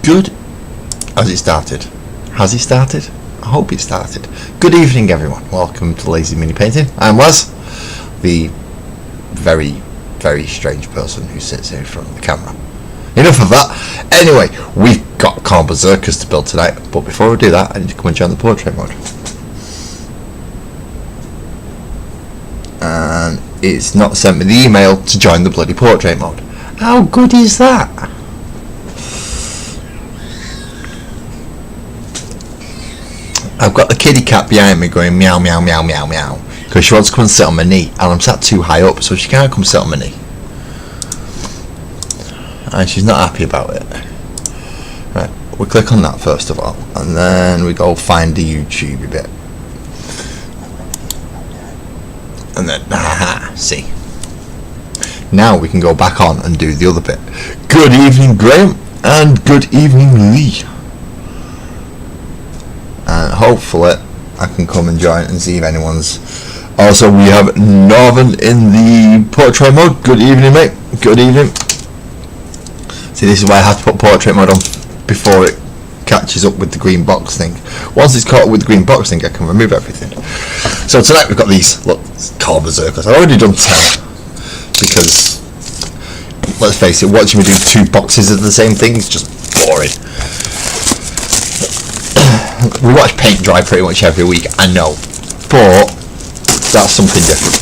Good. Has it started? Has it started? I hope it started. Good evening, everyone. Welcome to Lazy Mini Painting. I'm Wes, the very, very strange person who sits here in front of the camera. Enough of that. Anyway, we've got car berserkers to build tonight, but before we do that, I need to come and join the portrait mode. And it's not sent me the email to join the bloody portrait mode. How good is that? I've got the kitty cat behind me going meow meow meow meow meow because she wants to come and sit on my knee, and I'm sat too high up, so she can't come sit on my knee, and she's not happy about it. Right, we click on that first of all, and then we go find the YouTube bit, and then see, now we can go back on and do the other bit. Good evening, Graham, and good evening, Lee. And hopefully I can come and join and see if anyone's. Also, we have Northern in the portrait mode. Good evening, mate. Good evening. See, this is why I have to put portrait mode on before it catches up with the green box thing. Once it's caught up with the green box thing, I can remove everything. So tonight we've got these, look, car berserkers. I've already done 10 because, let's face it, watching me do 2 boxes of the same thing is just boring. We watch paint dry pretty much every week, I know, but that's something different.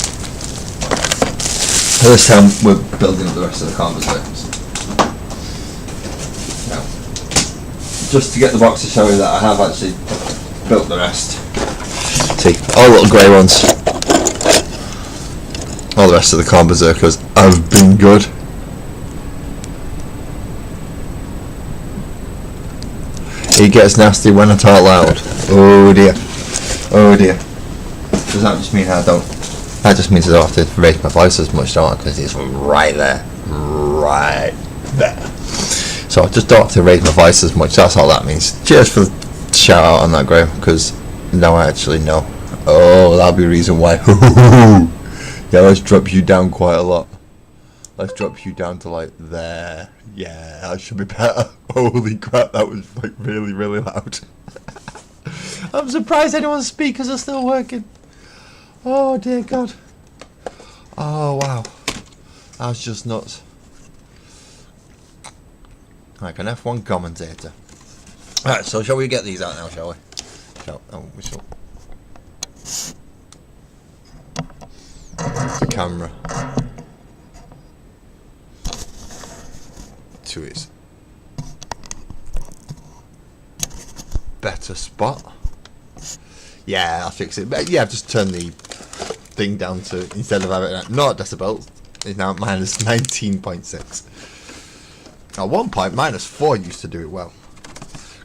This time we're building up the rest of the canvas bits. Now, just to get the box to show you that I have actually built the rest. See, all little grey ones. All the rest of the car berserkers have been good. It gets nasty when I talk loud. Oh dear. Oh dear. Does that just mean I don't? That just means I don't have to raise my voice as much, don't I? Because it's right there. Right there. So I just don't have to raise my voice as much. That's all that means. Cheers for the shout out on that, Graham. Because now I actually know. Oh, that'll be the reason why. Yeah, let's drop you down quite a lot. Let's drop you down to like there. Yeah, that should be better. Holy crap, that was like really, really loud. I'm surprised anyone's speakers are still working. Oh dear God. Oh wow. That was just nuts. Like an F1 commentator. Alright, so shall we get these out now, shall we? We shall. The camera. To its better spot. Yeah, I'll fix it. But yeah, I've just turned the thing down to, instead of having it at 0 decibels, it's now at minus 19.6. At one point, minus 4 used to do it well.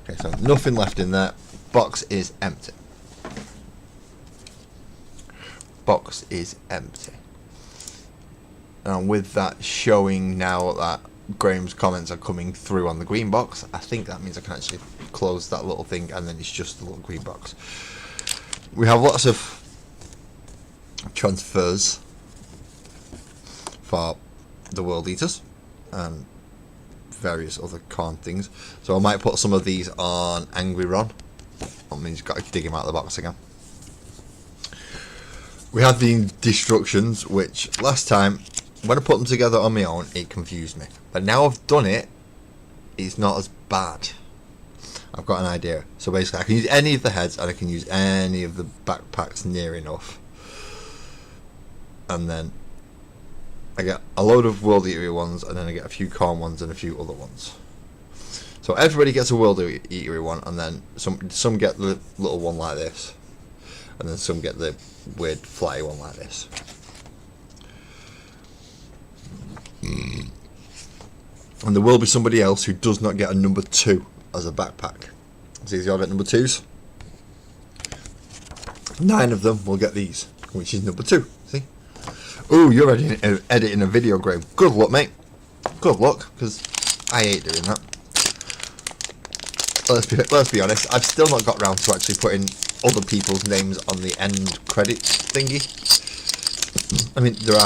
Okay, so nothing left in there. Box is empty. Box is empty. And with that showing now that Graham's comments are coming through on the green box, I think that means I can actually close that little thing and then it's just the little green box. We have lots of transfers for the World Eaters and various other corn things, so I might put some of these on Angry Ron. That means you've got to dig him out of the box again. We have the destructions, which last time when I put them together on my own, it confused me. But now I've done it, it's not as bad. I've got an idea. So basically, I can use any of the heads, and I can use any of the backpacks near enough. And then I get a load of World Eatery ones, and then I get a few corn ones and a few other ones. So everybody gets a World Eatery one, and then some get the little one like this, and then some get the weird flatty one like this. And there will be somebody else who does not get a number 2 as a backpack. See, you all get number 2s. 9 of them will get these, which is number 2. See? Ooh, you're editing a video, Graham. Good luck, mate. Good luck, because I hate doing that. Let's be honest. I've still not got round to actually putting other people's names on the end credits thingy. I mean, there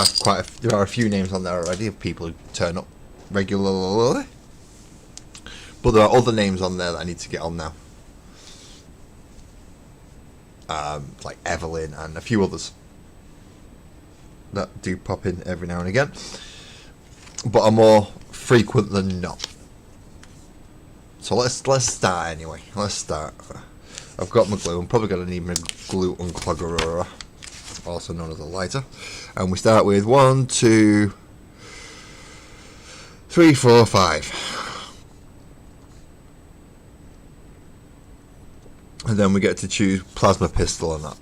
are a few names on there already of people who turn up regularly, But there are other names on there that I need to get on now. Like Evelyn and a few others that do pop in every now and again, but are more frequent than not. So let's start anyway. Let's start. I've got my glue. I'm probably going to need my glue unclogger, also known as a lighter. And we start with 1, 2, 3, 4, 5. And then we get to choose plasma pistol on that.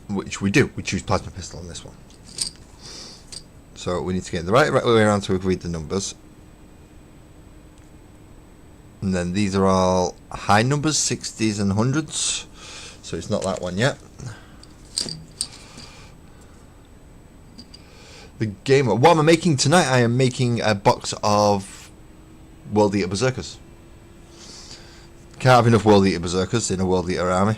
Which we do. We choose plasma pistol on this one. So we need to get the right way around so we can read the numbers. And then these are all high numbers, 60s and 100s. So it's not that one yet. The game. What am I making tonight? I am making a box of World Eater Berserkers. Can't have enough World Eater Berserkers in a World Eater army.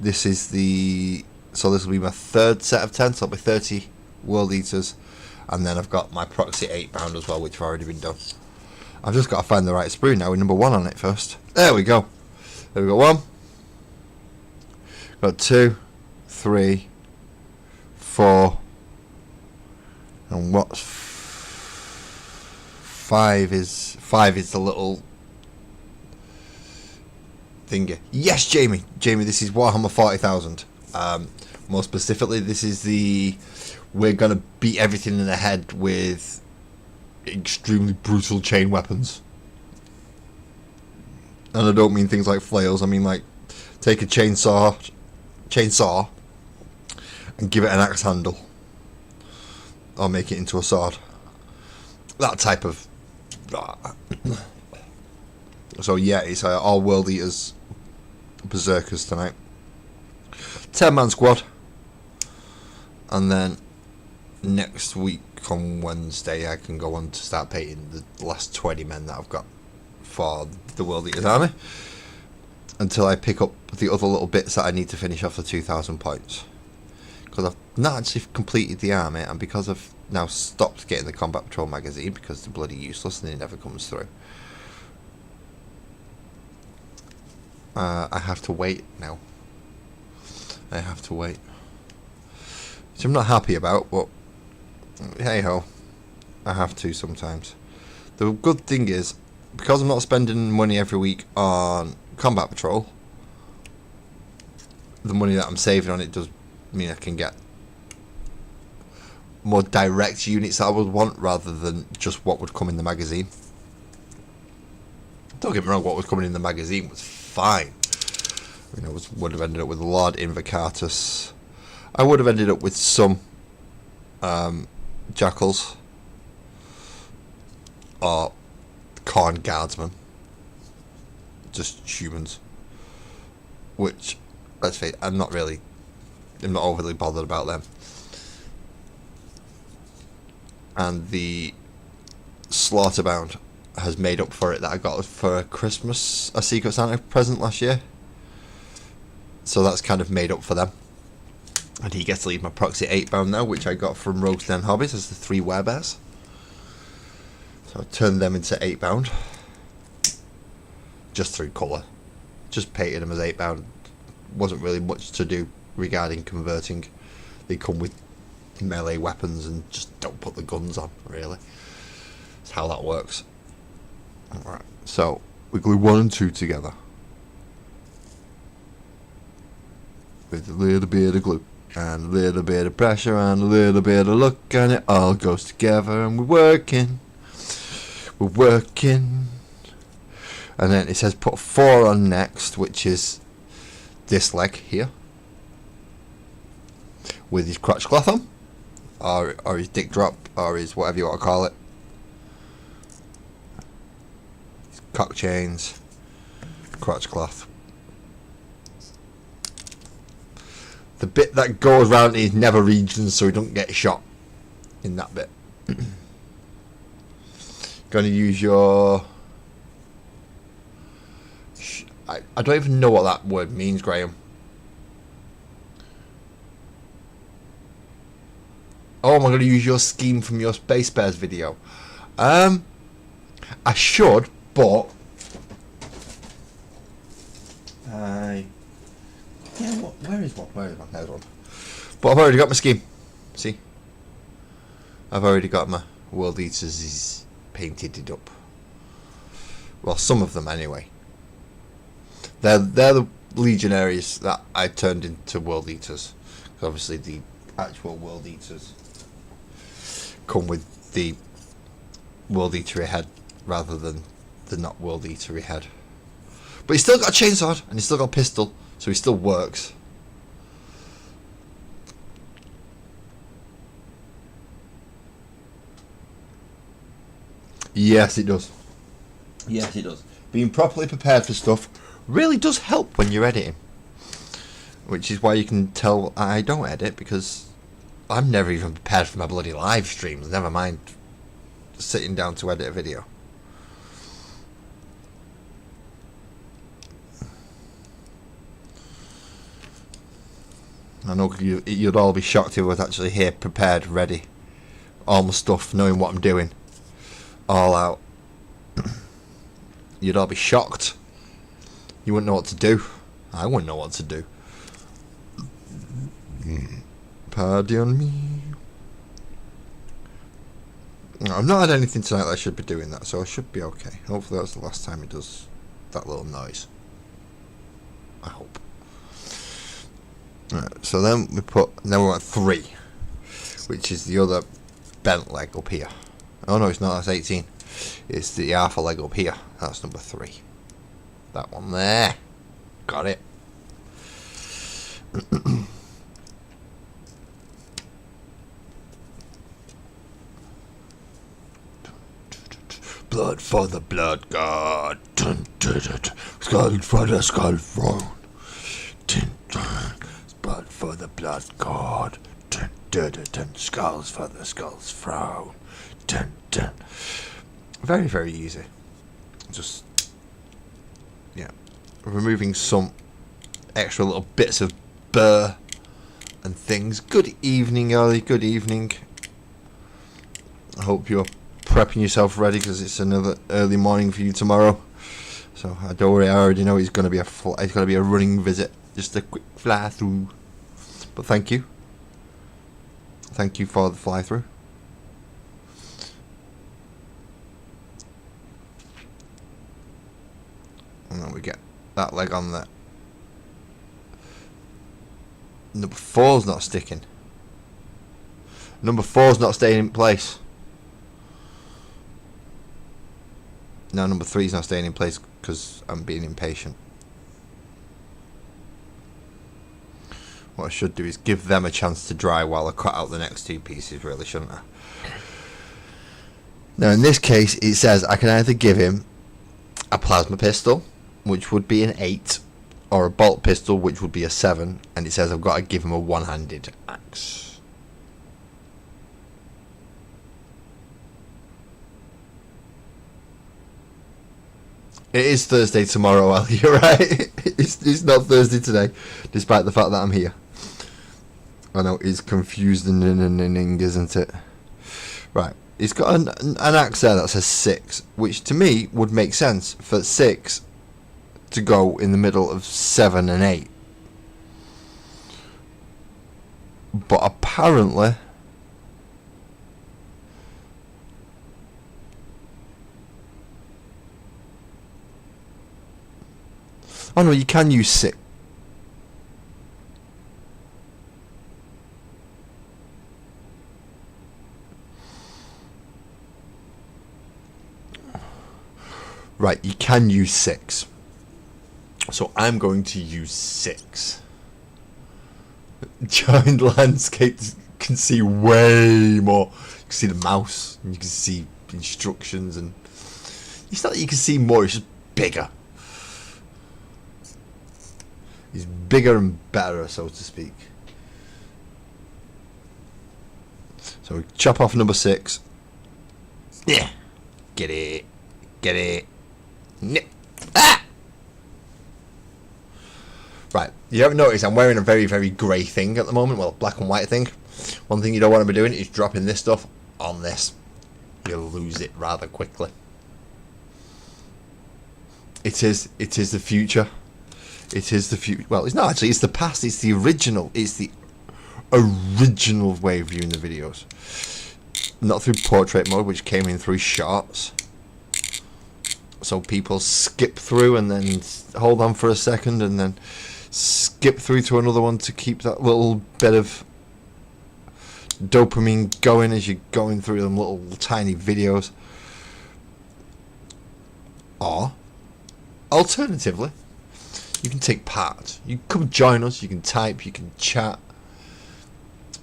This is the... So this will be my third set of 10. So it'll be 30 World Eaters. And then I've got my proxy 8-pound as well, which have already been done. I've just got to find the right sprue now with number 1 on it first. There we go. There we got 1. Got 2, 3, 4. And what's 5 is... 5 is the little thingy. Yes, Jamie! Jamie, this is Warhammer 40,000. More specifically, this is the... We're going to beat everything in the head with extremely brutal chain weapons. And I don't mean things like flails. I mean, like, take a chainsaw, and give it an axe handle. Or make it into a sword. That type of... So yeah, it's all World Eaters Berserkers tonight. 10-man squad. And then next week on Wednesday I can go on to start painting the last 20 men that I've got for the World Eaters army, until I pick up the other little bits that I need to finish off the 2,000 points, because I've not actually completed the army, and because I've now stopped getting the Combat Patrol magazine because they're bloody useless and it never comes through. I have to wait now. I have to wait, which I'm not happy about, but hey ho, I have to sometimes. The good thing is, because I'm not spending money every week on Combat Patrol, the money that I'm saving on it does mean I can get more direct units that I would want, rather than just what would come in the magazine. Don't get me wrong, what was coming in the magazine was fine. You know, would have ended up with Lord Invocatus. I would have ended up with some Jackals or Corn Guardsmen, just humans, which, let's face it, I'm not overly bothered about them. And the Slaughterbound has made up for it that I got for Christmas, a Secret Santa present last year, so that's kind of made up for them. And he gets to leave my proxy 8-pound now, which I got from Rogue's Den Hobbies as the 3 werebears. So I turned them into 8-pound. Just through colour. Just painted them as 8-pound. Wasn't really much to do regarding converting. They come with melee weapons and just don't put the guns on, really. That's how that works. Alright, so we glue 1 and 2 together. With a little bit of glue. And a little bit of pressure and a little bit of luck, and it all goes together, and we're working. And then it says put 4 on next, which is this leg here, with his crotch cloth on, or his dick drop, or his whatever you want to call it. His cock chains, crotch cloth. The bit that goes around his nether regions so he don't get shot in that bit. Going to use your... I don't even know what that word means, Graham. Oh, am I going to use your scheme from your Space Bears video? I should, but Yeah, where is one? There's one. But I've already got my scheme. See? I've already got my World Eaters painted it up. Well, some of them anyway. They're the Legionaries that I turned into World Eaters. Obviously, the actual World Eaters come with the World Eatery head rather than the not World Eatery head. But he's still got a chainsword and he's still got a pistol, so he still works. Yes, it does. Yes, it does. Being properly prepared for stuff really does help when you're editing. Which is why you can tell I don't edit, because I'm never even prepared for my bloody live streams, never mind sitting down to edit a video. I know you'd all be shocked if I was actually here, prepared, ready. All my stuff, knowing what I'm doing. All out. You'd all be shocked. You wouldn't know what to do. I wouldn't know what to do. Pardon me. I've not had anything tonight that I should be doing that, so I should be okay. Hopefully that's the last time it does that little noise. I hope. Right, so then we're at 3, which is the other bent leg up here. Oh no, it's not, that's 18. It's the half a leg up here. That's number 3. That one there. Got it. Blood for the blood god. Skull for the skull throne. Blood for the blood god. Skulls for the skull's throne. Very, very easy. Just, yeah, removing some extra little bits of burr and things. Good evening, Ollie. Good evening. I hope you're prepping yourself ready, because it's another early morning for you tomorrow. So don't worry, I already know it's going to be a running visit, just a quick fly through. But thank you for the fly through. And then we get that leg on there. Number 4's not sticking. Number 4's not staying in place. No, number 3's not staying in place because I'm being impatient. What I should do is give them a chance to dry while I cut out the next 2 pieces, really, shouldn't I? Now, in this case, it says I can either give him a plasma pistol, which would be an 8, or a bolt pistol, which would be a 7, and it says I've got to give him a one-handed axe. It is Thursday tomorrow, Al, you're right. It's not Thursday today, despite the fact that I'm here. I know, it's confusing, isn't it? Right, he's got an axe there that says 6, which to me would make sense for 6 to go in the middle of 7 and 8. But apparently... Oh no, you can use 6. Right, you can use 6. So I'm going to use 6. Giant landscapes can see way more. You can see the mouse, and you can see instructions, and it's not that you can see more, it's just bigger. It's bigger and better, so to speak. So we chop off number 6. Yeah. Get it. Get it. Nip. Ah! Right. You haven't noticed I'm wearing a very, very grey thing at the moment. Well, black and white thing. One thing you don't want to be doing is dropping this stuff on this. You'll lose it rather quickly. It is the future. It is the future. Well, it's not actually. It's the past. It's the original. It's the original way of viewing the videos. Not through portrait mode, which came in through shots. So people skip through and then hold on for a second and then skip through to another one to keep that little bit of dopamine going as you're going through them little tiny videos. Or alternatively, you can take part. You can come join us, you can type, you can chat,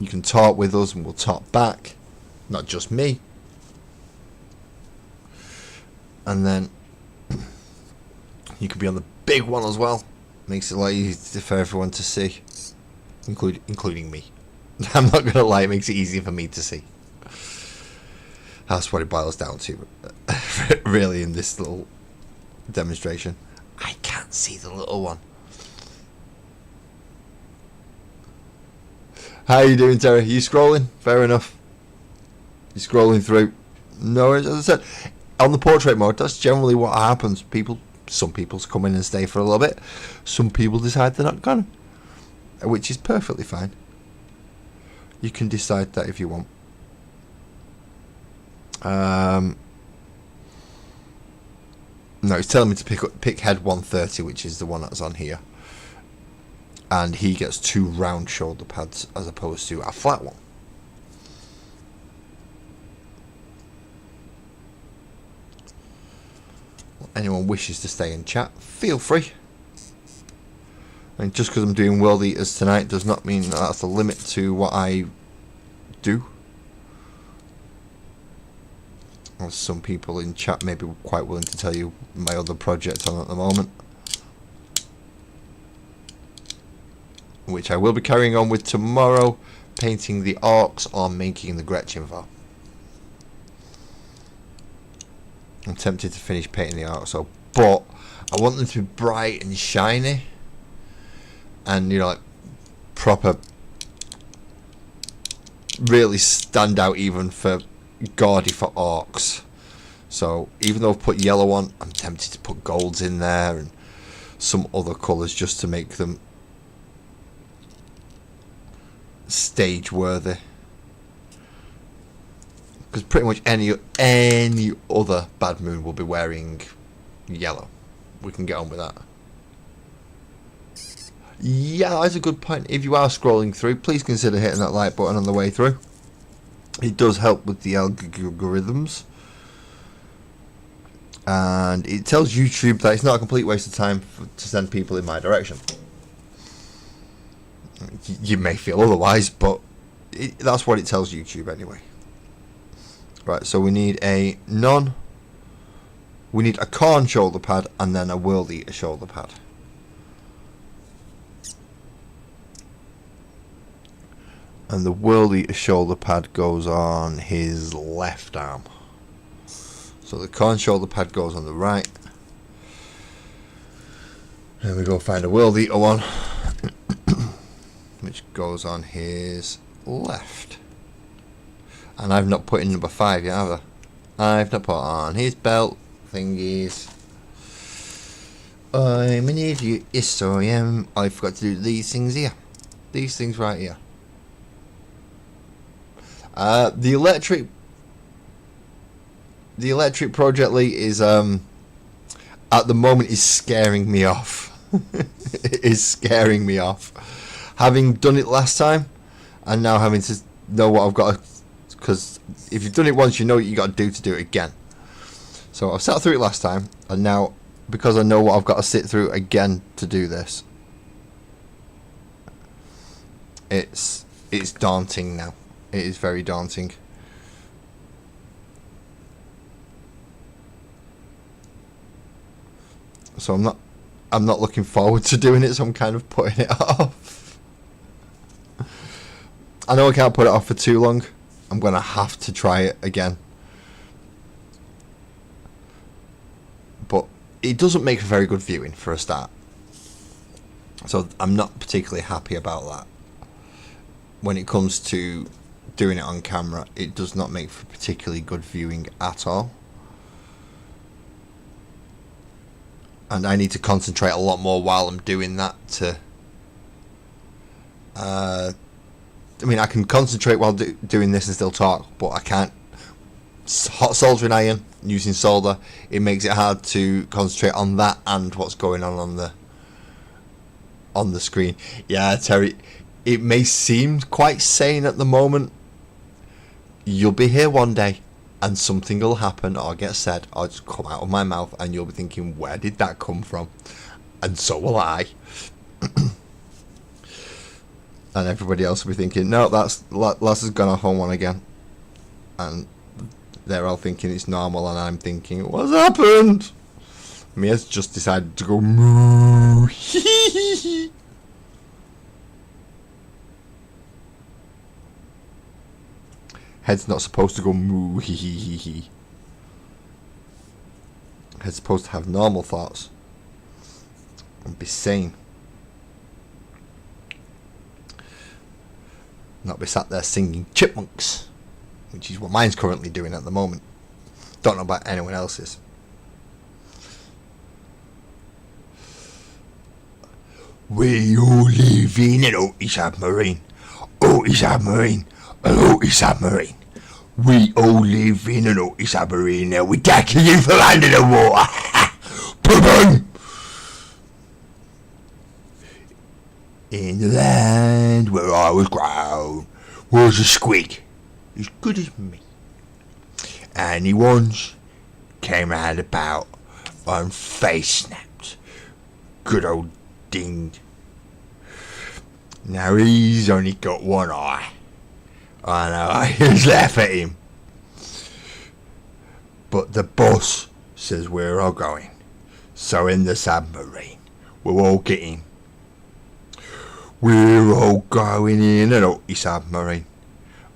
you can talk with us and we'll talk back. Not just me. And then you could be on the big one as well. Makes it a lot easier for everyone to see, including me. I'm not gonna lie, it makes it easier for me to see. That's what it boils down to, really, in this little demonstration. I can't see the little one. How you doing, Terry? You scrolling? Fair enough. You scrolling through? No, as I said, on the portrait mode, that's generally what happens. Some people come in and stay for a little bit. Some people decide they're not gonna, which is perfectly fine. You can decide that if you want. No, it's telling me to pick head 130, which is the one that's on here, and he gets 2 round shoulder pads as opposed to a flat one. Anyone wishes to stay and chat, feel free. And just because I'm doing World Eaters tonight does not mean that's the limit to what I do. As some people in chat may be quite willing to tell you my other project on at the moment, which I will be carrying on with tomorrow, painting the orcs or making the Gretchen var. I'm tempted to finish painting the orcs, but I want them to be bright and shiny, and you know, like proper, really stand out even for gaudy for orcs. So even though I've put yellow on, I'm tempted to put golds in there and some other colours just to make them stage worthy. Because pretty much any other Bad Moon will be wearing yellow. We can get on with that. Yeah, that's a good point. If you are scrolling through, please consider hitting that like button on the way through. It does help with the algorithms. And it tells YouTube that it's not a complete waste of time to send people in my direction. You may feel otherwise, but that's what it tells YouTube anyway. Right, so we need a corn shoulder pad and then a World Eater shoulder pad. And the World Eater shoulder pad goes on his left arm. So the corn shoulder pad goes on the right. And we go find a World Eater one, which goes on his left. And I've not put in number 5 yet, have I? I've not put on his belt thingies. I'm an idiot, yes I am. I forgot to do these things here. These things right here. The electric Project Lee is at the moment is scaring me off. It is scaring me off. Having done it last time, and now having to know what I've got to, because if you've done it once, you know what you got to do it again. So I've sat through it last time, and now because I know what I've got to sit through again to do this, it's daunting now. It is very daunting. So I'm not looking forward to doing it, so I'm kind of putting it off. I know I can't put it off for too long. I'm going to have to try it again. But it doesn't make for very good viewing for a start. So I'm not particularly happy about that. When it comes to doing it on camera, it does not make for particularly good viewing at all. and I need to concentrate a lot more while I'm doing that. To I mean, I can concentrate while doing this and still talk, but I can't. Hot soldering iron using solder, it makes it hard to concentrate on that and what's going on the screen. Yeah, Terry, it may seem quite sane at the moment. You'll be here one day and something will happen or get said or just come out of my mouth and you'll be thinking, where did that come from? And so will I. And everybody else will be thinking, no, that's Lass has gone off on one again. And they're all thinking it's normal, and I'm thinking, what's happened? Mia's just decided to go moo. Head's not supposed to go moo. Head's supposed to have normal thoughts and be sane. Not be sat there singing chipmunks, which is what mine's currently doing at the moment. Don't know about anyone else's. We all live in an OT submarine. OT submarine. An OT submarine. We all live in an OT submarine and we're tackling in for under the water. Boom! In the land where I was grown was a squid as good as me, and he once came round about and face snapped. Good old dinged. Now he's only got one eye, and I just laugh at him. But the boss says we're all going, so in the submarine we're all getting. We're all going in an OT submarine.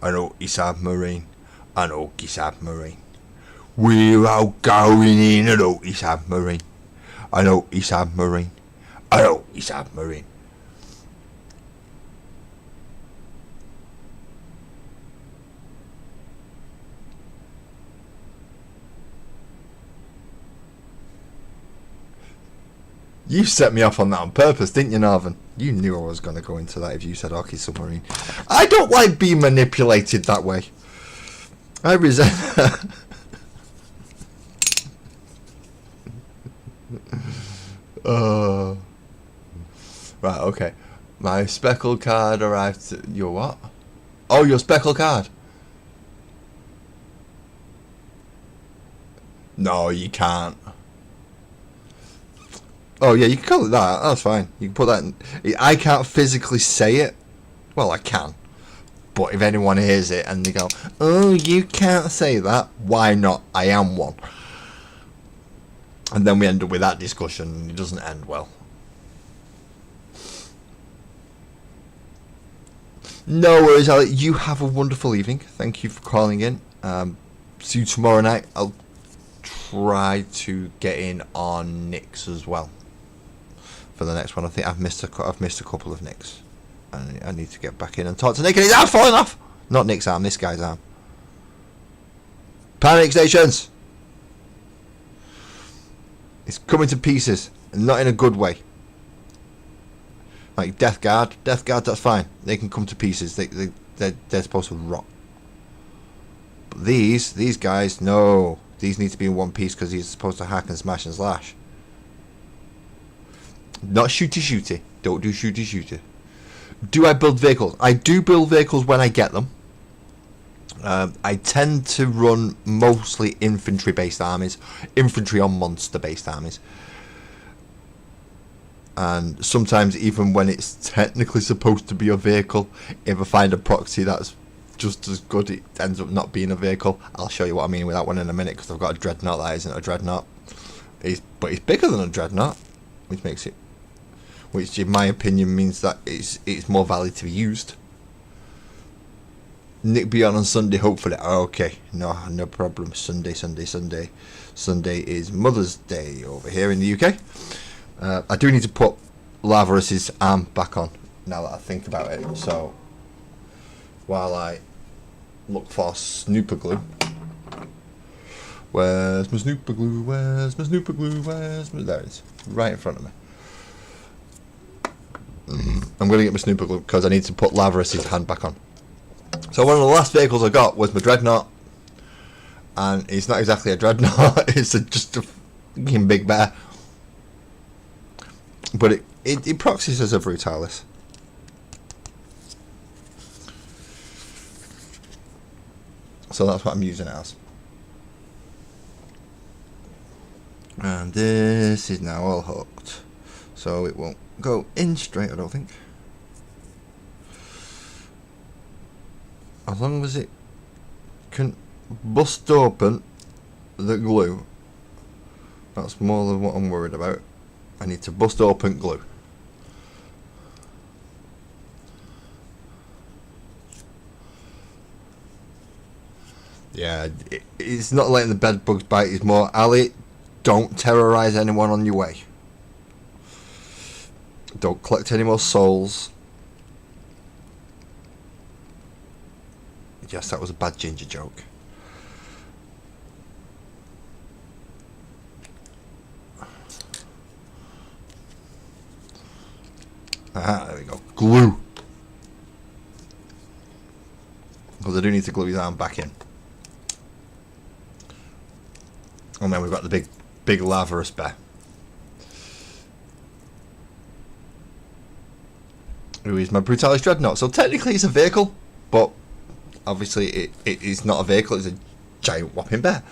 An OT submarine. An OT submarine. We're all going in an OT submarine. An OT submarine. An OT submarine. You set me off on that on purpose, didn't you, Narvin? You knew I was going to go into that if you said hockey submarine. I don't like being manipulated that way. I resent that. Right, okay. My speckled card arrived to... Your what? Oh, your speckled card. No, you can't. Oh yeah, you can call it that. That's fine. You can put that in. I can't physically say it. Well, I can. But if anyone hears it and they go, oh, you can't say that, why not? I am one. And then we end up with that discussion and it doesn't end well. No worries, Alex. You have a wonderful evening. Thank you for calling in. See you tomorrow night. I'll try to get in on Nick's as well. For the next one, I think I've missed a couple of Nicks. I need to get back in and talk to Nick, and his arm's falling off. Not Nick's arm, this guy's arm. Panic stations. It's coming to pieces, and not in a good way. Like Death Guard, that's fine. They can come to pieces. They're supposed to rot. But these guys, no. These need to be in one piece because he's supposed to hack and smash and slash. Not shooty. Don't do shooty. Do I build vehicles? I do build vehicles when I get them. I tend to run mostly infantry-based armies. Infantry on monster-based armies. And sometimes even when it's technically supposed to be a vehicle, if I find a proxy that's just as good, it ends up not being a vehicle. I'll show you what I mean with that one in a minute, because I've got a dreadnought that isn't a dreadnought. But it's bigger than a dreadnought, which in my opinion means that it's more valid to be used. Nick be on Sunday, hopefully. Okay, no problem. Sunday is Mother's Day over here in the UK. I do need to put Lazarus's arm back on now that I think about it. So while I look for snooper glue, Where's my snooper glue? Where's my snooper glue? Where's my... There it is. Right in front of me. I'm going to get my snooper glue because I need to put Lavarus's hand back on. So one of the last vehicles I got was my dreadnought. And it's not exactly a dreadnought. It's just a fucking big bear. But it proxies as a brutalis. So that's what I'm using it as. And this is now all hooked. So it won't go in straight, I don't think. As long as it can bust open the glue. That's more than what I'm worried about. I need to bust open glue. Yeah, it's not letting the bed bugs bite. It's more, Ali, don't terrorise anyone on your way. Don't collect any more souls. Yes, that was a bad ginger joke. Aha, there we go. Glue. Because I do need to glue his arm back in. And then we've got the big Lavarus bear. Who is my Brutalis Dreadnought. So technically it's a vehicle, but obviously it is not a vehicle, it's a giant whopping bear.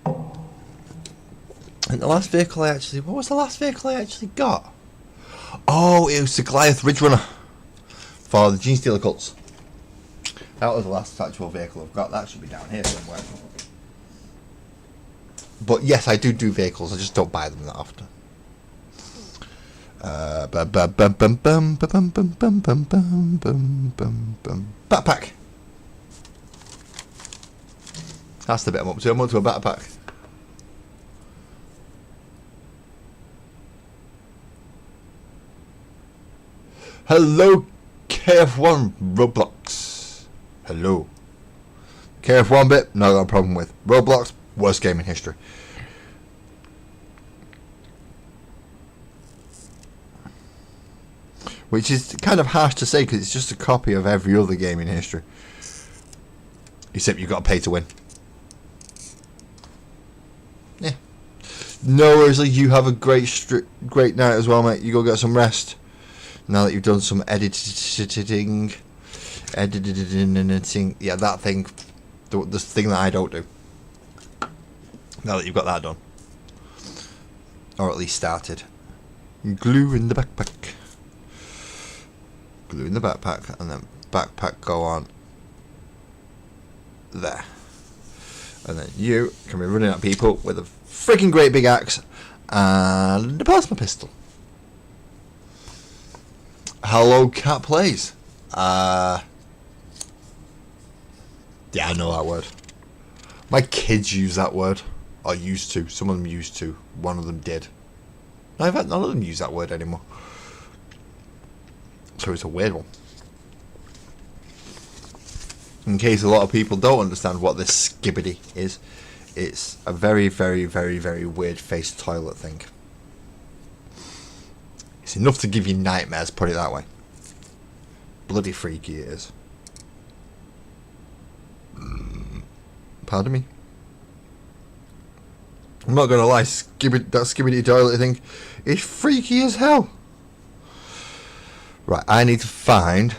And the last vehicle I actually... What was the last vehicle I actually got? Oh, it was the Goliath Ridge Runner for the Gene Stealer cults. That was the last actual vehicle I've got. That should be down here somewhere. But yes, I do vehicles. I just don't buy them that often. Backpack. That's the bit I'm up to. I'm up to a backpack. Hello, KF1 Roblox. Hello. KF1 bit, not got a problem with. Roblox, worst game in history. Which is kind of harsh to say because it's just a copy of every other game in history. Except you've got to pay to win. Yeah. No worries, you have a great night as well, mate. You go get some rest. Now that you've done some editing. Yeah, that thing. The thing that I don't do. Now that you've got that done. Or at least started. Glue in the backpack. Glue in the backpack. And then backpack go on there. And then you can be running at people with a freaking great big axe and a plasma pistol. Hello, Cat Plays. Yeah, I know that word. My kids use that word. Or used to. Some of them used to. One of them did. No, in fact, none of them use that word anymore. So it's a weird one. In case a lot of people don't understand what this skibbity is, it's a very, very, very, very weird faced toilet thing. It's enough to give you nightmares, put it that way. Bloody freaky it is. Pardon me? I'm not gonna lie, that skibbity toilet thing is freaky as hell. Right, I need to find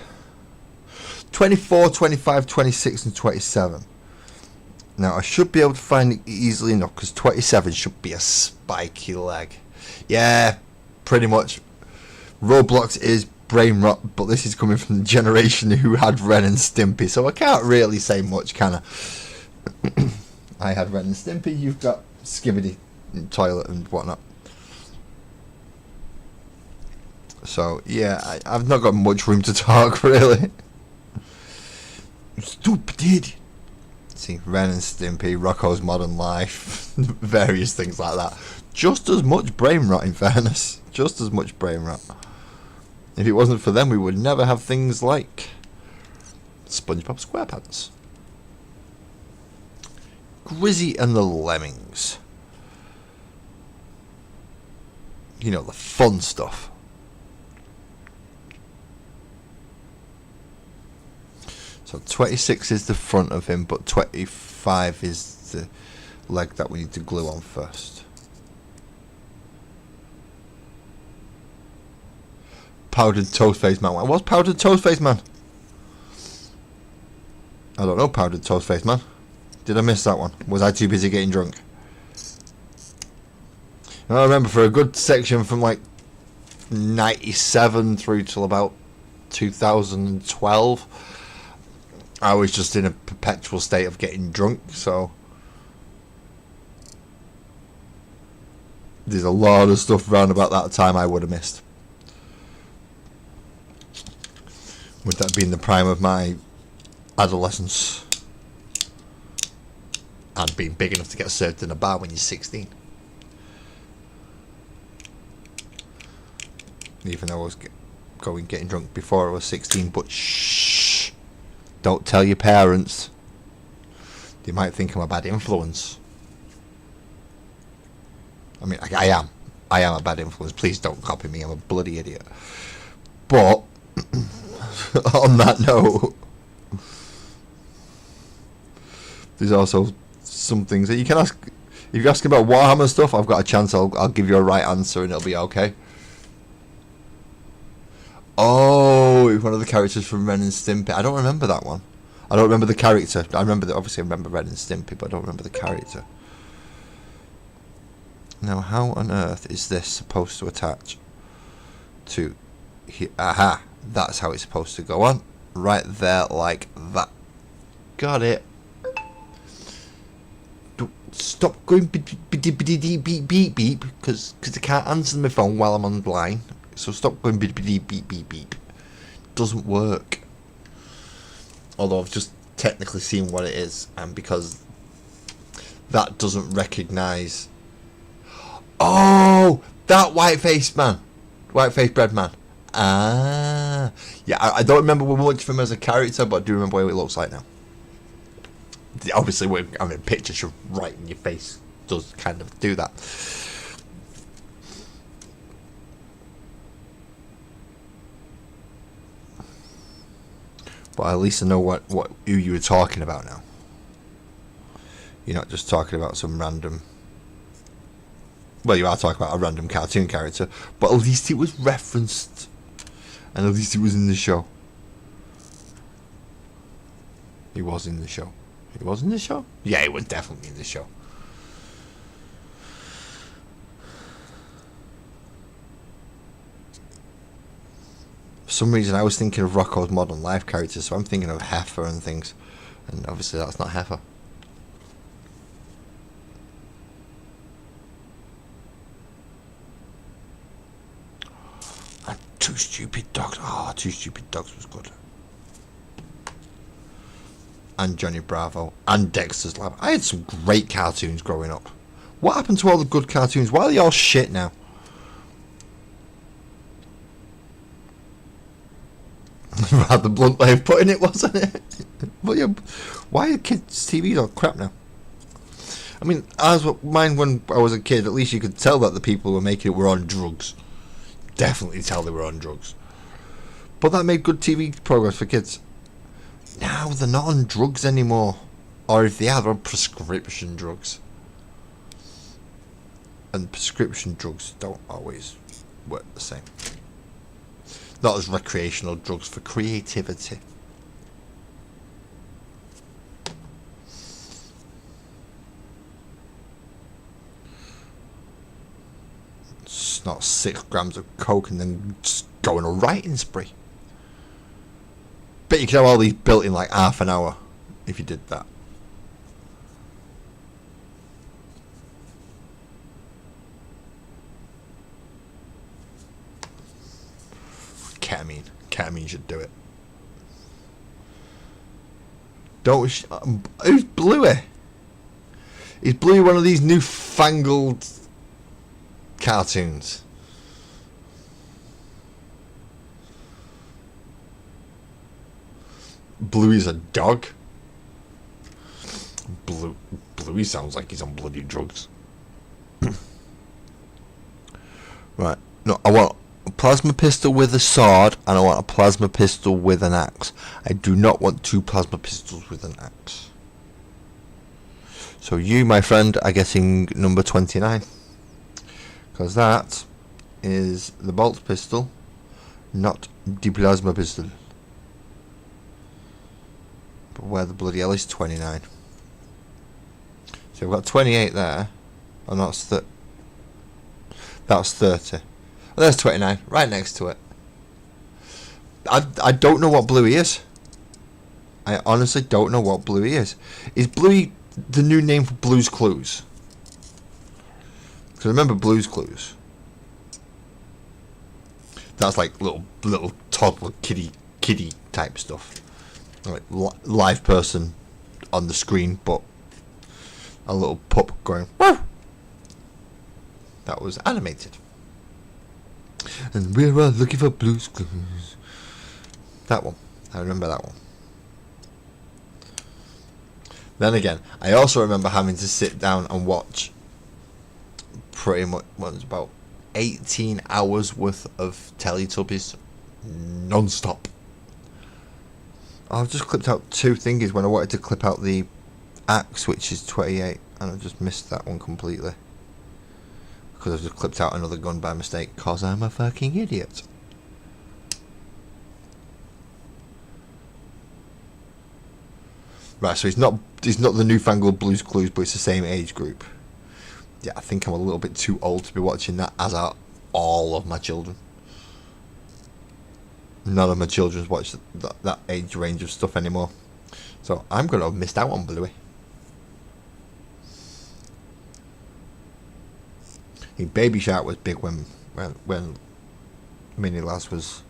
24, 25, 26 and 27. Now I should be able to find it easily enough because 27 should be a spiky leg. Yeah, pretty much. Roblox is brain rot, but this is coming from the generation who had Ren and Stimpy, so I can't really say much, can I? I had Ren and Stimpy, you've got Skibbity and toilet and whatnot. So yeah, I've not got much room to talk really. Stupid idiot. See, Ren and Stimpy, Rocco's Modern Life, various things like that. Just as much brain rot, in fairness. Just as much brain rot. If it wasn't for them, we would never have things like SpongeBob SquarePants. Grizzy and the Lemmings. You know, the fun stuff. So 26 is the front of him, but 25 is the leg that we need to glue on first. Powdered Toast Face Man. What's Powdered Toast Face Man? I don't know Powdered Toast Face Man. Did I miss that one? Was I too busy getting drunk? And I remember for a good section from like 97 through till about 2012, I was just in a perpetual state of getting drunk, so there's a lot of stuff around about that time I would have missed. With that being the prime of my adolescence and being big enough to get served in a bar when you're 16. Even though I was getting drunk before I was 16, but shh, don't tell your parents. They might think I'm a bad influence. I mean, I am a bad influence. Please don't copy me. I'm a bloody idiot. But on that note, there's also some things that you can ask. If you ask about Warhammer stuff, I've got a chance. I'll give you a right answer and it'll be okay. Oh, it's one of the characters from Ren and Stimpy. I don't remember that one. I don't remember the character. Obviously I remember Ren and Stimpy, but I don't remember the character. Now, how on earth is this supposed to attach to here? Aha, that's how it's supposed to go on. Right there, like that. Got it. Stop going beep beep beep beep beep because I can't answer my phone while I'm online. So stop going beep beep beep beep beep. Doesn't work. Although I've just technically seen what it is, and because that doesn't recognise. Oh, that white-faced man, white-faced bread man. Ah, yeah. I don't remember much of him as a character, but I do remember what he looks like now. Obviously, I mean, pictures right in your face does kind of do that. But at least I know who you were talking about now. You're not just talking about some random. Well, you are talking about a random cartoon character, but at least it was referenced, and at least it was in the show. He was in the show. He was in the show? Yeah, he was definitely in the show. For some reason, I was thinking of Rocko's Modern Life characters, so I'm thinking of Heifer and things, and obviously that's not Heifer. And Two Stupid Dogs. Oh, Two Stupid Dogs was good. And Johnny Bravo and Dexter's Lab. I had some great cartoons growing up. What happened to all the good cartoons? Why are they all shit now? Rather blunt way of putting it, wasn't it? But yeah, why are kids' TVs all crap now? I mean, mine when I was a kid, at least you could tell that the people who were making it were on drugs. Definitely tell they were on drugs. But that made good TV programs for kids. Now they're not on drugs anymore, or if they are, they're on prescription drugs, and prescription drugs don't always work the same. Not as recreational drugs for creativity. It's not 6 grams of coke and then just go on a writing spree. Bet you could have all these built in like half an hour if you did that. Ketamine should do it. Who's Bluey? Is Bluey one of these newfangled cartoons? Bluey's a dog. Bluey sounds like he's on bloody drugs. Right. No, I want a plasma pistol with a sword, and I want a plasma pistol with an axe. I do not want 2 plasma pistols with an axe. So you, my friend, are getting number 29. Because that is the bolt pistol, not the plasma pistol. But where the bloody hell is 29? So we've got 28 there. And that's 30. Oh, there's 29, right next to it. I don't know what Bluey is. I honestly don't know what Bluey is. Is Bluey the new name for Blue's Clues? Because remember Blue's Clues? That's like little toddler kiddie type stuff. Like live person on the screen, but a little pup going woo. That was animated. And we're all looking for Blue's Clues. That one. I remember that one. Then again, I also remember having to sit down and watch pretty much about 18 hours worth of Teletubbies non-stop. I've just clipped out 2 thingies when I wanted to clip out the axe, which is 28, and I just missed that one completely. Because I've just clipped out another gun by mistake, cause I'm a fucking idiot. Right, so he's not the newfangled Blue's Clues, but it's the same age group. Yeah, I think I'm a little bit too old to be watching that, as are all of my children. None of my children watch that age range of stuff anymore. So I'm going to have missed out on Bluey. Baby Shark was big when Mini Laz was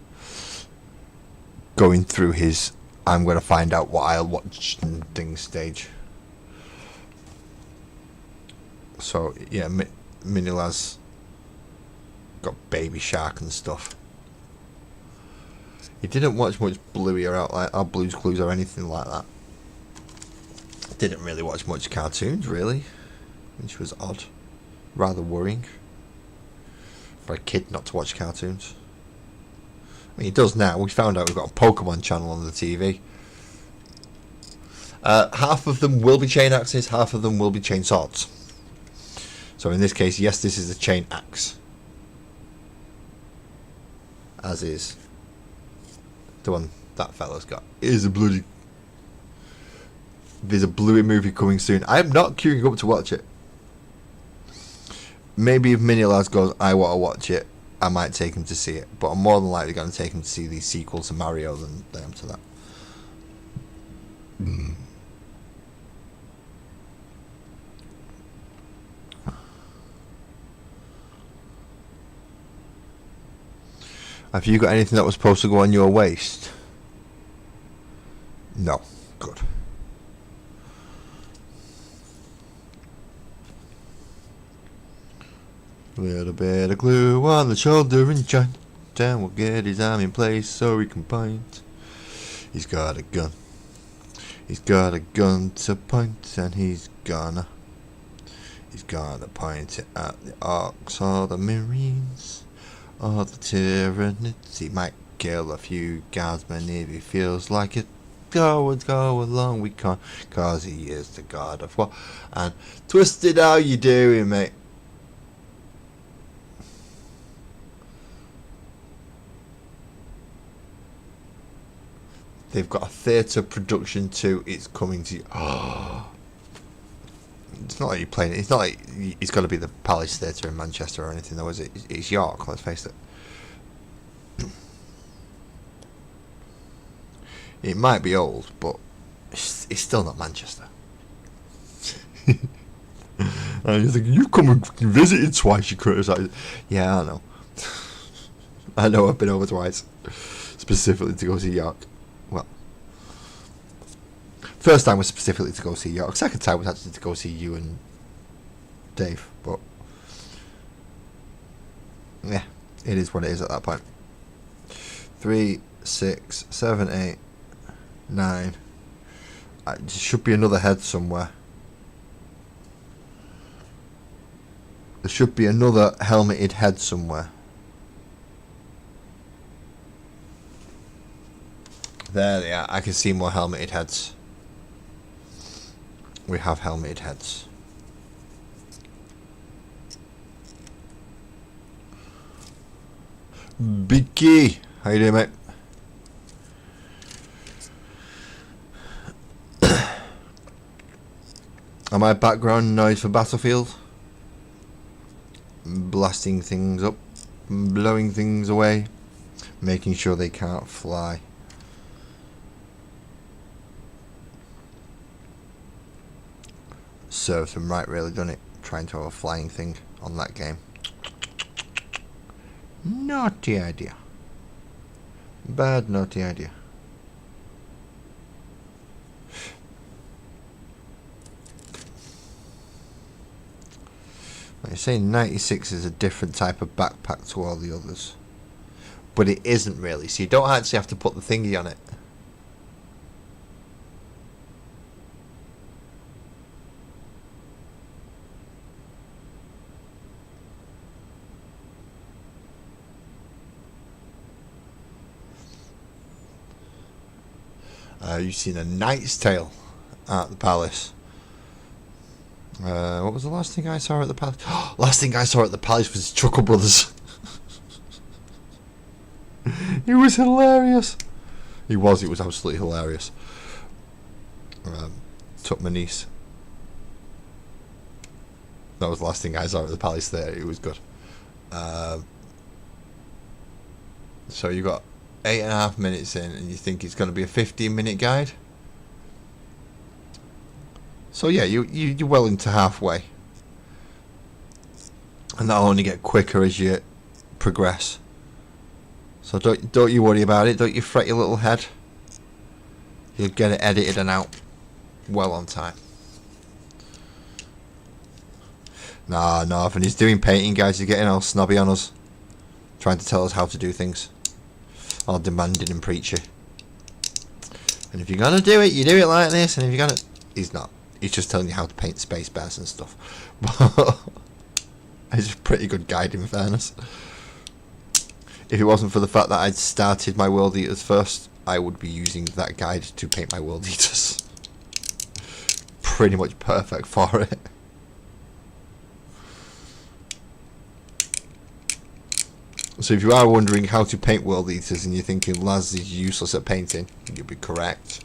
going through his I'm going to find out what I'll watch thing stage. So yeah, Mini Laz got Baby Shark and stuff. He didn't watch much Bluey or Blue's Clues or anything like that. Didn't really watch much cartoons really, which was odd, rather worrying for a kid not to watch cartoons. I mean, he does now. We found out we've got a Pokemon channel on the TV. Half of them will be chain axes, half of them will be chain swords. So in this case, yes, this is a chain axe. As is the one that fella's got. There's a Bluey movie coming soon. I am not queuing up to watch it. Maybe if Mini Laz goes, I want to watch it, I might take him to see it. But I'm more than likely going to take him to see the sequel to Mario than I am to that. Have you got anything that was supposed to go on your waist? No. Good. Little bit of glue on the shoulder and joint, and we'll get his arm in place so he can point. He's got a gun. He's got a gun to point, and he's gonna point it at the Orcs or the Marines or the Tyranids. He might kill a few guardsmen if he feels like it. Go along, we can't, cause he is the god of war. And Twisted, how you doing, mate? They've got a theatre production too. It's coming to you. Oh. It's not like you're playing it. It's not like it's got to be the Palace Theatre in Manchester or anything, though, is it? It's York, let's face it. It might be old, but it's still not Manchester. And you're thinking, you've come and visited twice, you criticise. Yeah, I know. I know, I've been over twice. Specifically to go see York. Well, first time was specifically to go see York. Second time was actually to go see you and Dave. But yeah, it is what it is at that point. 3, 6, 7, 8, 9. There should be another head somewhere. There should be another helmeted head somewhere. There they are. I can see more helmeted heads. We have helmeted heads. Biggie, how you doing, mate? Am I background noise for Battlefield? Blasting things up, blowing things away, making sure they can't fly. Serves them right, really, done it? Trying to have a flying thing on that game. Naughty idea. Bad naughty idea. You're saying 96 is a different type of backpack to all the others, but it isn't really, so you don't actually have to put the thingy on it. You've seen a Knight's Tale at the Palace. What was the last thing I saw at the Palace? Last thing I saw at the Palace was Chuckle Brothers. It was hilarious. It was absolutely hilarious. Took my niece. That was the last thing I saw at the Palace there. It was good. So you got 8.5 minutes in and you think it's going to be a 15-minute guide? So yeah, you're well into halfway. And that'll only get quicker as you progress. So don't you worry about it, don't you fret your little head. You'll get it edited and out well on time. Nah, if he's doing painting, guys, he's getting all snobby on us. Trying to tell us how to do things. All demanding and preachy. And if you're gonna do it, you do it like this, and if you're gonna... He's not. He's just telling you how to paint space bears and stuff. But it's a pretty good guide, in fairness. If it wasn't for the fact that I'd started my World Eaters first, I would be using that guide to paint my World Eaters. Pretty much perfect for it. So if you are wondering how to paint World Eaters and you're thinking Laz is useless at painting, you'll be correct.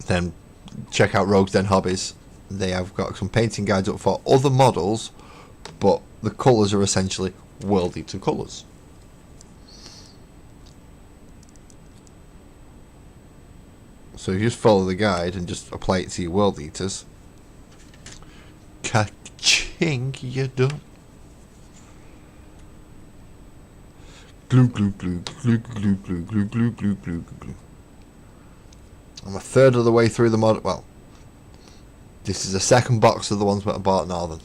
Then check out Rogues Den Hobbies. They have got some painting guides up for other models, but the colours are essentially World Eater colours. So you just follow the guide and just apply it to your World Eaters. Ka-ching, you're done. Glue, glue, glue, glue, glue, glue, glue, glue, glue, glue, glue. I'm a third of the way through the mod. Well, this is the second box of the ones that I bought Northern.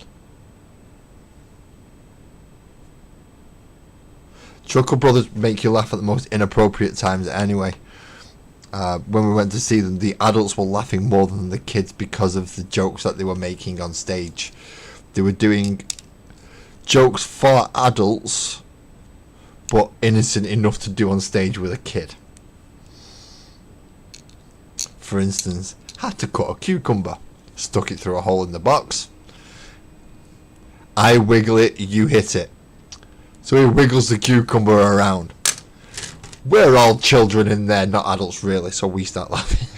Chuckle Brothers make you laugh at the most inappropriate times anyway. When we went to see them, the adults were laughing more than the kids because of the jokes that they were making on stage. They were doing jokes for adults, but innocent enough to do on stage with a kid. For instance, had to cut a cucumber, stuck it through a hole in the box. I wiggle it, you hit it. So he wiggles the cucumber around. We're all children in there, not adults really, so we start laughing.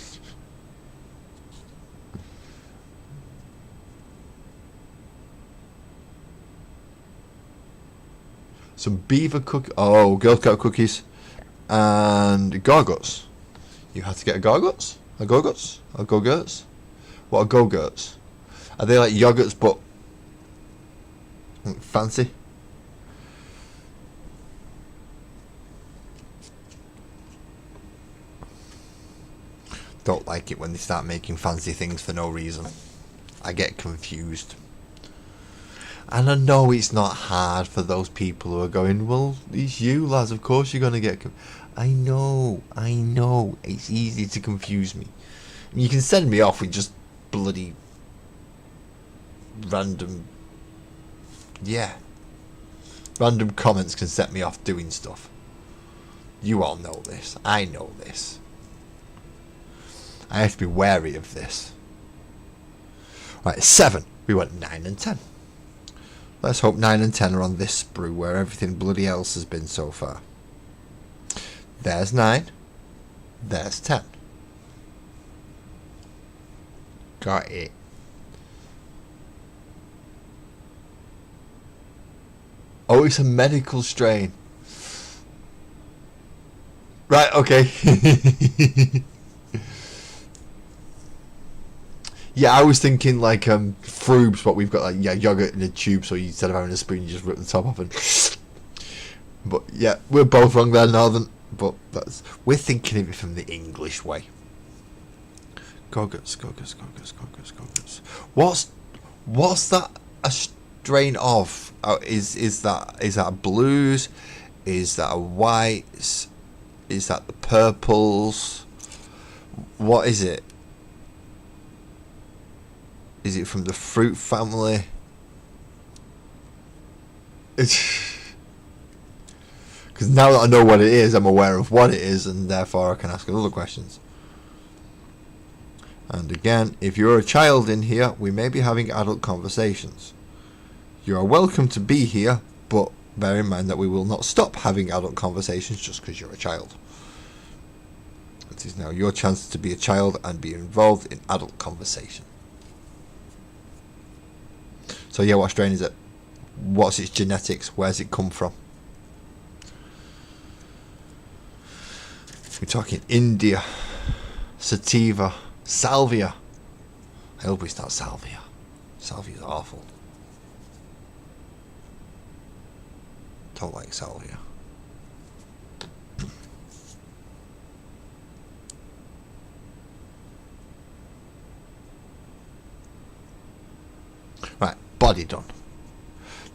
Some beaver cookies. Oh, Girl Scout cookies. And Gargots. You had to get a Gargots? A Go-Gurts? A Go-Gurts? What are Go-Gurts? Are they like yogurts but fancy? Don't like it when they start making fancy things for no reason. I get confused. And I know it's not hard for those people who are going, well, it's you, lads, of course you're going to get... I know, it's easy to confuse me. You can send me off with just bloody random, yeah, random comments can set me off doing stuff. You all know this. I know this. I have to be wary of this. Right, 7. We went 9 and 10. Let's hope 9 and 10 are on this sprue where everything bloody else has been so far. There's 9. There's 10. Got it. Oh, it's a medical strain. Right, okay. Yeah, I was thinking like frubes, but we've got like yogurt in a tube, so instead of having a spoon you just rip the top off and but yeah, we're both wrong there, Northern, but we're thinking of it from the English way. Goggles. What's that a strain of? Oh, is that a blues? Is that a whites? Is that the purples? What is it? Is it from the fruit family? Because now that I know what it is, I'm aware of what it is, and therefore I can ask other questions. And again, if you're a child in here, we may be having adult conversations. You are welcome to be here, but bear in mind that we will not stop having adult conversations just because you're a child. It is now your chance to be a child and be involved in adult conversation. So yeah, what strain is it? What's its genetics? Where's it come from? We're talking India, sativa, salvia. I hope it's not salvia. Salvia's awful. Don't like salvia. Right, body done.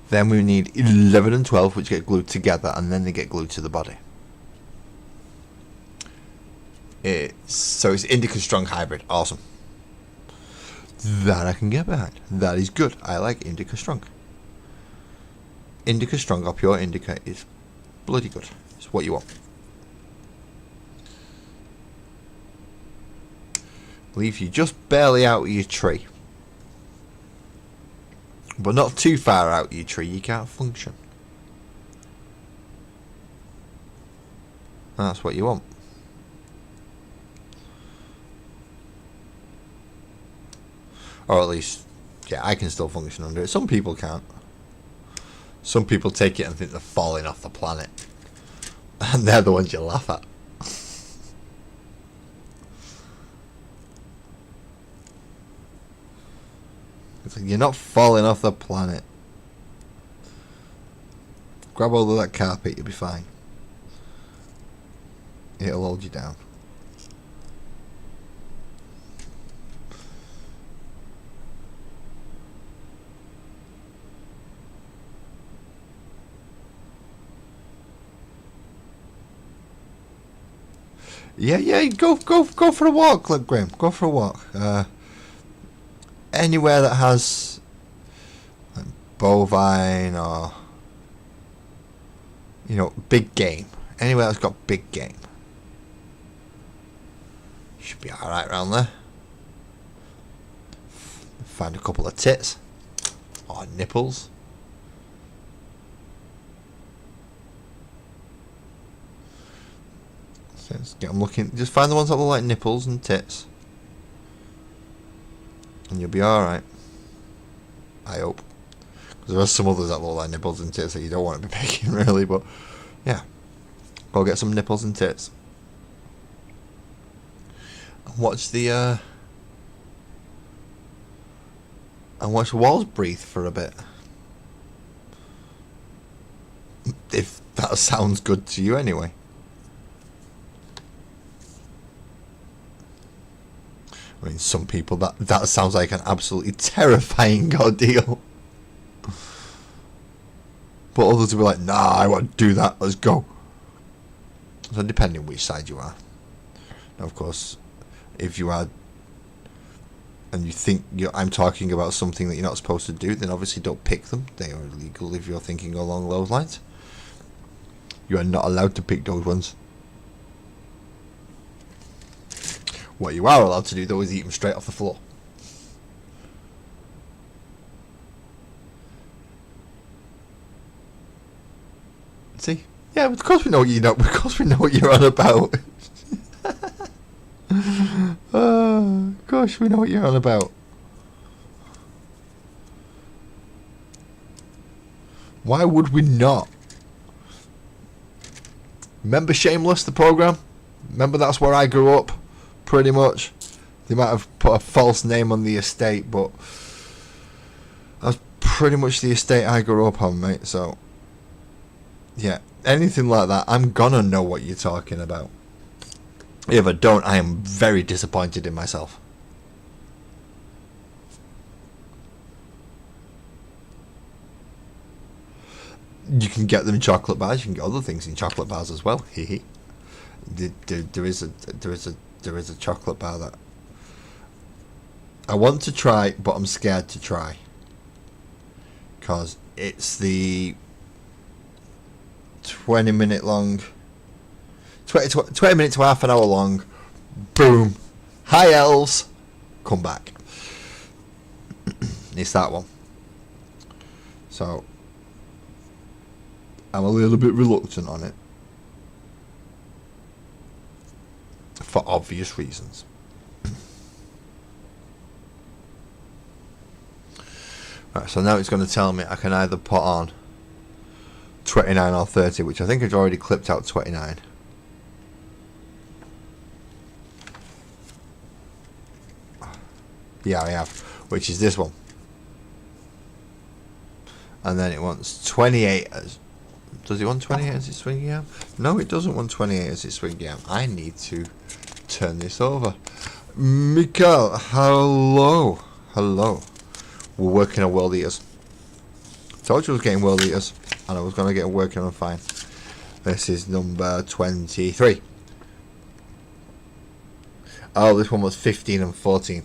Then we need 11 and 12, which get glued together, and then they get glued to the body. So it's Indica Strong Hybrid. Awesome. That I can get behind. That is good. I like Indica Strong. Indica Strong or pure Indica is bloody good. It's what you want. Leave you just barely out of your tree. But not too far out of your tree, you can't function. That's what you want. Or at least, yeah, I can still function under it. Some people can't. Some people take it and think they're falling off the planet. And they're the ones you laugh at. It's like, you're not falling off the planet. Grab hold of that carpet, you'll be fine. It'll hold you down. Yeah, go for a walk, look, Graham. Go for a walk. Anywhere that has like, bovine or big game. Anywhere that's got big game. Should be alright around there. Find a couple of tits or nipples. I'm looking. Just find the ones that look like nipples and tits, and you'll be all right. I hope, because there are some others that look like nipples and tits that you don't want to be picking, really. But yeah, go get some nipples and tits, and watch the walls breathe for a bit. If that sounds good to you, anyway. I mean, some people that sounds like an absolutely terrifying ordeal. But others will be like, nah, I won't do that, let's go. So depending which side you are. Now, of course, if you are and you think I'm talking about something that you're not supposed to do, then obviously don't pick them. They are illegal if you're thinking along those lines. You are not allowed to pick those ones. What you are allowed to do, though, is eat them straight off the floor. See? Yeah, of course we know what you know. Of course we know what you're on about. Oh, gosh, we know what you're on about. Why would we not? Remember Shameless, the program? Remember that's where I grew up, pretty much. They might have put a false name on the estate, but that's pretty much the estate I grew up on, mate. So, yeah, anything like that, I'm gonna know what you're talking about. If I don't, I am very disappointed in myself. You can get them in chocolate bars. You can get other things in chocolate bars as well. Hee. There is a chocolate bar that I want to try, but I'm scared to try because it's the 20 minute long, 20 minutes to half an hour long. Boom. Hi elves, come back. It's that one. So I'm a little bit reluctant on it for obvious reasons. Right, so now it's going to tell me I can either put on 29 or 30, which I think I've already clipped out 29. Yeah, I have, which is this one. And then it wants 28 as... Does it want 28 as its swinging arm? No, it doesn't want 28 as its swinging arm. I need to turn this over. Mikael, hello. Hello. We're working on World Eaters. Told you I was getting World Eaters, and I was going to get working on fine. This is number 23. Oh, this one was 15 and 14.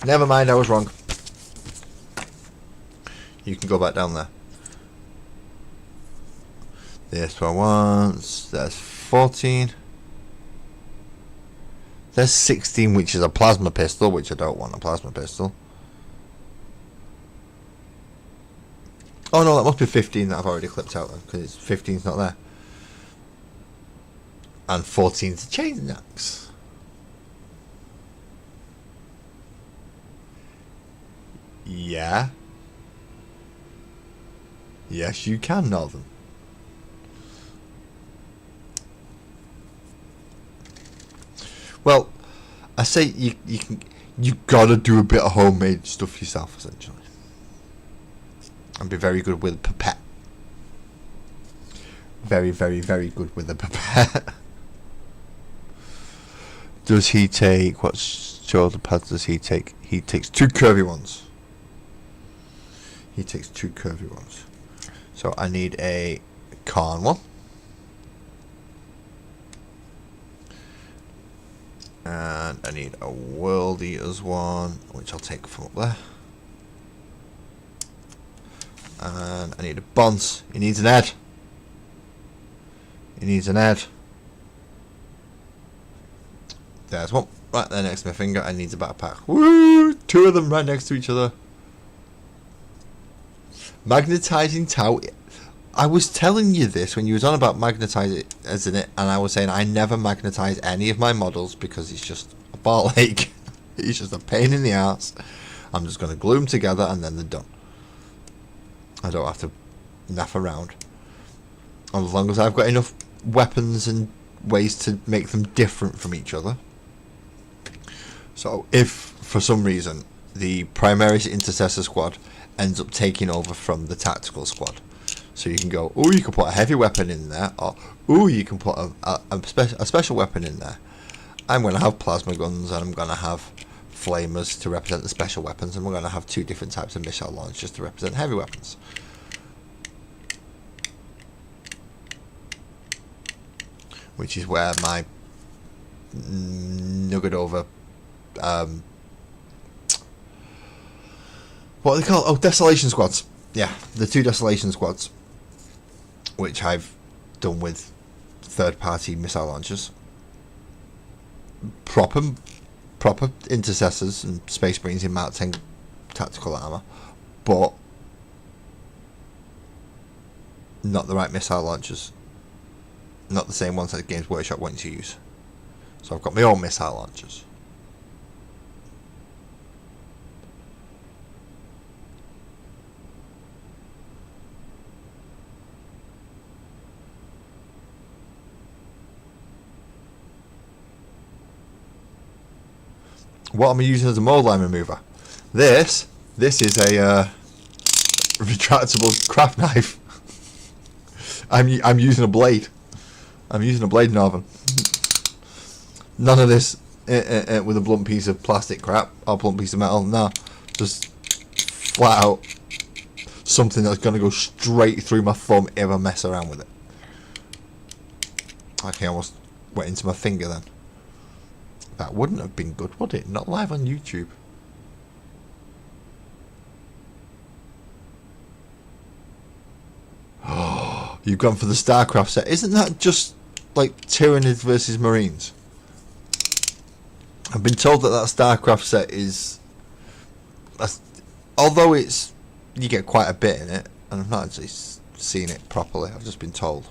Never mind, I was wrong. You can go back down there. This one wants... There's 14. There's 16, which is a plasma pistol, which I don't want a plasma pistol. Oh no, that must be 15 that I've already clipped out, because 15's not there. And 14's a chain axe. Yeah. Yes, you can, Northern. Well, I say you gotta do a bit of homemade stuff yourself, essentially, and be very good with a pipette. Very, very, very good with a pipette. Does he take what shoulder pads? Does he take? He takes 2 curvy ones. He takes 2 curvy ones. So I need a Karn one. And I need a World Eaters one, which I'll take from up there. And I need a Bonce. He needs an head. He needs an head. There's one. Right there next to my finger. I need a backpack. Woo! 2 of them right next to each other. Magnetizing Tau. I was telling you this when you was on about magnetizing it, and I was saying I never magnetize any of my models because it's just a ball ache. It's just a pain in the ass. I'm just going to glue them together and then they're done. I don't have to naff around. And as long as I've got enough weapons and ways to make them different from each other. So if for some reason the Primaris Intercessor squad ends up taking over from the tactical squad, so you can go, oh, you can put a heavy weapon in there, or oh, you can put a special weapon in there. I'm going to have plasma guns, and I'm going to have flamers to represent the special weapons, and we're going to have 2 different types of missile launchers to represent heavy weapons. Which is where my nugget over what are they called? Oh, Desolation Squads. Yeah, the 2 Desolation Squads, which I've done with third-party missile launchers. Proper intercessors and Space Marines in Mark 10 tactical armour, but not the right missile launchers. Not the same ones that Games Workshop want to use. So I've got my own missile launchers. What am I using as a mold line remover? This is a retractable craft knife. I'm using a blade. I'm using a blade in oven. None of this with a blunt piece of plastic crap or blunt piece of metal. No, just flat out something that's going to go straight through my thumb if I mess around with it. Okay, I almost went into my finger then. That wouldn't have been good, would it? Not live on YouTube. Oh, you've gone for the Starcraft set. Isn't that just like Tyranids versus Marines? I've been told that Starcraft set is, although it's, you get quite a bit in it, and I've not actually seen it properly. I've just been told,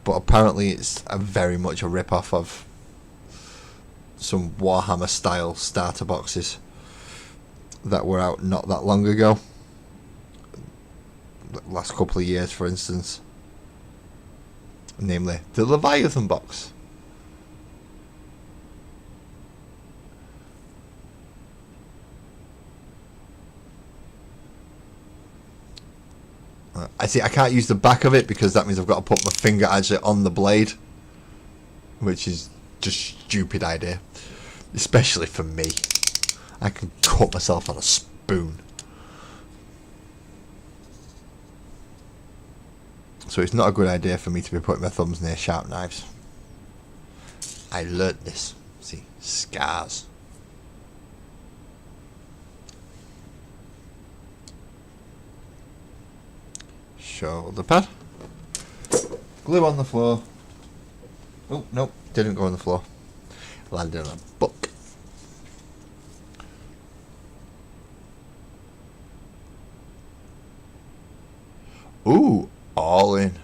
but apparently it's very much a rip-off of some Warhammer style starter boxes that were out not that long ago, the last couple of years, for instance, namely the Leviathan box. I see. I can't use the back of it because that means I've got to put my finger actually on the blade, which is just a stupid idea, especially for me. I can cut myself on a spoon. So it's not a good idea for me to be putting my thumbs near sharp knives. I learnt this. See, scars. Shoulder pad. Glue on the floor. Oh, nope, didn't go on the floor. Landed on a book. Ooh, all in.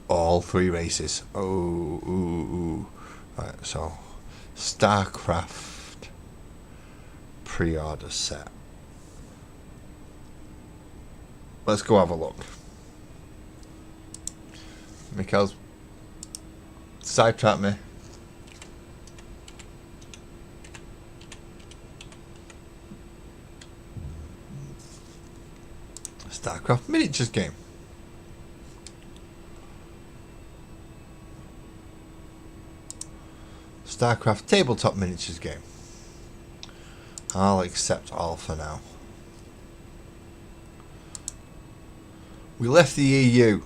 All 3 races. Oh, ooh. Right, so Starcraft pre-order set. Let's go have a look. Mikhail's sidetracked me. Starcraft miniatures game. Starcraft tabletop miniatures game. I'll accept all for now. We left the EU.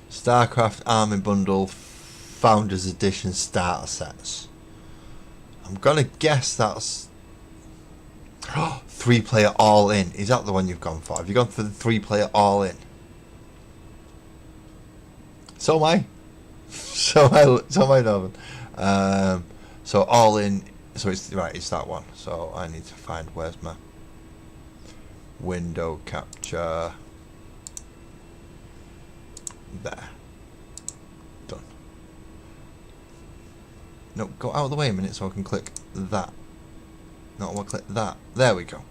Starcraft Army Bundle Founders Edition starter sets. I'm gonna guess that's 3-player all in. Is that the one you've gone for? Have you gone for the 3-player all in? So am I. So am I, Norman. So all in. So it's right. It's that one. So I need to find where's my window capture. There. Done. No, go out of the way a minute so I can click that. No, I want to click that. There we go.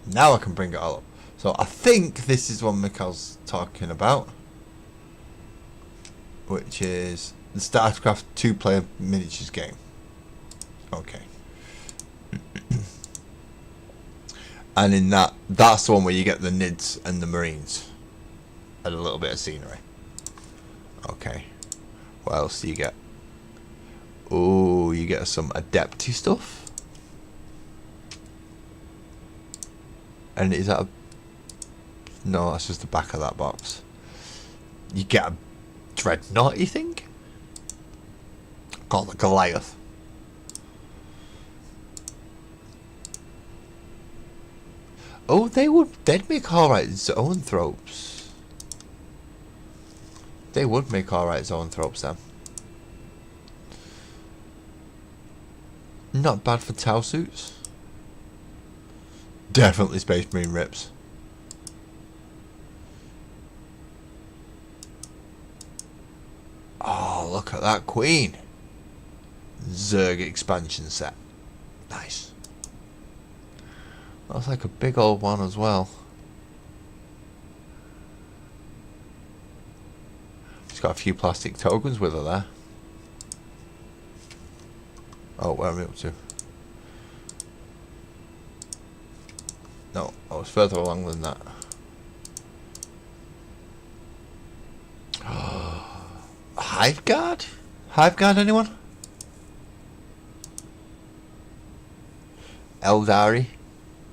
Now I can bring it all up. So I think this is what Mikhail's talking about, which is the Starcraft 2-player miniatures game. Okay. And in that's the one where you get the Nids and the Marines and a little bit of scenery. Okay. What else do you get? Oh, you get some Adepty stuff. And is that a... No, that's just the back of that box. You get dreadnought, you think? Called the Goliath. Oh, they'd make alright zoanthropes. They would make alright zoanthropes then. Not bad for Tau suits. Definitely Space Marine rips. Oh, look at that queen. Zerg expansion set. Nice. That's like a big old one as well. She's got a few plastic tokens with her there. Oh, where am I up to? No, I was further along than that. Hive Guard? Hive Guard, anyone? Eldari?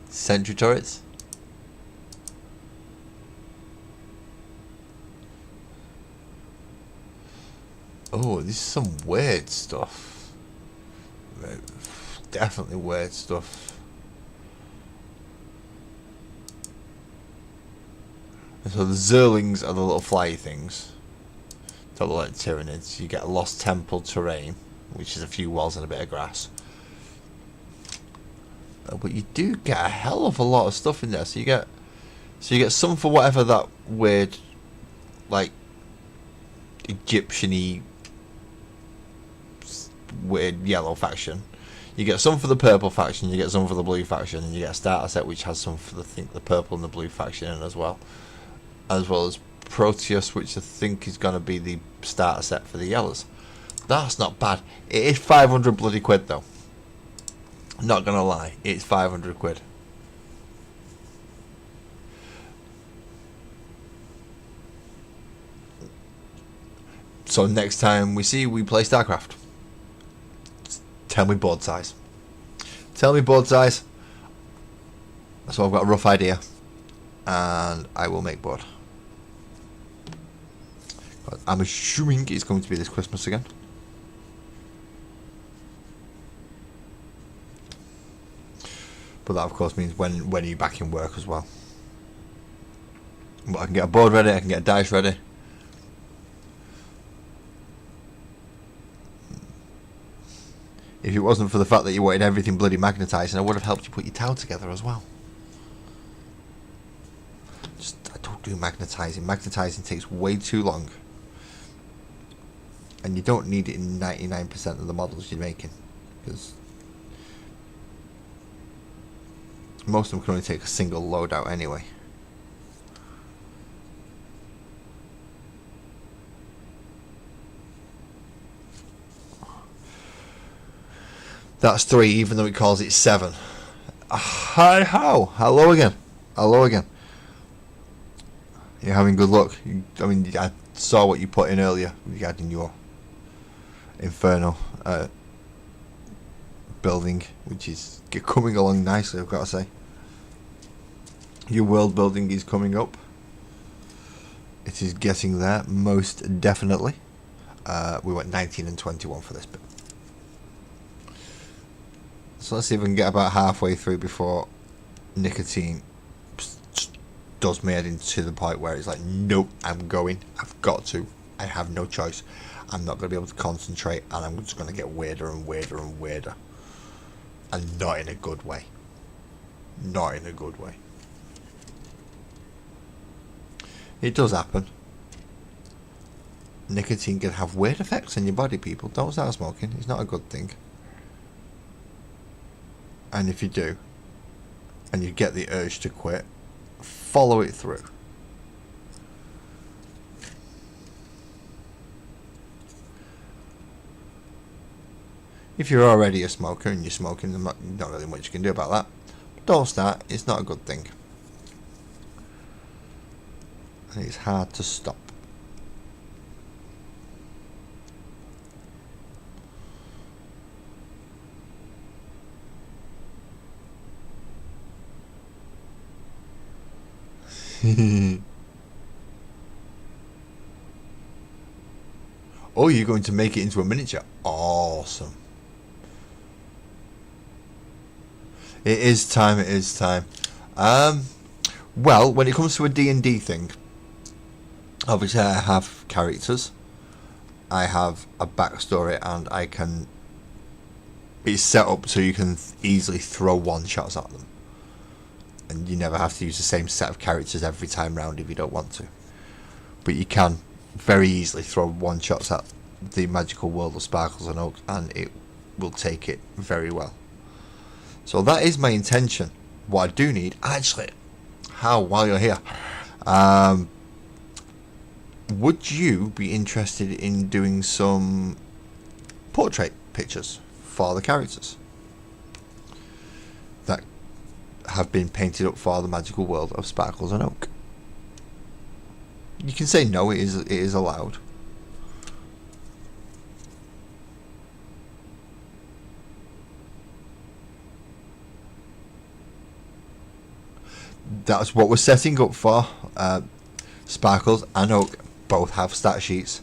Sentry turrets? Oh, this is some weird stuff. Definitely weird stuff. And so the Zerlings are the little fly things. Don't look like Tyranids. You get a Lost Temple terrain, which is a few walls and a bit of grass. But you do get a hell of a lot of stuff in there. So you get some for whatever that weird, like, Egyptian-y weird yellow faction. You get some for the purple faction, you get some for the blue faction, and you get a starter set which has some for the purple and the blue faction in as well as Proteus, which I think is going to be the starter set for the yellows. That's not bad. It is 500 bloody quid though. Not gonna lie, it's 500 quid. So next time we play Starcraft, tell me board size. Tell me board size. So I've got a rough idea, and I will make board. But I'm assuming it's going to be this Christmas again. But that of course means when are you back in work as well. But I can get a board ready, I can get a dice ready. If it wasn't for the fact that you wanted everything bloody magnetising, I would have helped you put your towel together as well. I don't do magnetising. Magnetising takes way too long. And you don't need it in 99% of the models you're making. Because most of them can only take a single loadout anyway. That's 3, even though it calls it 7. Hi ho! Hello again. Hello again. You're having good luck. I mean, I saw what you put in earlier regarding your Inferno building, which is coming along nicely, I've got to say. Your world building is coming up. It is getting there, most definitely. We went 19 and 21 for this bit. So let's see if we can get about halfway through before nicotine does me head into the point where it's like, nope, I'm going. I've got to. I have no choice. I'm not going to be able to concentrate, and I'm just going to get weirder and weirder and weirder. And not in a good way. Not in a good way. It does happen. Nicotine can have weird effects on your body, people. Don't start smoking. It's not a good thing. And if you do, and you get the urge to quit, follow it through. If you're already a smoker and you're smoking, there's not really much you can do about that. But don't start. It's not a good thing. And it's hard to stop. Oh, you're going to make it into a miniature. Awesome. It is time, it is time. Well, when it comes to a D&D thing, obviously I have characters, I have a backstory, and I can... It's set up so you can easily throw one-shots at them. And you never have to use the same set of characters every time round if you don't want to. But you can very easily throw one-shots at the magical world of Sparkles and Oak, and it will take it very well. So that is my intention. What I do need, actually, while you're here, would you be interested in doing some portrait pictures for the characters that have been painted up for the magical world of Sparkles and Oak? You can say no, it is allowed. That's what we're setting up for. Sparkles and Oak both have stat sheets,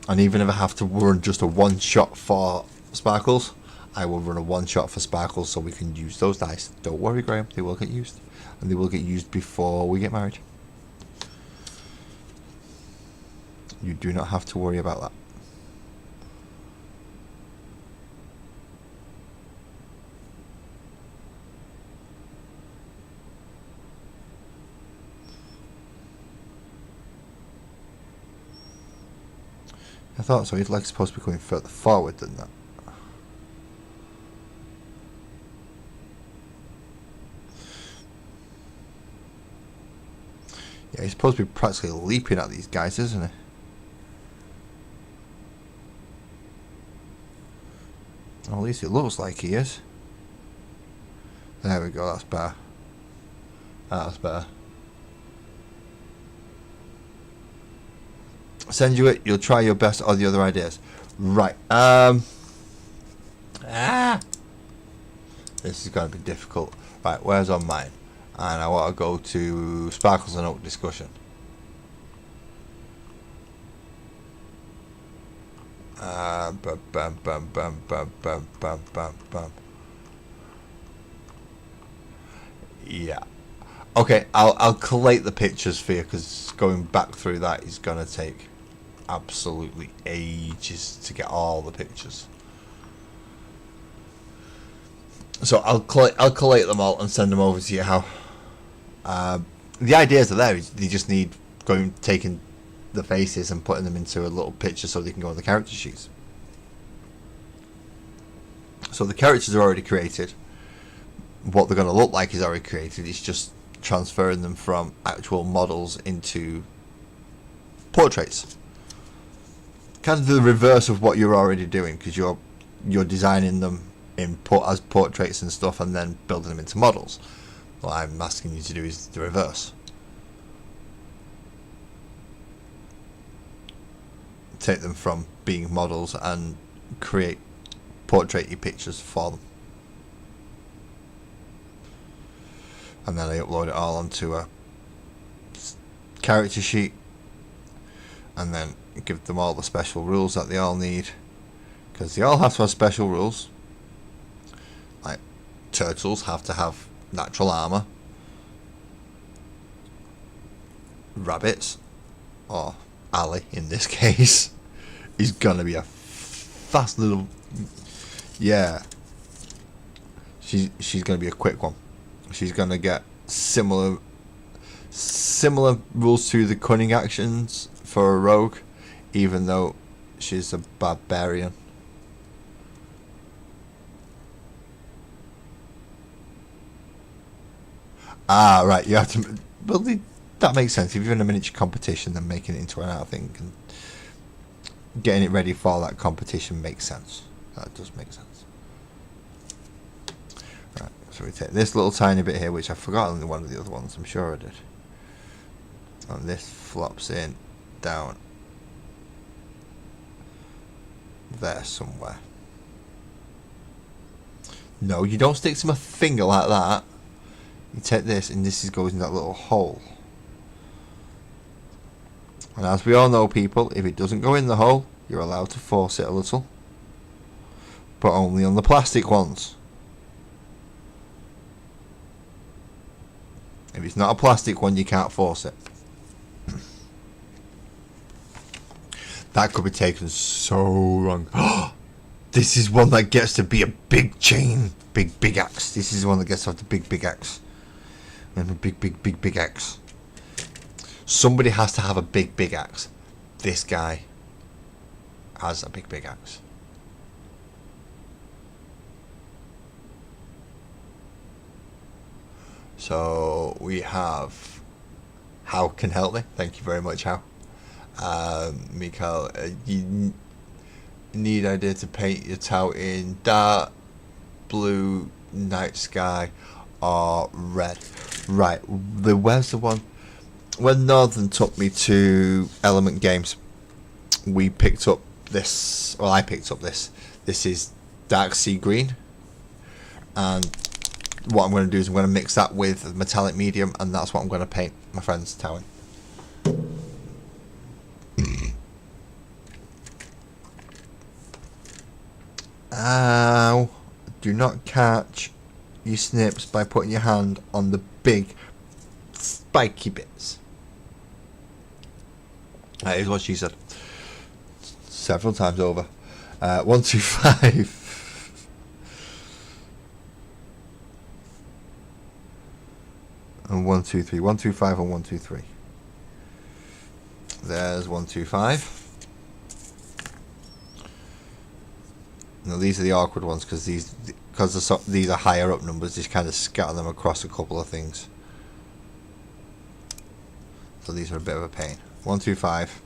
and even if I have to run just a one shot for Sparkles, I will run a one shot for Sparkles so we can use those dice. Don't worry, Graham, they will get used, and they will get used before we get married. You do not have to worry about that. I thought so. His leg's supposed to be going further forward than that. Yeah, he's supposed to be practically leaping at these guys, isn't he? Well, at least it looks like he is. There we go, that's better. That's better. Send you it, you'll try your best on the other ideas. Right. This is going to be difficult. Right, where's on mine? And I want to go to Sparkles and Oak discussion. Bam, bam, bam, bam, bam, bam, bam, bam. Yeah. Okay, I'll collate the pictures for you, because going back through that is going to take absolutely ages to get all the pictures. So I'll collate them all and send them over to you. How the ideas are there. They just need taking the faces and putting them into a little picture so they can go on the character sheets. So the characters are already created. What they're going to look like is already created. It's just transferring them from actual models into portraits. Kind of the reverse of what you're already doing, because you're designing them as portraits and stuff, and then building them into models. What I'm asking you to do is the reverse. Take them from being models and create portrait-y pictures for them. And then I upload it all onto a character sheet, and then give them all the special rules that they all need, because they all have to have special rules. Like turtles have to have natural armor. Rabbits, or Ali in this case, is gonna be a fast little... Yeah, she's gonna be a quick one. She's gonna get similar rules to the cunning actions for a rogue, even though she's a barbarian. Ah, right. You have to. Well, that makes sense. If you're in a miniature competition, then making it into an art thing and getting it ready for that competition makes sense. That does make sense. Right. So we take this little tiny bit here, which I've forgotten one of the other ones. I'm sure I did. And this flops in down there somewhere. No, you don't stick to my finger like that. You take this, and this goes in that little hole. And as we all know, people, if it doesn't go in the hole, you're allowed to force it a little, but only on the plastic ones. If it's not a plastic one, you can't force it. That could be taken so wrong. This is one that gets to be a big chain. Big axe. This is the one that gets to have the big axe. And a big axe. Somebody has to have a big axe. This guy has a big axe. So we have How can help me. Thank you very much, How. Mikael, you need idea to paint your tower in dark blue, night sky, or red. Right, where's the one? When Northern took me to Element Games, we picked up this. Well, I picked up this. This is dark sea green, and what I'm going to do is I'm going to mix that with metallic medium, and that's what I'm going to paint my friend's tower in. Ow! Do not catch your snips by putting your hand on the big spiky bits. That is what she said several times over. 1, 2, 5. And 1, 2, 3. 1, 2, 5 and 1, 2, 3. There's 1, 2, 5. Now these are the awkward ones because these are higher up numbers. Just kind of scatter them across a couple of things. So these are a bit of a pain. 1, 2, 5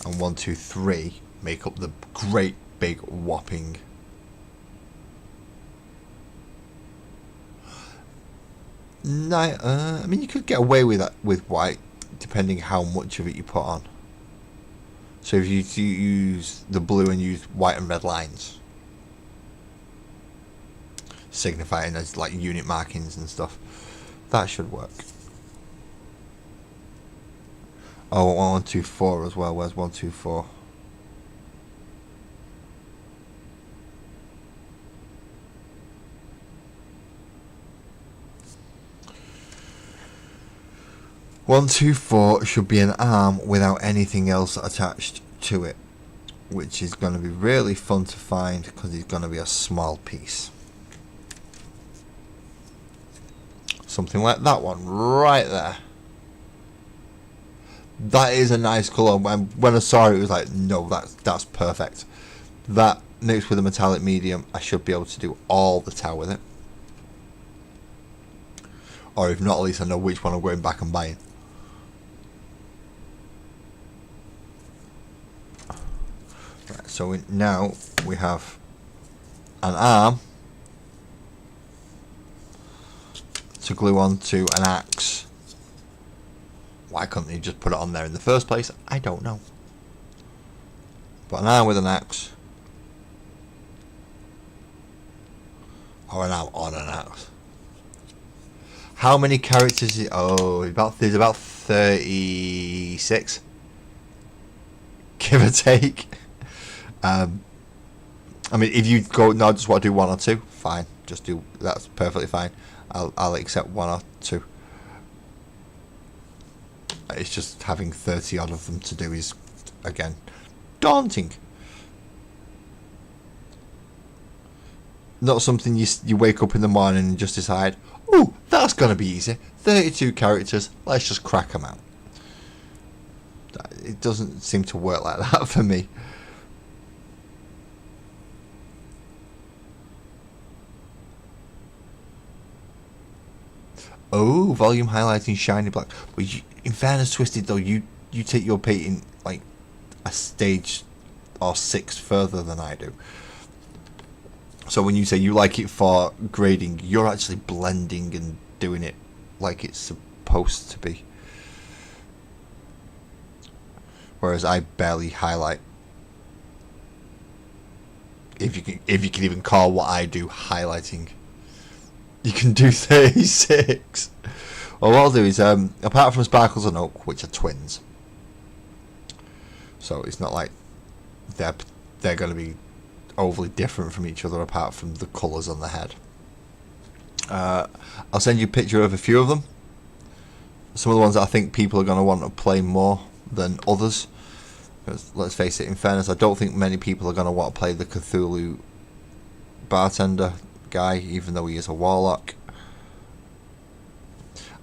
and 1, 2, 3 make up the great big whopping. I mean, you could get away with that with white, depending how much of it you put on. So if you use the blue and use white and red lines, signifying as like unit markings and stuff, that should work. Oh, 1, 2, 4 as well. Where's 1, 2, 4? One, 2, 4 should be an arm without anything else attached to it, which is going to be really fun to find because it's going to be a small piece. Something like that one right there. That is a nice colour. When I saw it, it was like, no, that's perfect. That mixed with a metallic medium, I should be able to do all the tower with it. Or if not, at least I know which one I'm going back and buying. Right, so now we have an arm to glue onto an axe. Why couldn't you just put it on there in the first place? I don't know. But an arm with an axe, or an arm on an axe. How many characters is it? Oh, there's about 36, give or take. I mean, if you go, no, I just want to do 1 or 2, fine. Just do, that's perfectly fine. I'll accept 1 or 2. It's just having 30 odd of them to do is, again, daunting. Not something you wake up in the morning and just decide, oh, that's going to be easy. 32 characters, let's just crack them out. It doesn't seem to work like that for me. Oh, volume highlighting shiny black. But you, in fairness, Twisted though, you take your painting like a stage or 6 further than I do. So when you say you like it for grading, you're actually blending and doing it like it's supposed to be. Whereas I barely highlight. If you can even call what I do highlighting. You can do 36. Well, what I'll do is, apart from Sparkles and Oak, which are twins, so it's not like they're going to be overly different from each other apart from the colours on the head. I'll send you a picture of a few of them. Some of the ones that I think people are going to want to play more than others. Because let's face it, in fairness, I don't think many people are going to want to play the Cthulhu bartender guy, even though he is a warlock.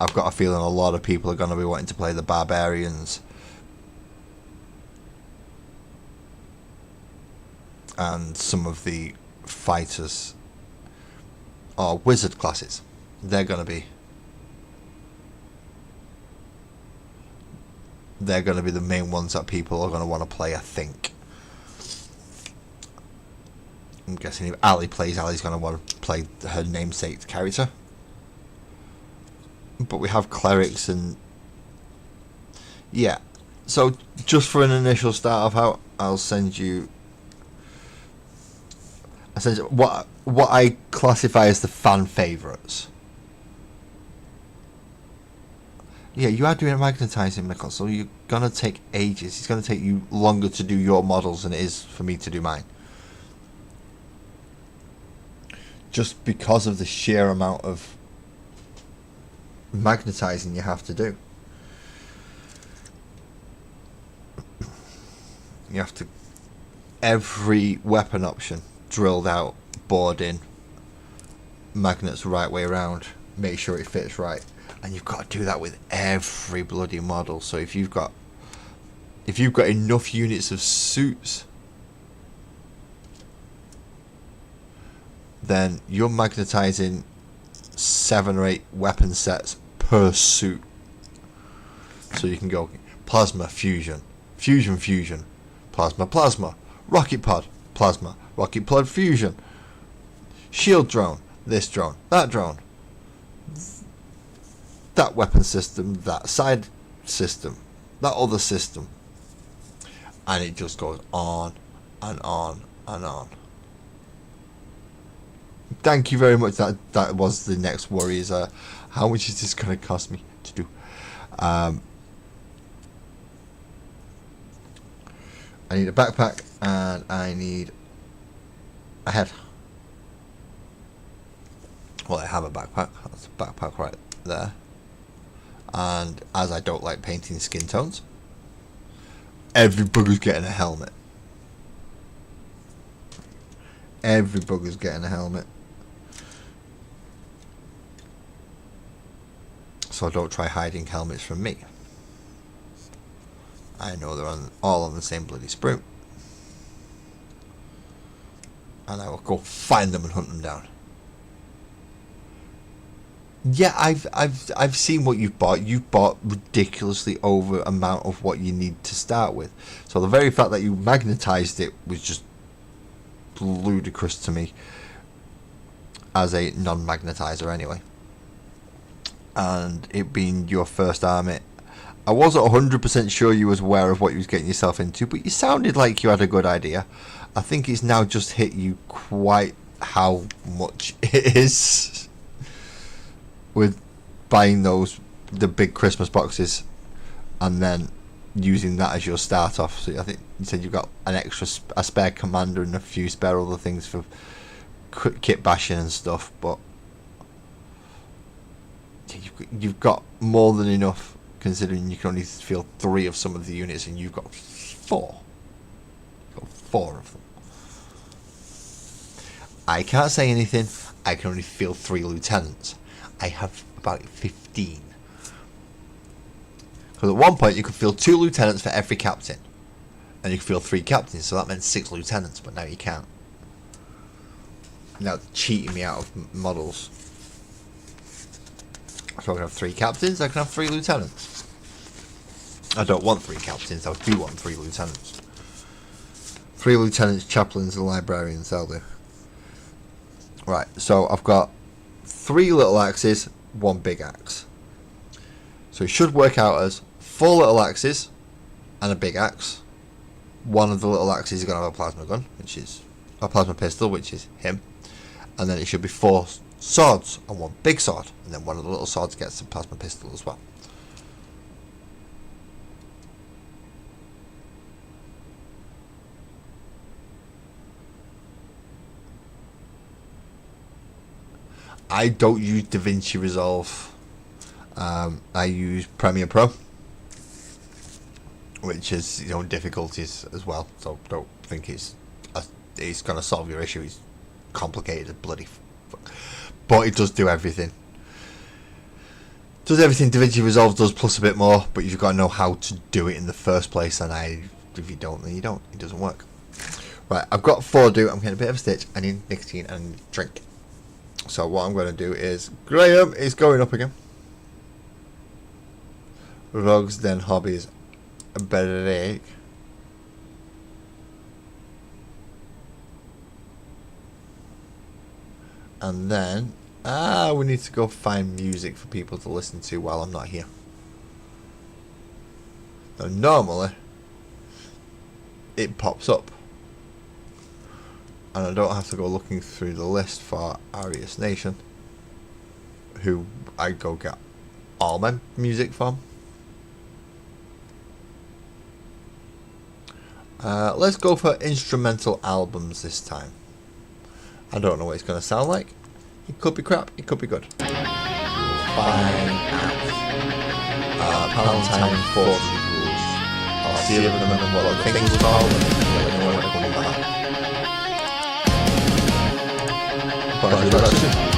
I've got a feeling a lot of people are going to be wanting to play the barbarians and some of the fighters or wizard classes. They're going to be the main ones that people are going to want to play, I think. I'm guessing if Ali plays, Ali's going to want to play her namesake character. But we have clerics and yeah. So just for an initial start of how I'll send you essentially what I classify as the fan favourites. Yeah, you are doing magnetizing, Michael, so you're gonna take ages. It's gonna take you longer to do your models than it is for me to do mine. Just because of the sheer amount of magnetizing you have to do. You have to every weapon option drilled out, bored in, magnets the right way around, make sure it fits right. And you've got to do that with every bloody model. So if you've got enough units of suits, then you're magnetizing 7 or 8 weapon sets per suit. So you can go plasma, fusion, fusion, plasma, rocket pod, plasma, rocket pod, fusion, shield drone, this drone, that drone, that weapon system, that side system, that other system, and it just goes on and on and on. Thank you very much. That was the next worry, is how much is this going to cost me to do? I need a backpack and I need a head. Well, I have a backpack. That's a backpack right there. And as I don't like painting skin tones, every bugger's getting a helmet. Every bugger's getting a helmet. So don't try hiding helmets from me. I know they're all on the same bloody sprue. And I will go find them and hunt them down. Yeah, I've seen what you've bought. You've bought ridiculously over amount of what you need to start with. So the very fact that you magnetized it was just ludicrous to me as a non-magnetizer anyway. And it being your first army, I wasn't 100% sure you was aware of what you was getting yourself into, but you sounded like you had a good idea. I think it's now just hit you quite how much it is with buying the big Christmas boxes and then using that as your start off. So I think you said you've got a spare commander and a few spare other things for kit bashing and stuff, but you've got more than enough, considering you can only field 3 of some of the units and you've got 4. You've got 4 of them. I can't say anything. I can only field 3 lieutenants. I have about 15. Because at one point you could field 2 lieutenants for every captain, and you could field 3 captains, so that meant 6 lieutenants. But now you can't. Now they're cheating me out of models. So I can have 3 captains. I can have 3 lieutenants. I don't want 3 captains. I do want 3 lieutenants. 3 lieutenants, chaplains, and librarians. That'll do. Right. So I've got 3 little axes, 1 big axe. So it should work out as 4 little axes and a big axe. One of the little axes is going to have a plasma gun, which is a plasma pistol, which is him. And then it should be 4 swords and 1 big sword. And then one of the little swords gets a plasma pistol as well. I don't use DaVinci Resolve. I use Premiere Pro, which is its own difficulties as well. So don't think it's going to solve your issue. It's complicated as bloody fuck. But it does do everything. Does everything DaVinci Resolve does, plus a bit more. But you've got to know how to do it in the first place. And if you don't, then you don't. It doesn't work. Right, I've got 4 to do. I'm getting a bit of a stitch. I need nicotine and I need drink. So what I'm going to do is, Graham is going up again. Rugs, then hobbies, a break. And then, we need to go find music for people to listen to while I'm not here. Now normally, it pops up. And I don't have to go looking through the list for Arius Nation, who I go get all my music from. Let's go for instrumental albums this time. I don't know what it's going to sound like. It could be crap, it could be good. Fine at Palantine Forces rules. I'll see if I remember what the thing was called and let you know when I come back. Bye.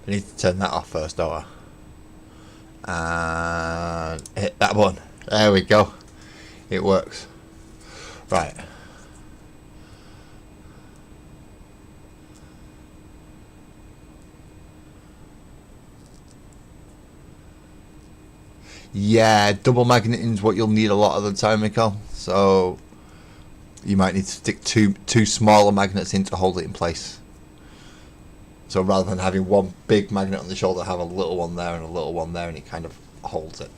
I need to turn that off first, don't I? And hit that one. There we go. It works. Right. Yeah, double magneting is what you'll need a lot of the time, Mikkel. So you might need to stick two smaller magnets in to hold it in place. So rather than having one big magnet on the shoulder, have a little one there and a little one there, and it kind of holds it.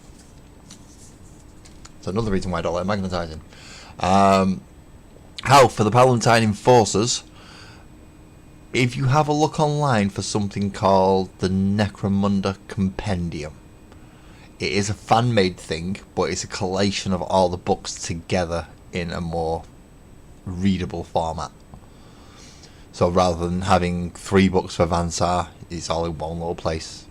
So another reason why I don't like magnetizing. How for the Palatine Enforcers, if you have a look online for something called the Necromunda Compendium, it is a fan-made thing, but it's a collation of all the books together in a more readable format. So rather than having 3 books for Vansar, it's all in one little place,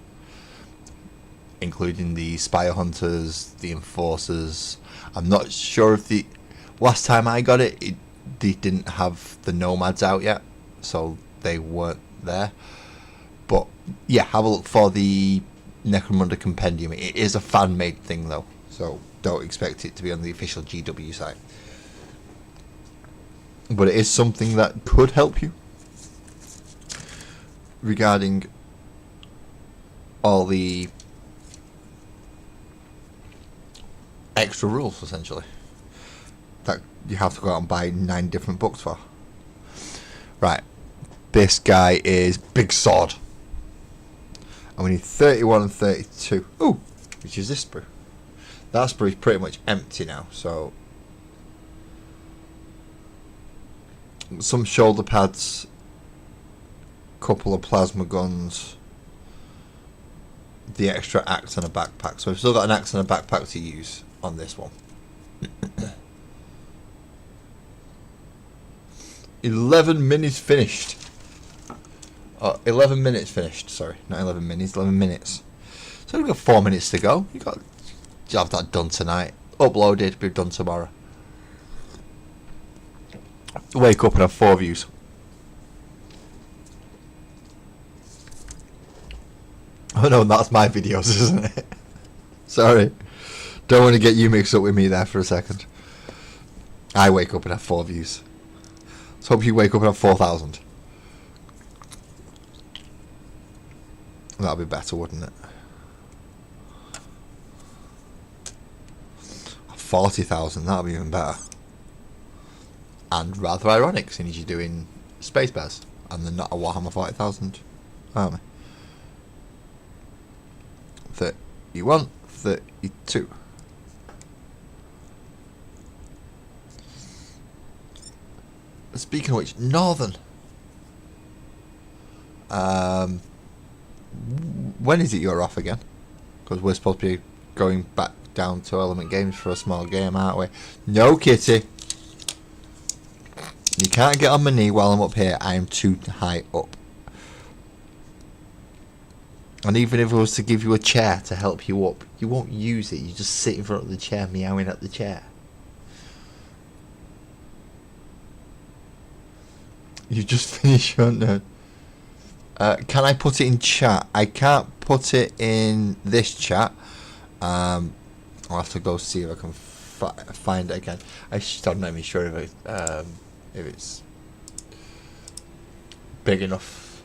including the Spire Hunters, the Enforcers. I'm not sure if the last time I got it, they didn't have the Nomads out yet, so they weren't there. But yeah, have a look for the Necromunda Compendium. It is a fan-made thing though, so don't expect it to be on the official GW site. But it is something that could help you regarding all the extra rules, essentially, that you have to go out and buy 9 different books for. Right, this guy is Big Sword, and we need 31 and 32. Ooh, which is this sprue. That sprue is pretty much empty now, so some shoulder pads, couple of plasma guns, the extra axe and a backpack. So we've still got an axe and a backpack to use on this one. 11 minutes finished. 11 minutes finished, sorry, not 11 minutes, 11 minutes. So we've got 4 minutes to go. You got to have that done tonight, uploaded, be done tomorrow. Wake up and have 4 views. Oh no, that's my videos, isn't it? Sorry. Don't want to get you mixed up with me there for a second. I wake up and have 4 views. Let's hope you wake up and have 4,000. That'd be better, wouldn't it? 40,000, that'd be even better. And rather ironic, since you're doing Space Bears, and they're not a Warhammer 40,000 army. 31, 32. Speaking of which, Northern. When is it you're off again? Because we're supposed to be going back down to Element Games for a small game, aren't we? No, Kitty. You can't get on my knee while I'm up here. I am too high up. And even if I was to give you a chair to help you up, you won't use it. You just sit in front of the chair, meowing at the chair. You just finished your turn. Can I put it in chat? I can't put it in this chat. I'll have to go see if I can find it again. I'm not even sure if it's big enough.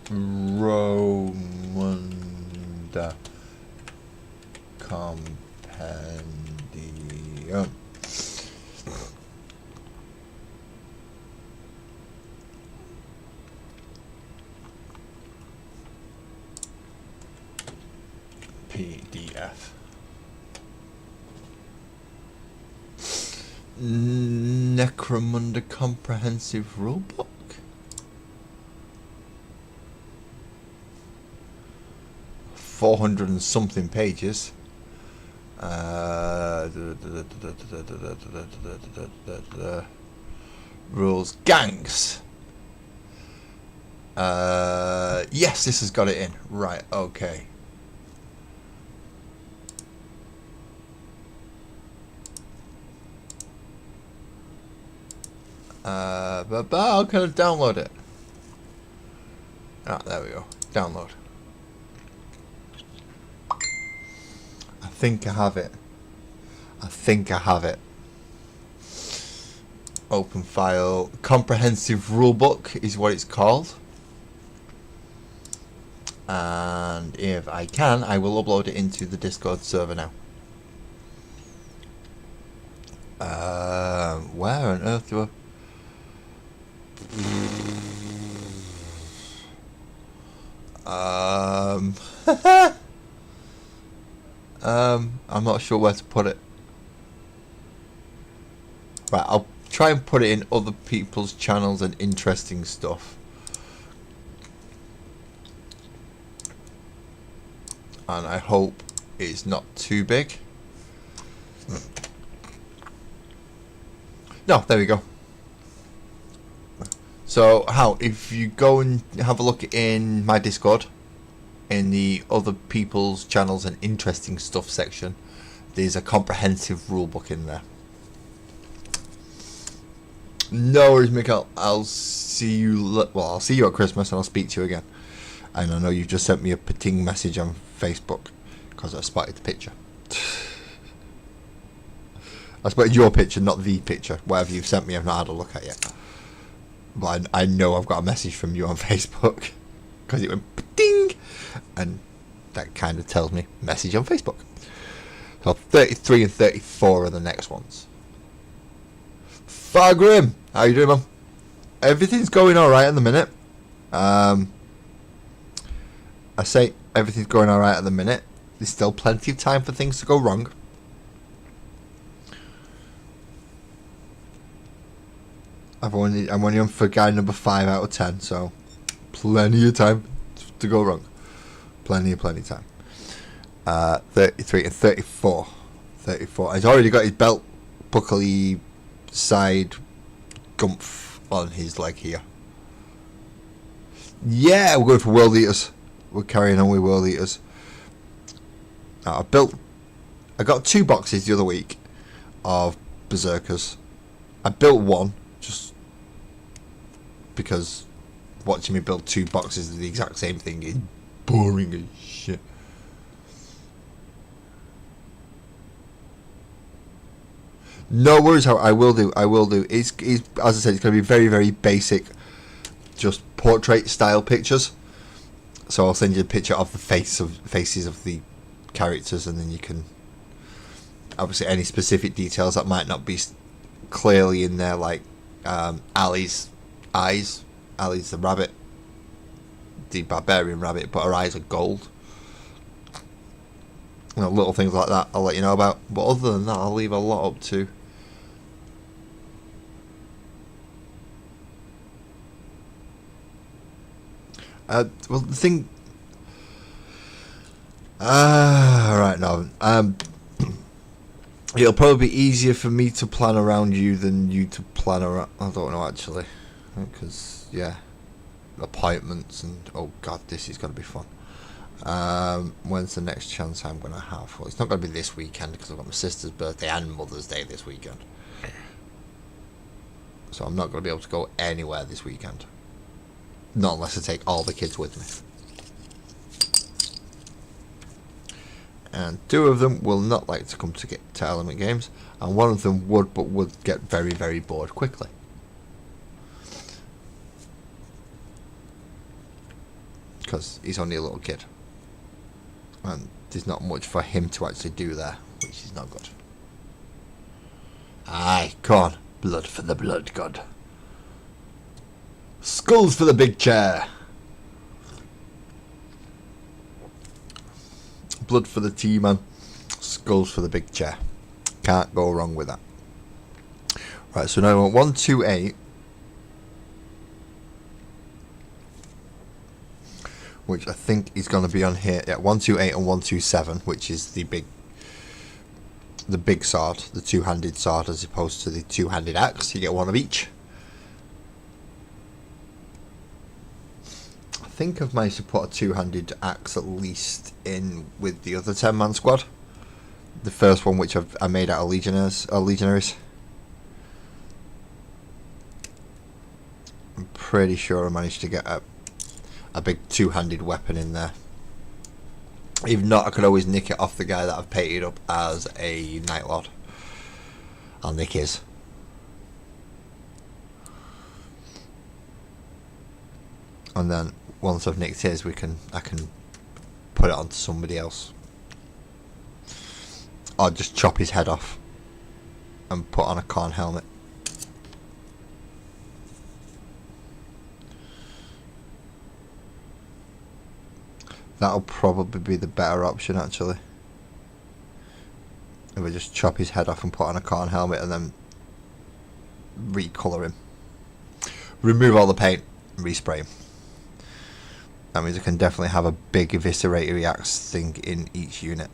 Necromunda Compendium. Compendium. PDF. Necromunda Comprehensive Rulebook. 400 and something pages. Rules gangs. Yes, this has got it in. Right, okay. But how can I download it? Ah, there we go. Download. I think I have it. I think I have it. Open file. Comprehensive Rulebook is what it's called. And if I can, I will upload it into the Discord server now. Where on earth do I... I'm not sure where to put it. Right, I'll try and put it in other people's channels and interesting stuff. And I hope it's not too big. No, there we go. So, if you go and have a look in my Discord, in the other people's channels and interesting stuff section, there's a comprehensive rulebook in there. No worries, Mikhail. I'll see you. I'll see you at Christmas, and I'll speak to you again. And I know you've just sent me a ping message on Facebook because I spotted the picture. I spotted your picture, not the picture. Whatever you've sent me, I've not had a look at yet. But I know I've got a message from you on Facebook because it went ding, and that kind of tells me message on Facebook. So 33 and 34 are the next ones. Fargrim, how you doing, man? Everything's going all right at the minute. I say everything's going all right at the minute. There's still plenty of time for things to go wrong. I'm only on for guide number 5 out of 10, so plenty of time to go wrong. Plenty of time. 33 and 34. 34. He's already got his belt buckly side gumph on his leg here. Yeah, we're going for World Eaters. We're carrying on with World Eaters. I got 2 boxes the other week of Berserkers. I built one just because watching me build 2 boxes of the exact same thing is boring as shit. No worries, I will do. It's as I said, it's going to be very, very basic, just portrait style pictures. So I'll send you a picture of the faces of the characters, and then you can obviously any specific details that might not be clearly in there, like Ali's eyes. Ali's the rabbit, the barbarian rabbit, but her eyes are gold. You know, little things like that I'll let you know about. But other than that, I'll leave a lot up to. Well, the thing. Right now, it'll probably be easier for me to plan around you than you to plan around. I don't know actually, because yeah, appointments and oh god, this is gonna be fun. When's the next chance I'm gonna have? Well, it's not gonna be this weekend because I've got my sister's birthday and Mother's Day this weekend, so I'm not gonna be able to go anywhere this weekend. Not unless I take all the kids with me. And 2 of them will not like to come to Element Games, and 1 of them would, but would get very, very bored quickly. Because he's only a little kid. And there's not much for him to actually do there. which is not good. Aye, come on. Blood for the blood god. Skulls for the big chair. Blood for the tea man. Skulls for the big chair. Can't go wrong with that. Right, so now I want 128. Which I think is going to be on here. Yeah, 128 and 127, which is the big sword, the two-handed sword, as opposed to the two-handed axe. You get one of each. I think I've managed to put a two-handed axe at least in with the other 10-man squad. The first one, which I made out of legionaries. I'm pretty sure I managed to get a big two-handed weapon in there. If not, I could always nick it off the guy that I've painted up as a Night Lord. I'll nick his. And then once I've nicked his, I can put it onto somebody else. Or just chop his head off and put on a corn helmet. That'll probably be the better option, actually. If I just chop his head off and put on a corn helmet and then recolour him. Remove all the paint and respray him. That means I can definitely have a big evisceratory axe thing in each unit.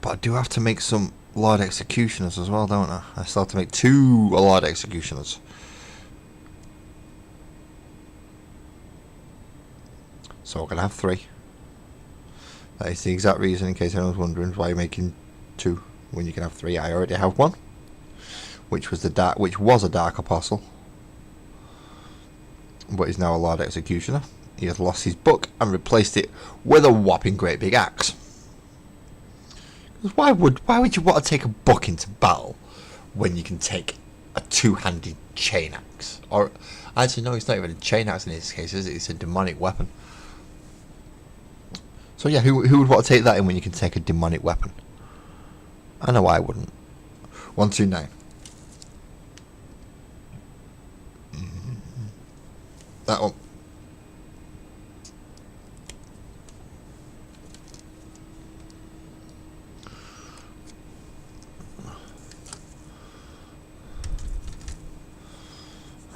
But I do have to make some Lord Executioners as well, don't I? I still have to make 2 Lord Executioners. So we're going to have 3. That is the exact reason, in case anyone's wondering, why you're making 2 when you can have 3. I already have 1, which was a Dark Apostle, but he's now a Lord Executioner. He has lost his book and replaced it with a whopping great big axe. Because why would you want to take a book into battle when you can take a two-handed chain axe? Or actually, no, it's not even a chain axe in this case, is it? It's a demonic weapon. So yeah, who would want to take that in when you can take a demonic weapon? I know I wouldn't. 129. That one.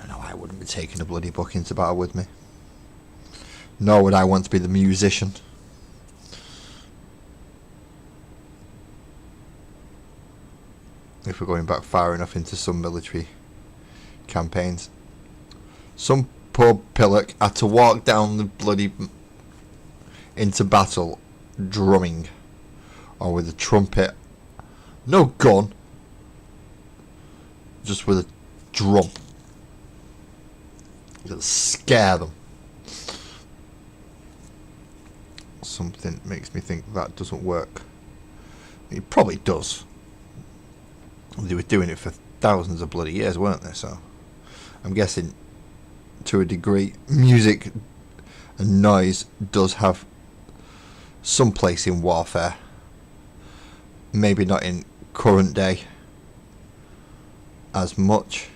I know I wouldn't be taking a bloody book into battle with me. Nor would I want to be the musician. If we're going back far enough into some military campaigns. Some poor pillock had to walk down the bloody into battle drumming, or with a trumpet, no gun, just with a drum. It'll scare them. Something makes me think that doesn't work. It probably does. They were doing it for thousands of bloody years, weren't they? So I'm guessing, to a degree, music and noise does have some place in warfare. Maybe not in current day as much,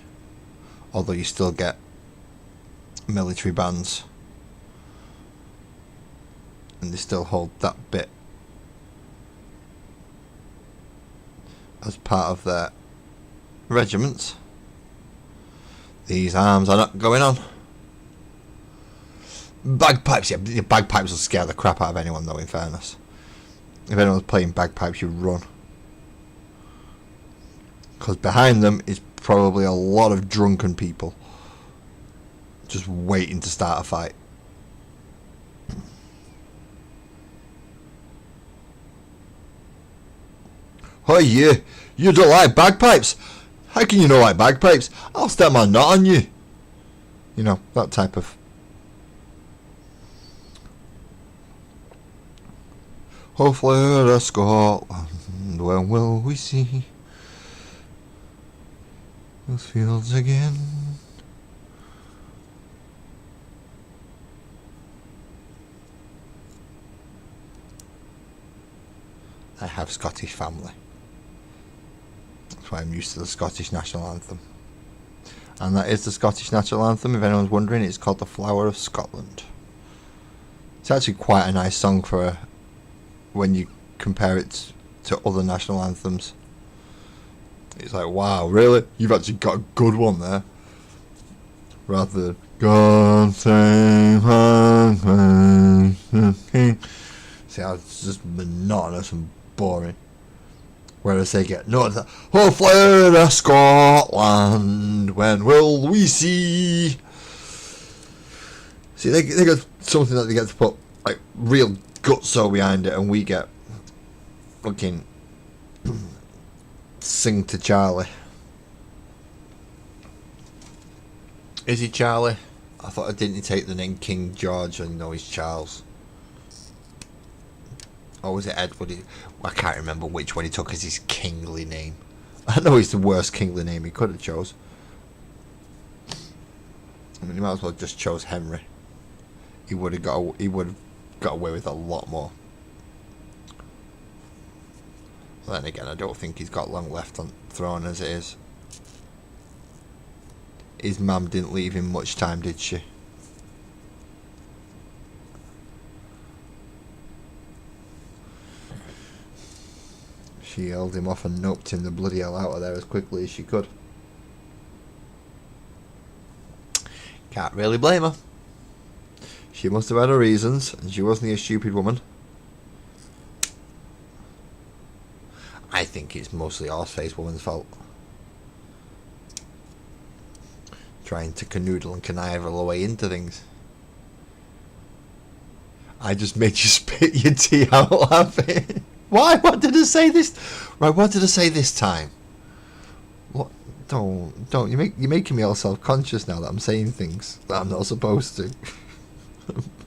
although you still get military bands and they still hold that bit as part of their regiments. These arms are not going on. Bagpipes, yeah, the bagpipes will scare the crap out of anyone though, in fairness. If anyone's playing bagpipes, you run. Because behind them is probably a lot of drunken people just waiting to start a fight. Oh yeah, you don't like bagpipes? How can you not like bagpipes? I'll step my nut on you. You know, that type of... Hopefully to Scotland, when will we see those fields again? I have Scottish family. That's why I'm used to the Scottish national anthem. And that is the Scottish national anthem. If anyone's wondering, it's called The Flower of Scotland. It's actually quite a nice song for when you compare it to other national anthems. It's like, wow, really? You've actually got a good one there. Rather than God save our King. See how it's just monotonous and boring. Whereas they get, no, it's like, oh, flower of Scotland, when will we see? See, they got something that they get to put like real gutso behind it, and we get fucking sing to Charlie. Is he Charlie? I thought I didn't take the name King George, and no, he's Charles. Or was it Edward? I can't remember which one he took as his kingly name. I know it's the worst kingly name he could have chose. I mean, he might as well just chose Henry. He would have got away with a lot more. But then again, I don't think he's got long left on the throne as it is. His mum didn't leave him much time, did she? She held him off and noped him the bloody hell out of there as quickly as she could. Can't really blame her. She must have had her reasons, and she wasn't a stupid woman. I think it's mostly Horseface Woman's fault. Trying to canoodle and connive her way into things. I just made you spit your tea out laughing. Why? What did I say this? Right, what did I say this time? What? Don't. You're making me all self-conscious now that I'm saying things that I'm not supposed to.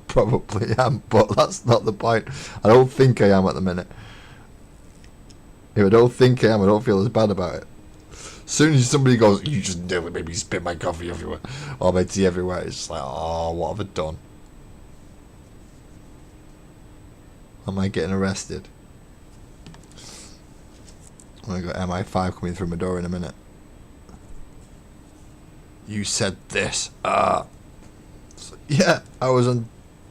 Probably am, but that's not the point. I don't think I am at the minute. If I don't think I am, I don't feel as bad about it. As soon as somebody goes, you just nearly made me spit my coffee everywhere, or my tea everywhere, it's just like, oh, what have I done? Am I getting arrested? I got MI5 coming through my door in a minute. You said this. So, yeah, I was on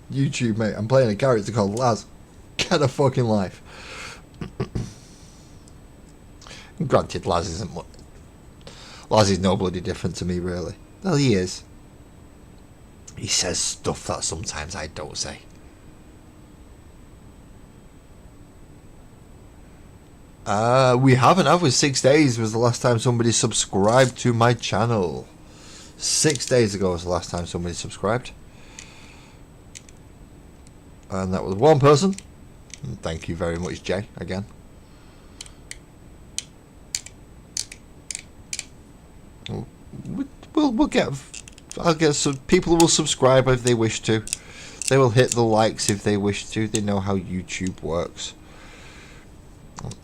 YouTube, mate. I'm playing a character called Laz. Get a fucking life. Granted, Laz is no bloody different to me, really. Well, he is. He says stuff that sometimes I don't say. We haven't, have we? 6 days was the last time somebody subscribed to my channel. 6 days ago was the last time somebody subscribed. And that was one person. And thank you very much, Jay, again. We'll get... I'll get some... People will subscribe if they wish to. They will hit the likes if they wish to. They know how YouTube works.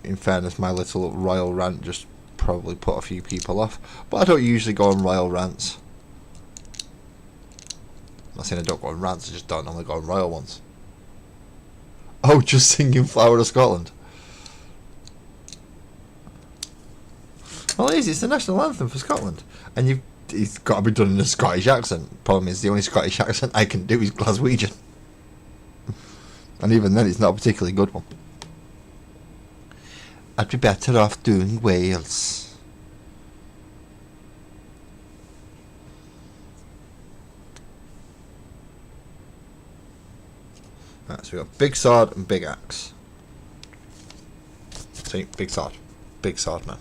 In fairness, my little royal rant just probably put a few people off. But I don't usually go on royal rants. I'm not saying I don't go on rants, I just don't normally go on royal ones. Oh, just singing Flower of Scotland. Well, it is. It's the national anthem for Scotland. And it's got to be done in a Scottish accent. Problem is, the only Scottish accent I can do is Glaswegian. And even then, it's not a particularly good one. I'd be better off doing Wales. Right, so we got big sword and big axe. See, big sword. Big sword, man.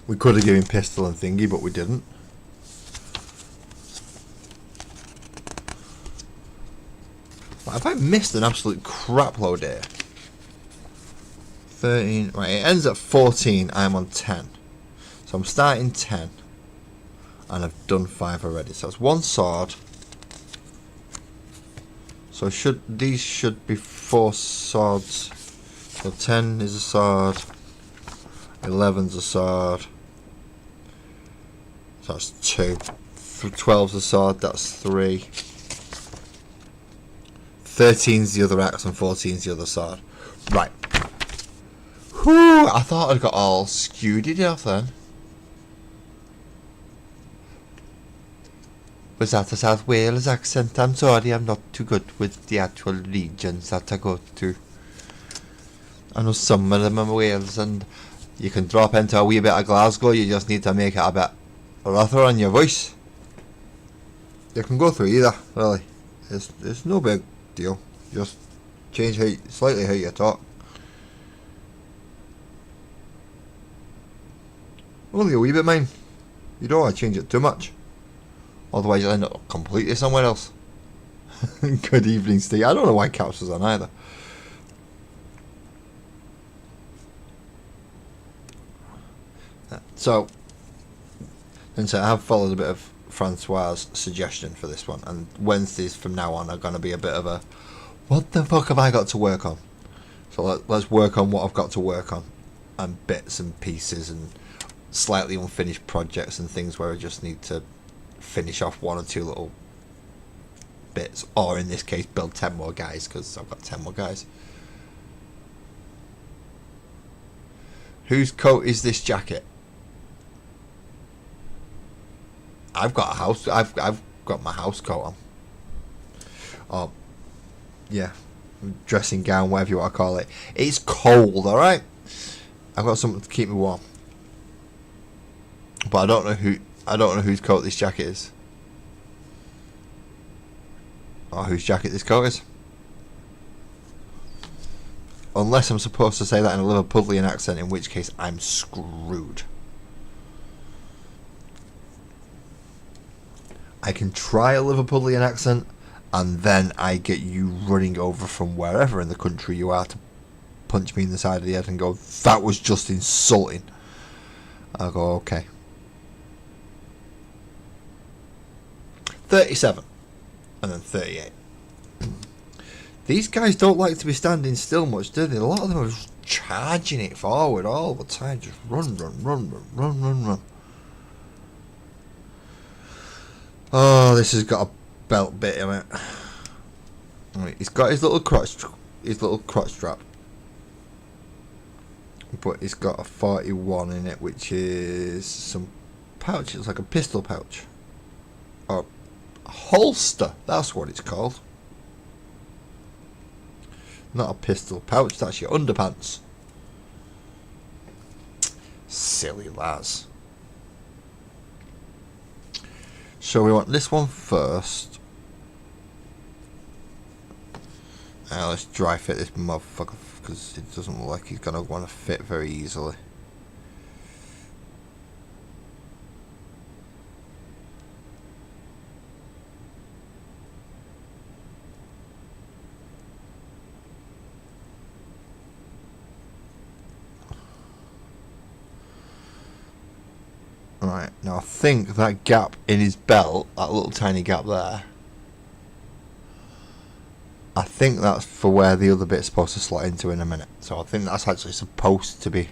We could have given pistol and thingy, but we didn't. Have I missed an absolute crap load here? 13. Right, it ends at 14. I'm on 10. So I'm starting 10. And I've done 5 already. So it's one sword. So these should be 4 swords. So 10 is a sword. 11's a sword. So that's 2. 12's a sword. That's 3. 13's the other axe and 14's the other sword. Right. Whew, I thought I'd got all skewed it off then. Was that a South Wales accent? I'm sorry, I'm not too good with the actual regions that I go to. I know some of them are Wales, and you can drop into a wee bit of Glasgow, you just need to make it a bit rougher on your voice. You can go through either, really. It's no big deal. Just change slightly how you talk. Only a wee bit, mine. You don't want to change it too much. Otherwise you'll end up completely somewhere else. Good evening, Steve. I don't know why Caps was on either. So I have followed a bit of Francois' suggestion for this one, and Wednesdays from now on are going to be a bit of a what the fuck have I got to work on? So let's work on what I've got to work on, and bits and pieces and slightly unfinished projects and things where I just need to finish off one or two little bits, or in this case build 10 more guys, because I've got 10 more guys. Whose coat is this jacket? I've got a house. I've got my house coat on. Oh, yeah, dressing gown, whatever you want to call it. It's cold, all right. I've got something to keep me warm, but I don't know whose coat this jacket is, or whose jacket this coat is. Unless I'm supposed to say that in a Liverpudlian accent, in which case I'm screwed. I can try a Liverpudlian accent, and then I get you running over from wherever in the country you are to punch me in the side of the head and go, that was just insulting. I'll go, okay. 37. And then 38. These guys don't like to be standing still much, do they? A lot of them are just charging it forward all the time. Just run. Oh, this has got a belt bit in it. Right, he's got his little crotch strap, but it's got a 41 in it, which is some pouch. It's like a pistol pouch, or a holster. That's what it's called. Not a pistol pouch. That's your underpants. Silly lads. So we want this one first. Let's dry fit this motherfucker, because it doesn't look like he's going to want to fit very easily. Right, now I think that gap in his belt, that little tiny gap there, I think that's for where the other bit's supposed to slot into in a minute. So I think that's actually supposed to be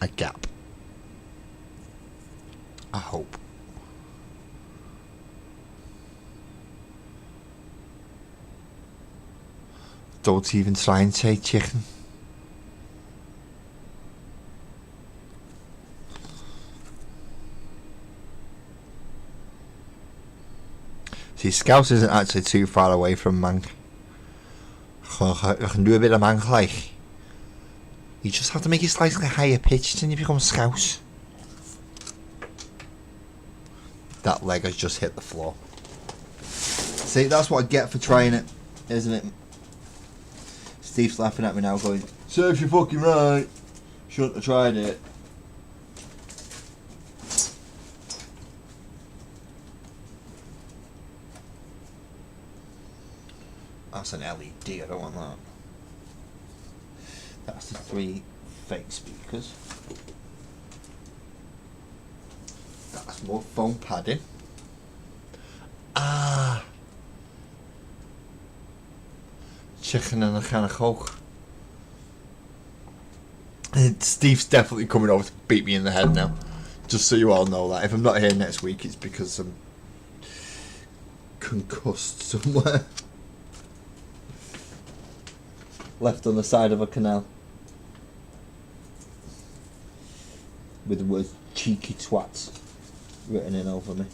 a gap. I hope. Don't even try and say chicken. See, Scouse isn't actually too far away from Mank. You can do a bit of Mank like. You just have to make it slightly higher pitched and you become Scouse. That leg has just hit the floor. See, that's what I get for trying it, isn't it? Steve's laughing at me now going, serves you fucking right. Shouldn't have tried it. That's an LED, I don't want that. That's the 3 fake speakers. That's more foam padding. Ah! Chicken and a can of Coke. Steve's definitely coming over to beat me in the head now. Just so you all know that. If I'm not here next week, it's because I'm concussed somewhere. left on the side of a canal with the words cheeky twats written in over me.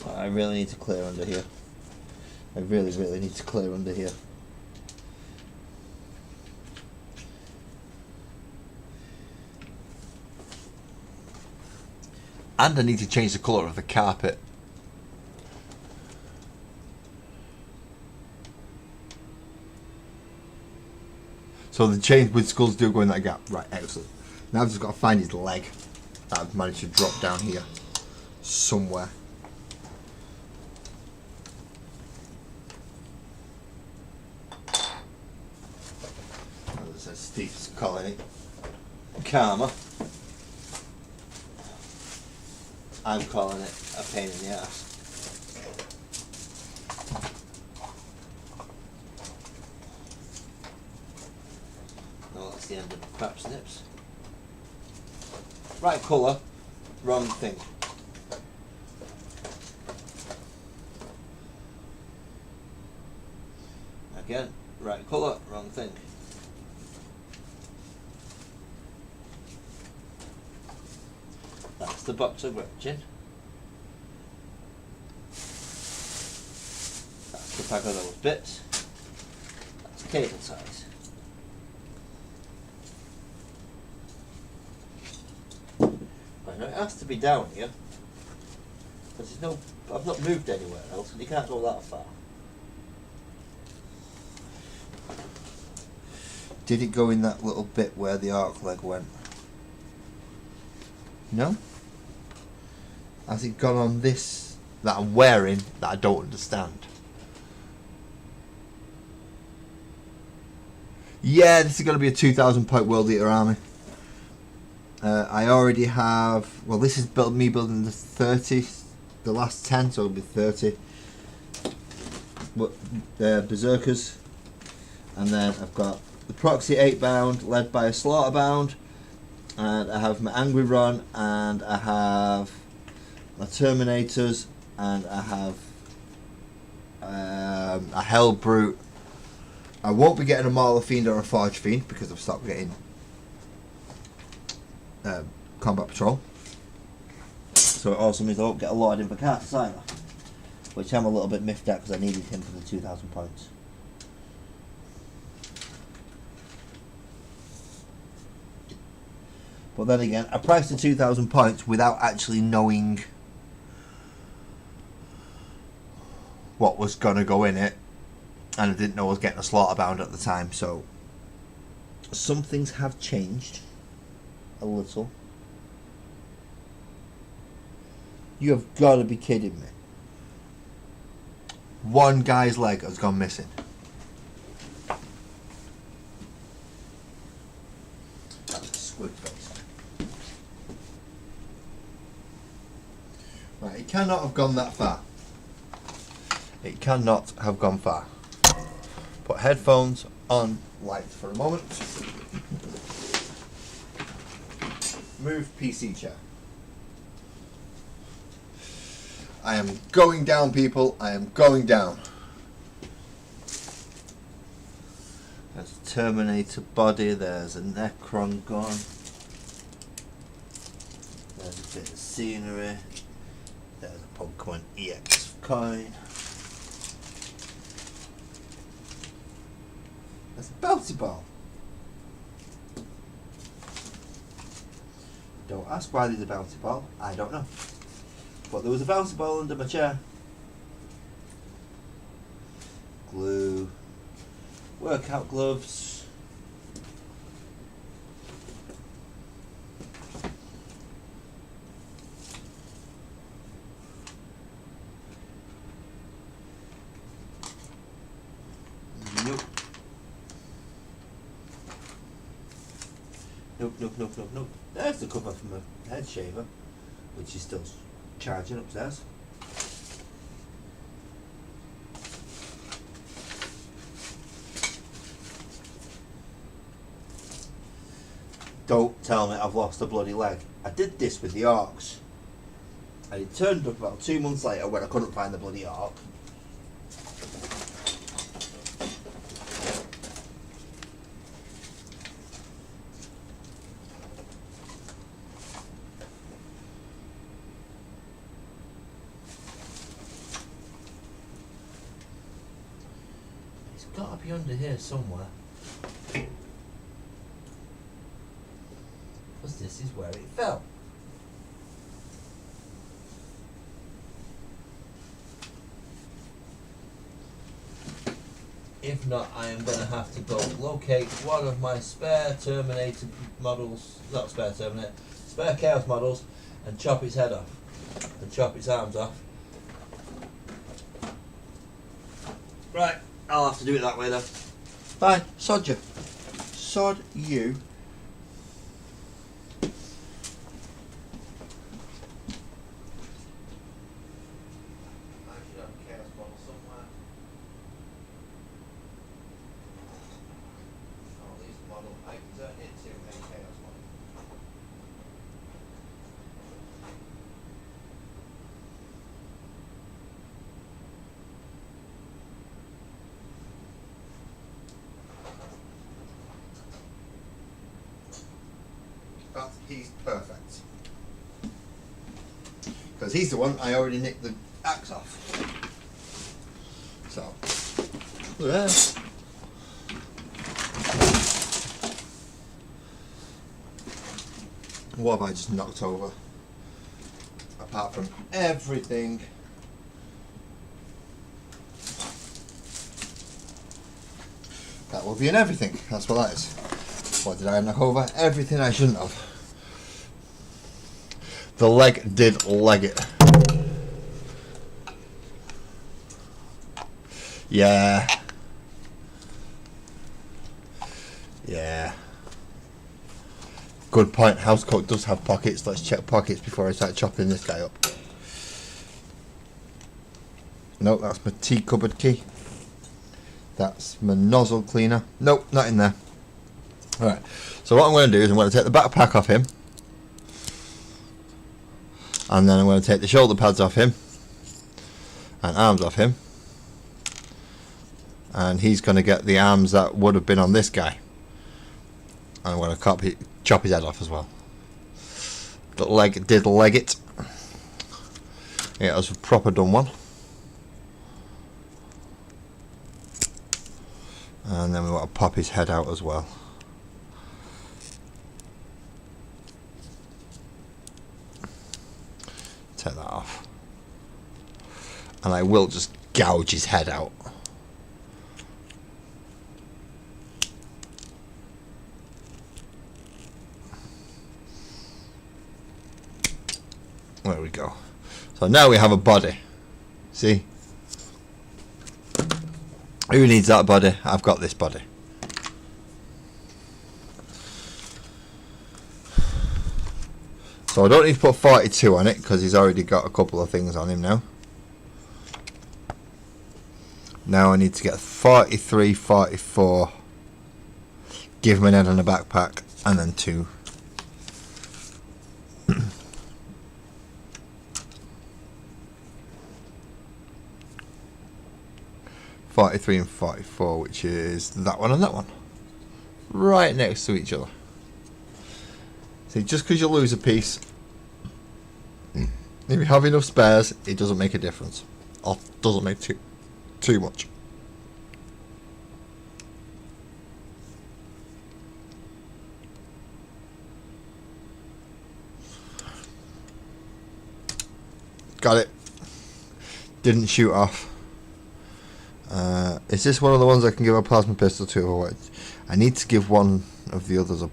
I really need to clear under here. I really need to clear under here. And I need to change the colour of the carpet. So the chains with skulls do go in that gap. Right, excellent. Now I've just got to find his leg that I've managed to drop down here somewhere. As I said, Steve's calling it karma. I'm calling it a pain in the ass. No, that's the end of the crap snips. Right colour, wrong thing. Again, right colour, wrong thing. That's the box of Gretchen. That's the pack of those bits. That's cable ties. Right, now it has to be down here. Because there's no, I've not moved anywhere else and you can't go that far. Did it go in that little bit where the arc leg went? No? Has it gone on this that I'm wearing that I don't understand? Yeah, this is going to be a 2,000 point World Eater army. I already have, well, this is me building the 30, the last 10, so it'll be 30. Berserkers. And then I've got the Proxy 8-bound, led by a Slaughterbound. And I have my Angry Run, and I have my Terminators, and I have a Hell Brute. I won't be getting a Marla Fiend or a Forge Fiend because I've stopped getting Combat Patrol. So it also means I won't get a Lord Invocatus either, which I'm a little bit miffed at because I needed him for the 2,000 points. But then again, I priced the 2,000 points without actually knowing what was going to go in it, and I didn't know I was getting a Slaughterbound at the time, so some things have changed a little. You have got to be kidding me. One guy's leg has gone missing. That's a squid face. Right, it cannot have gone that far. It cannot have gone far. Put headphones on light for a moment. Move PC chair. I am going down, people. I am going down. There's a Terminator body. There's a Necron gun. There's a bit of scenery. There's a Pokemon EX coin. There's a bouncy ball. Don't ask why there's a bouncy ball. I don't know. But there was a bouncy ball under my chair. Glue. Workout gloves. Nope. Nope. There's the cover from my head shaver, which is still charging upstairs. Don't tell me I've lost a bloody leg. I did this with the orcs. And it turned up about 2 months later when I couldn't find the bloody arc. It's got to be under here somewhere. Because this is where it fell. If not, I am going to have to go locate one of my spare Terminator models, not spare Terminator, spare Chaos models, and chop its head off, and chop its arms off. Right, I'll have to do it that way then. Fine, sod you. Sod you. He's perfect. Because he's the one I already nicked the axe off. So, yeah. What have I just knocked over? Apart from everything. That will be in everything. That's what that is. What did I knock over? Everything I shouldn't have. The leg did leg it. Yeah. Yeah. Good point. Housecoat does have pockets. Let's check pockets before I start chopping this guy up. Nope, that's my tea cupboard key. That's my nozzle cleaner. Nope, not in there. Alright, so what I'm going to do is I'm going to take the backpack off him. And then I'm going to take the shoulder pads off him. And arms off him. And he's going to get the arms that would have been on this guy. And I'm going to chop his head off as well. The leg did leg it. Yeah, it was a proper done one. And then we want to pop his head out as well. Take that off. And I will just gouge his head out. There we go. So now we have a body. See? Who needs that body? I've got this body. So I don't need to put 42 on it because he's already got a couple of things on him now. Now I need to get 43, 44. Give him an head and a backpack, and then 2. 43 and 44, which is that one and that one, right next to each other. See, just because you lose a piece, if you have enough spares, it doesn't make a difference, or doesn't make too much. Got it. Didn't shoot off. Is this one of the ones I can give a plasma pistol to, or what? I need to give one of the others a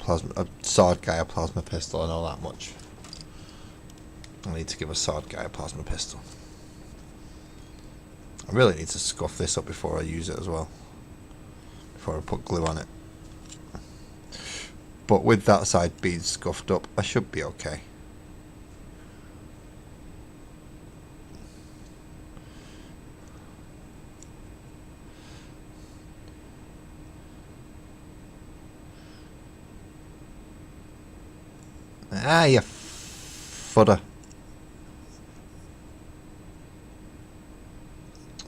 sword guy a plasma pistol. I know that much. I need to give a sword guy a plasma pistol. I really need to scuff this up before I use it as well, before I put glue on it. But with that side being scuffed up, I should be okay. Ah, you fudder.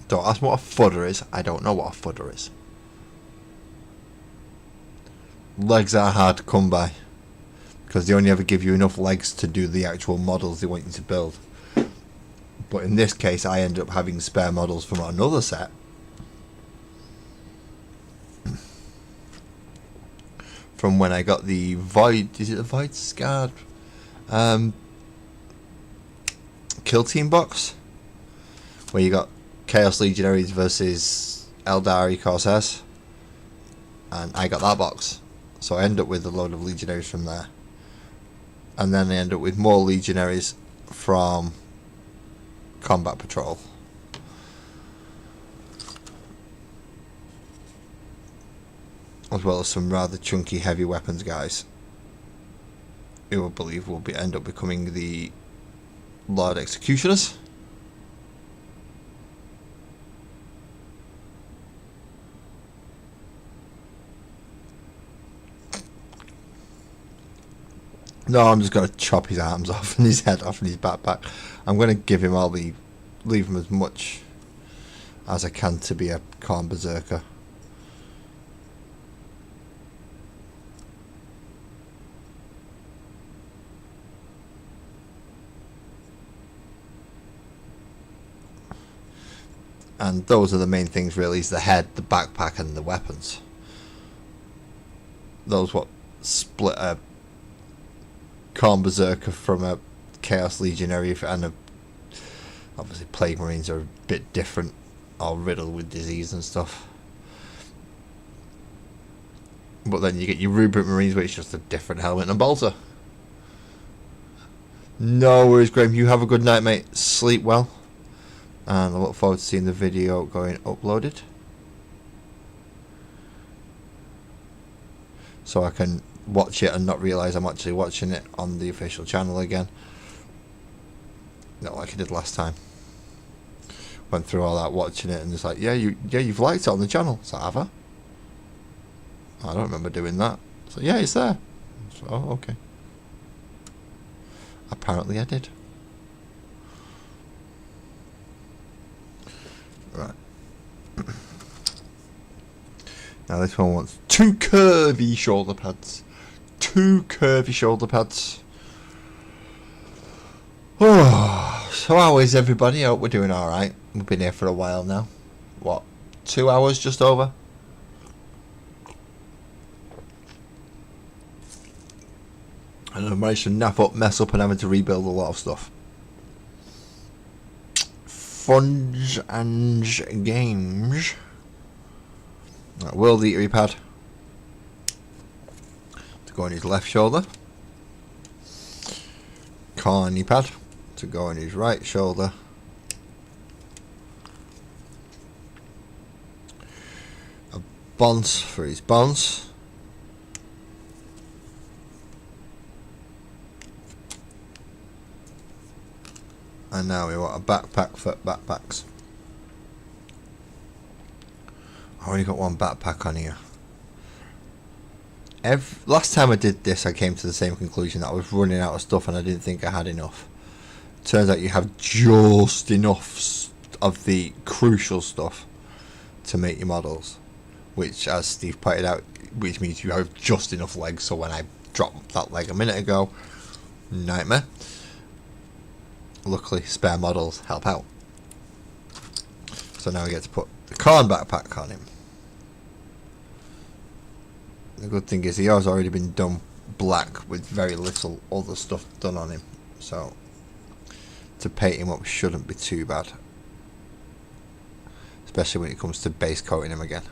Don't ask me what a footer is. I don't know what a footer is. Legs are hard to come by, because they only ever give you enough legs to do the actual models they want you to build. But in this case, I end up having spare models from another set. From when I got the Void... Is it the Void Scarred? Kill Team box? Where you got Chaos Legionaries versus Eldari Corsairs. And I got that box. So I end up with a load of Legionaries from there. And then I end up with more Legionaries from Combat Patrol. As well as some rather chunky heavy weapons guys, who I believe will end up becoming the Lord Executioners. No, I'm just going to chop his arms off and his head off and his backpack. I'm going to give him leave him as much as I can to be a Khorne Berserker. And those are the main things really, is the head, the backpack and the weapons. Those what split a Khorne Berserker from a Chaos Legionary, and obviously Plague Marines are a bit different, all riddled with disease and stuff. But then you get your Rubric Marines, which is just a different helmet and a bolter. No worries, Graham, you have a good night, mate. Sleep well. And I look forward to seeing the video going uploaded, so I can watch it and not realise I'm actually watching it on the official channel again. Not like I did last time. Went through all that watching it and it's like, you've liked it on the channel. So have I? I don't remember doing that. So yeah, it's there. So, oh, okay. Apparently I did. Right. Now this one wants 2 curvy shoulder pads. 2 curvy shoulder pads. Oh, so how is everybody? I hope we're doing alright. We've been here for a while now. What? 2 hours just over? And I've managed to nap up, mess up and having to rebuild a lot of stuff. Funge and games. Right, World Eatery pad to go on his left shoulder. Carney pad to go on his right shoulder. A bonce for his bonce. And now we want a backpack for backpacks. I only got one backpack on here. Last time I did this, I came to the same conclusion, that I was running out of stuff and I didn't think I had enough. Turns out you have just enough of the crucial stuff to make your models, which, as Steve pointed out, which means you have just enough legs. So when I dropped that leg a minute ago, nightmare. Luckily, spare models help out. So now we get to put the Khorne backpack on him. The good thing is he has already been done black with very little other stuff done on him. So to paint him up shouldn't be too bad. Especially when it comes to base coating him again.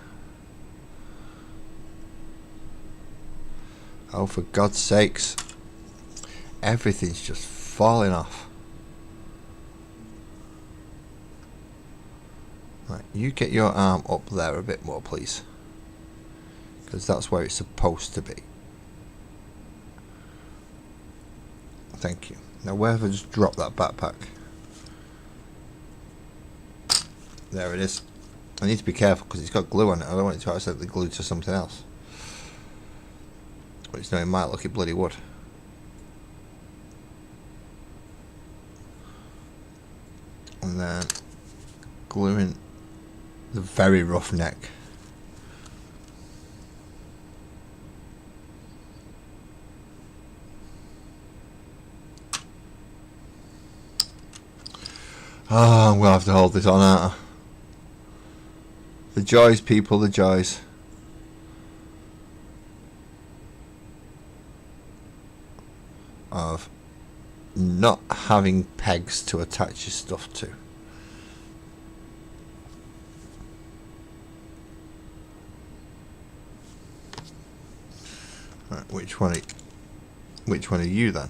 Oh, for God's sakes. Everything's just falling off. Right, you get your arm up there a bit more, please. Because that's where it's supposed to be. Thank you. Now, where have I just dropped that backpack? There it is. I need to be careful because it's got glue on it. I don't want it to accidentally glue to something else. Which, no, it might look, it bloody would. And then gluing The very rough neck. Oh, I'm gonna have to hold this on, aren't I? The joys, people, the joys. Of not having pegs to attach your stuff to. Right, which one are you then?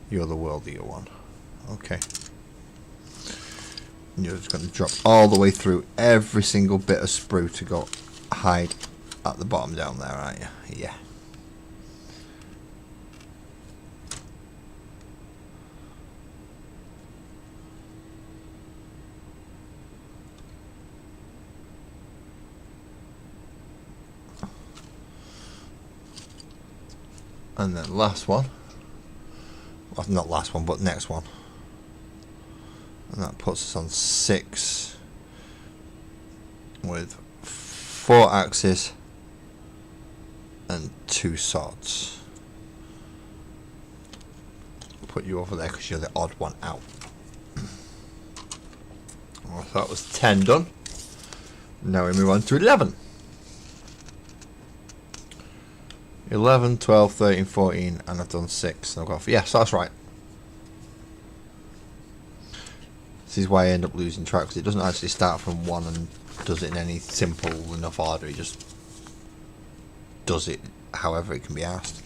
You're the worldier one. Okay. And you're just going to drop all the way through every single bit of sprue to go hide at the bottom down there, aren't you? Yeah. And then last one, well, not last one, but next one, and that puts us on 6 with 4 axes and 2 swords. Put you over there because you're the odd one out. Well, that was 10 done. Now we move on to 11. 11, 12, 13, 14, and I've done 6. I've got, yes, that's right. This is why I end up losing track, because it doesn't actually start from 1 and does it in any simple enough order. It just does it however it can be asked.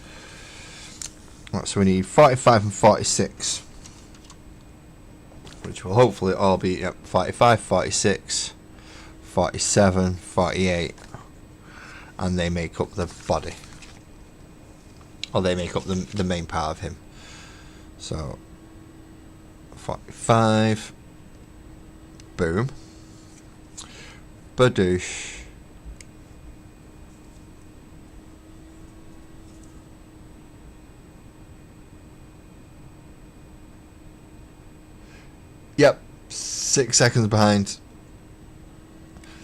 Right, so we need 45 and 46, which will hopefully all be 45, 46, 47, 48, and they make up the body. Or they make up the main part of him. So 45, boom, badoosh, yep, 6 seconds behind.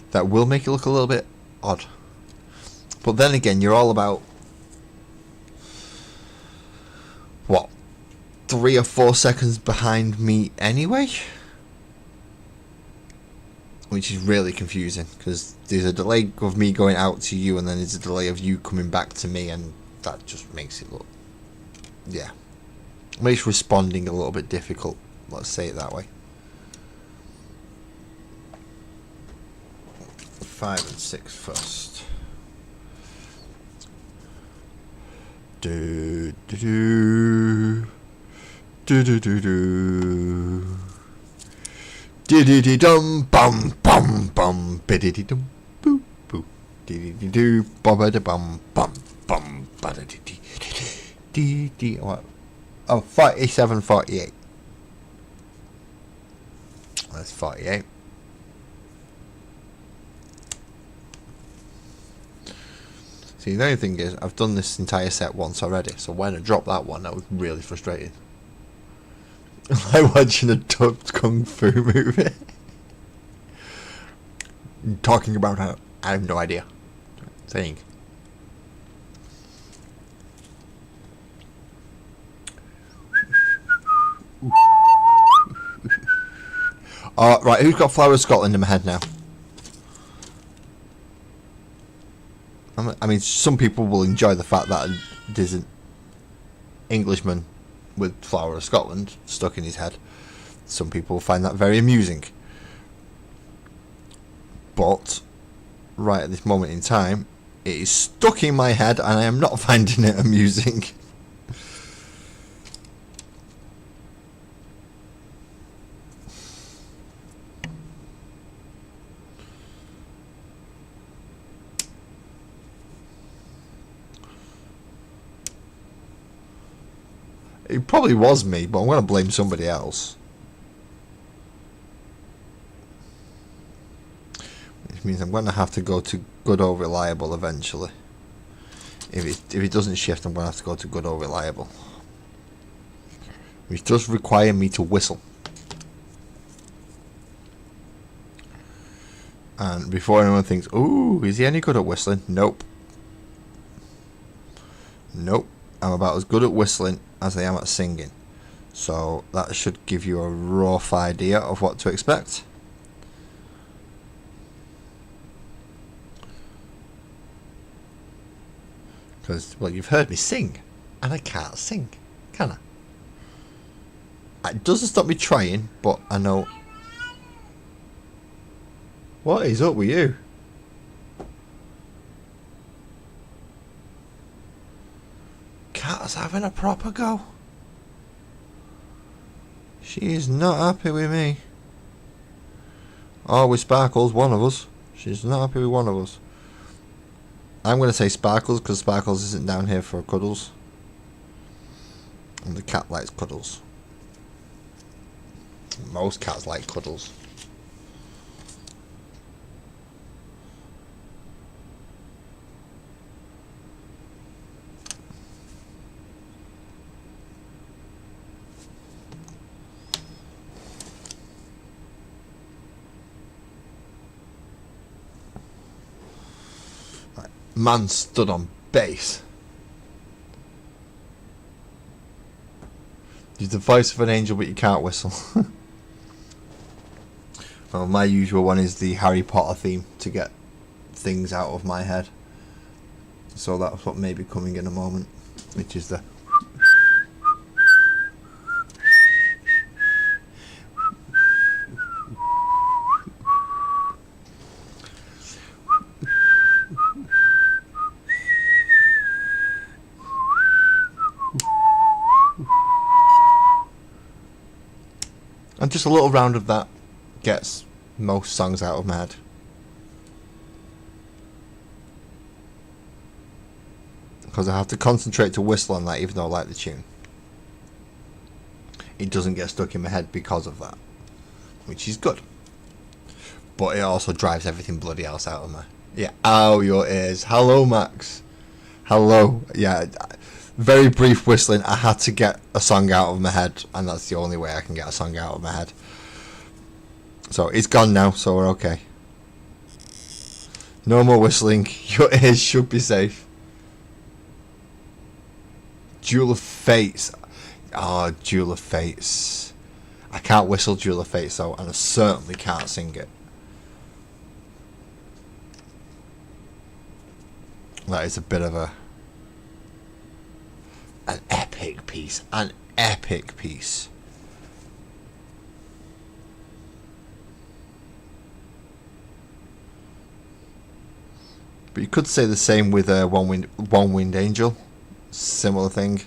That will make it look a little bit odd, but then again, you're all about what, 3 or 4 seconds behind me anyway, which is really confusing because there's a delay of me going out to you and then there's a delay of you coming back to me, and that just makes it look, yeah, makes responding a little bit difficult, let's say it that way. 5 and 6 first. Do do do do do do do diddy dum bum bum bum biddy dum boo boo diddy do bum bum bum bum baddy dee dee. What? Oh, 47, 48. That's 48. See, the only thing is, I've done this entire set once already, so when I dropped that one, that was really frustrating. Like watching a dubbed kung fu movie. Talking about how I have no idea. Saying. Right, who's got Flower of Scotland in my head now? I mean, some people will enjoy the fact that there's an Englishman with Flower of Scotland stuck in his head. Some people find that very amusing. But, right at this moment in time, it is stuck in my head and I am not finding it amusing. It probably was me, but I'm going to blame somebody else. Which means I'm going to have to go to good or reliable eventually. If it doesn't shift, I'm going to have to go to good or reliable. Which does require me to whistle. And before anyone thinks, ooh, is he any good at whistling? Nope. Nope. I'm about as good at whistling as I am at singing. So that should give you a rough idea of what to expect. Because, well, you've heard me sing, and I can't sing, can I? It doesn't stop me trying, but I know... What is up with you? Cat's having a proper go. She is not happy with me. Or with Sparkles, one of us. She's not happy with one of us. I'm going to say Sparkles because Sparkles isn't down here for cuddles. And the cat likes cuddles. Most cats like cuddles. Man stood on base. You're the voice of an angel, but you can't whistle. Well, my usual one is the Harry Potter theme to get things out of my head. So that's what may be coming in a moment, which is the... And just a little round of that gets most songs out of my head. Because I have to concentrate to whistle on that even though I like the tune. It doesn't get stuck in my head because of that. Which is good. But it also drives everything bloody else out of me. Yeah, ow, your ears. Hello, Max. Hello. Yeah, very brief whistling. I had to get a song out of my head, and that's the only way I can get a song out of my head. So it's gone now, so we're okay. No more whistling. Your ears should be safe. Duel of Fates. Oh, Duel of Fates. I can't whistle Duel of Fates though, and I certainly can't sing it. That is a bit of an epic piece. An epic piece. But you could say the same with One Winged Angel. Similar thing.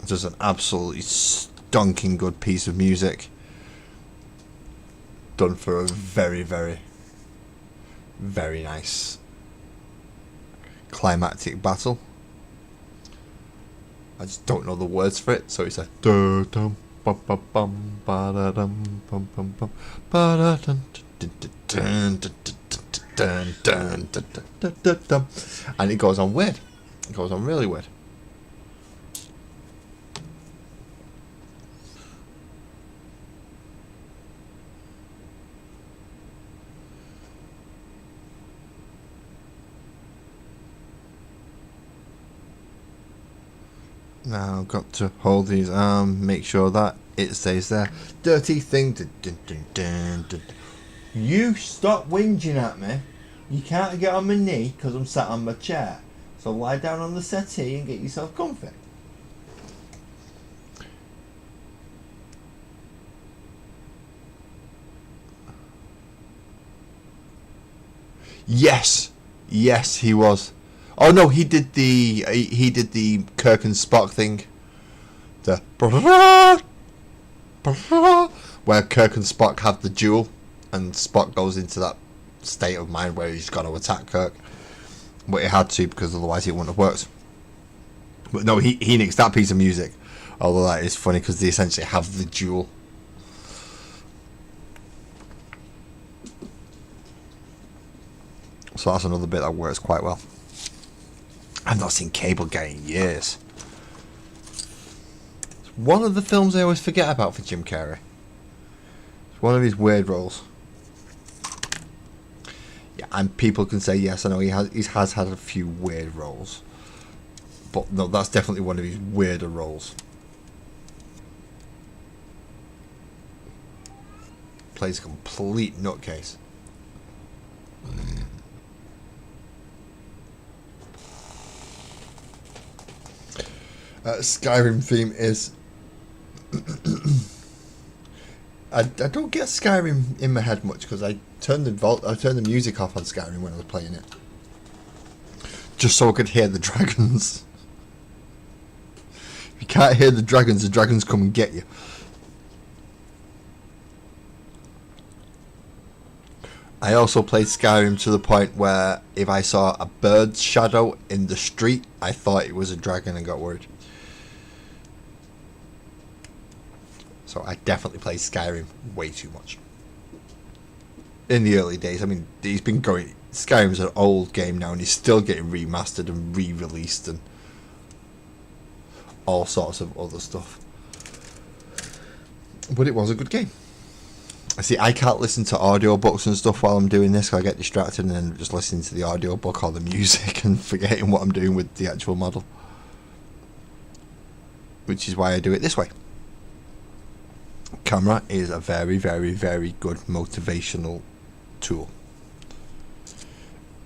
Just an absolutely stonking good piece of music. Done for a very, very, very nice climactic battle. I just don't know the words for it, so it's a da dum bum bum bum ba da dum bum bum bum ba da dum dun dun dun dun dun, and it goes on weird. It goes on really weird. Now I've got to hold these arms, make sure that it stays there. Dirty thing. Dun, dun, dun, dun, dun. You stop whinging at me. You can't get on my knee because I'm sat on my chair. So lie down on the settee and get yourself comfy. Yes, yes, he was. Oh no, he did the Kirk and Spock thing. The where Kirk and Spock have the duel, and Spock goes into that state of mind where he's got to attack Kirk, but he had to because otherwise it wouldn't have worked. But no, he nicks that piece of music. Although that is funny because they essentially have the duel. So that's another bit that works quite well. I've not seen Cable Guy in years. It's one of the films I always forget about for Jim Carrey. It's one of his weird roles. And people can say, yes, I know he has had a few weird roles. But no, that's definitely one of his weirder roles. Plays a complete nutcase. Skyrim theme is... I don't get Skyrim in my head much because I turned the music off on Skyrim when I was playing it, just so I could hear the dragons. If you can't hear the dragons come and get you. I also played Skyrim to the point where if I saw a bird's shadow in the street, I thought it was a dragon and got worried. So I definitely played Skyrim way too much. In the early days, I mean, he's been going... Skyrim's an old game now and he's still getting remastered and re-released and all sorts of other stuff. But it was a good game. See, I can't listen to audiobooks and stuff while I'm doing this, so I get distracted and then just listening to the audiobook or the music and forgetting what I'm doing with the actual model. Which is why I do it this way. Camera is a very, very, very good motivational tool.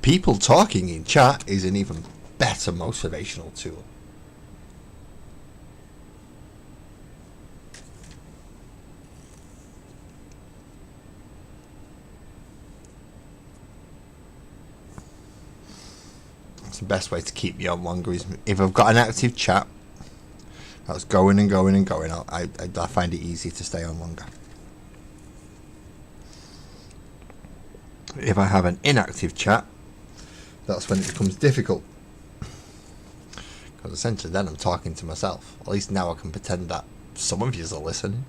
People talking in chat is an even better motivational tool. That's the best way to keep me on longer is if I've got an active chat that's going and going and going, I find it easy to stay on longer. If I have an inactive chat, that's when it becomes difficult. Because essentially then I'm talking to myself. At least now I can pretend that some of you are listening.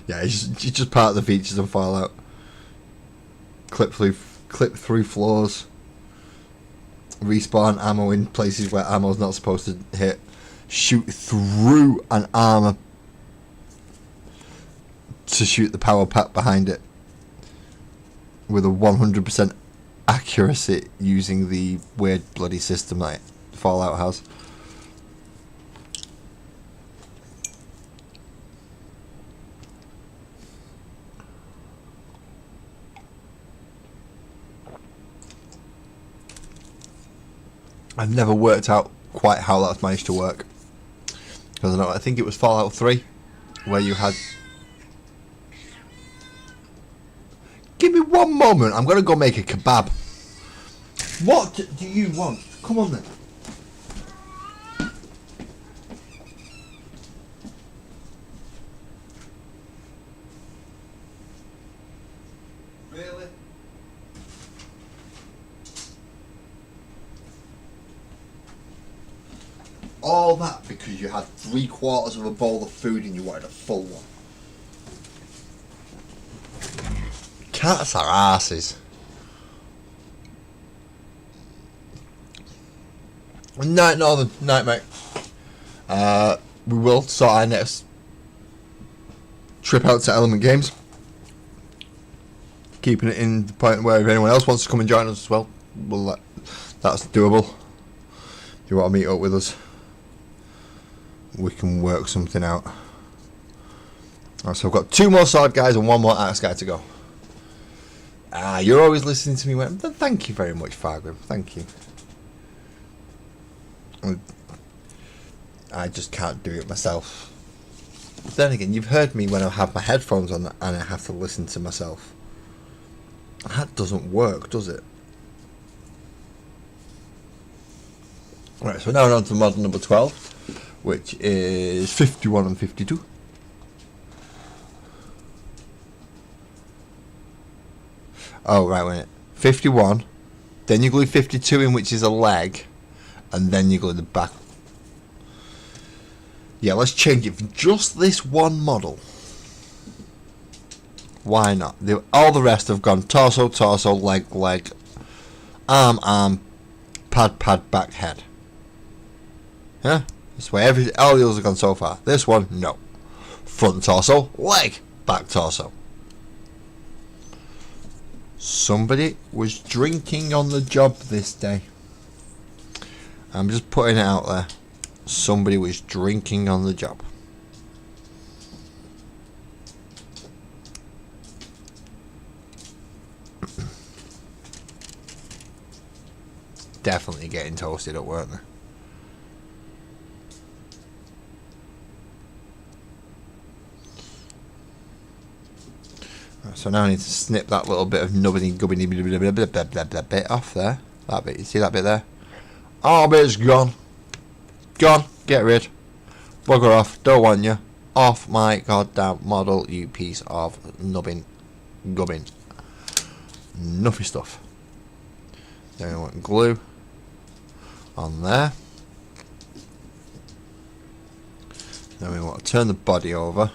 Yeah, it's just part of the features of Fallout. Clip through floors. Respawn ammo in places where ammo's not supposed to hit. Shoot through an armor to shoot the power pack behind it with a 100% accuracy using the weird bloody system that Fallout has. I've never worked out quite how that's managed to work. Because I think it was Fallout 3 where you had... Give me one moment, I'm going to go make a kebab. What do you want? Come on then. Really? All that because you had 3/4 of a bowl of food and you wanted a full one. Cats are asses. Night, Northern. Night, mate. We will start our next trip out to Element Games. Keeping it in the point where if anyone else wants to come and join us as well, that's doable. If you want to meet up with us, we can work something out. Alright, so I've got 2 more sword guys and 1 more axe guy to go. You're always listening to me. Thank you very much, Fargrim. Thank you. I just can't do it myself. But then again, you've heard me when I have my headphones on and I have to listen to myself. That doesn't work, does it? Right, so now we're on to model number 12, which is 51 and 52. Oh, right, wait. 51, then you glue 52 in, which is a leg, and then you glue the back. Yeah, let's change it for just this one model. Why not? All the rest have gone torso, torso, leg, leg, arm, arm, pad, pad, back, head. Yeah, that's why all the others have gone so far. This one, no. Front torso, leg, back torso. Somebody was drinking on the job this day. I'm just putting it out there. Somebody was drinking on the job. Definitely getting toasted up, weren't they? So now I need to snip that little bit of nubbly gubbly bit off there. That bit, you see that bit there? Oh, bit's gone. Gone. Get rid. Bugger off. Don't want you. Off my goddamn model, you piece of nubbin gubbin. Nuffy stuff. Then we want glue on there. Then we want to turn the body over.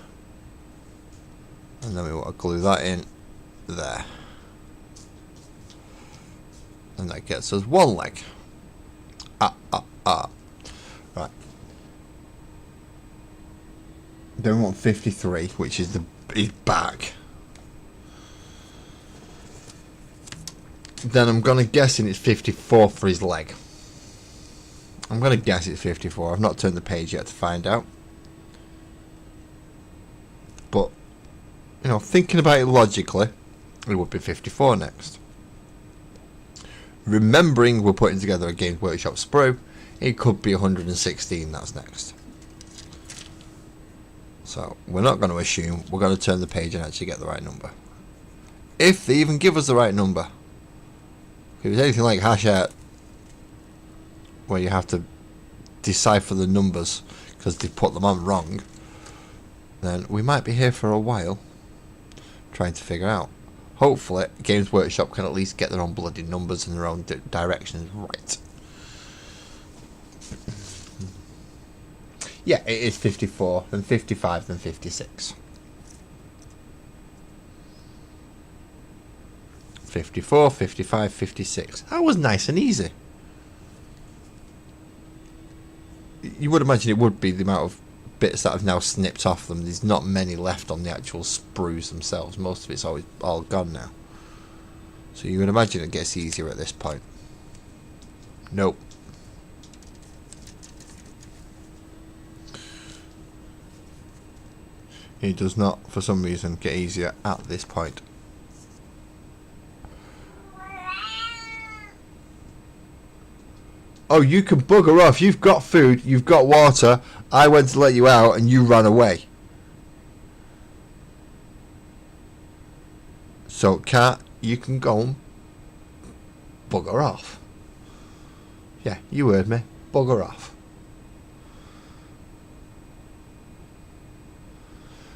And then we want to glue that in there. And that gets us one leg. Right. Then we want 53, which is his back. Then I'm gonna guessing it's 54 for his leg. I'm gonna guess it's 54. I've not turned the page yet to find out. But you know, thinking about it logically, it would be 54 next. Remembering we're putting together a Games Workshop sprue, it could be 116 that's next. So we're not going to assume, we're going to turn the page and actually get the right number. If they even give us the right number. If it's anything like hash out, where you have to decipher the numbers because they put them on wrong, then we might be here for a while trying to figure out. Hopefully Games Workshop can at least get their own bloody numbers and their own directions right. Yeah, it is 54, then 55, then 56. 54, 55, 56. That was nice and easy. You would imagine it would be the amount of bits that have now snipped off them. There's not many left on the actual sprues themselves. Most of it's always all gone now. So you would imagine it gets easier at this point. Nope. It does not, for some reason, get easier at this point. Oh, you can bugger off. You've got food, you've got water. I went to let you out and you ran away. So, cat, you can go and bugger off. Yeah, you heard me. Bugger off.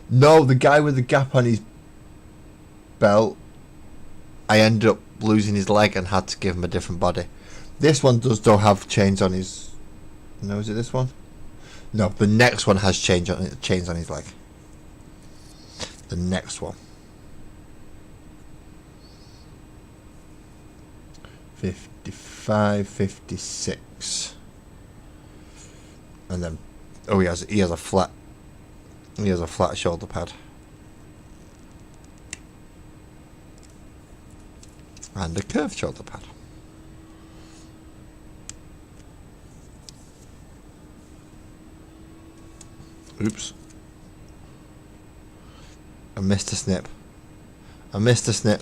No, the guy with the gap on his belt, I ended up losing his leg and had to give him a different body. This one does though have chains on his... No, is it this one? No, the next one has chains on his leg. The next one. 55, 56. And then... Oh, he has a flat... He has a flat shoulder pad. And a curved shoulder pad. Oops. I missed a snip. I missed a snip.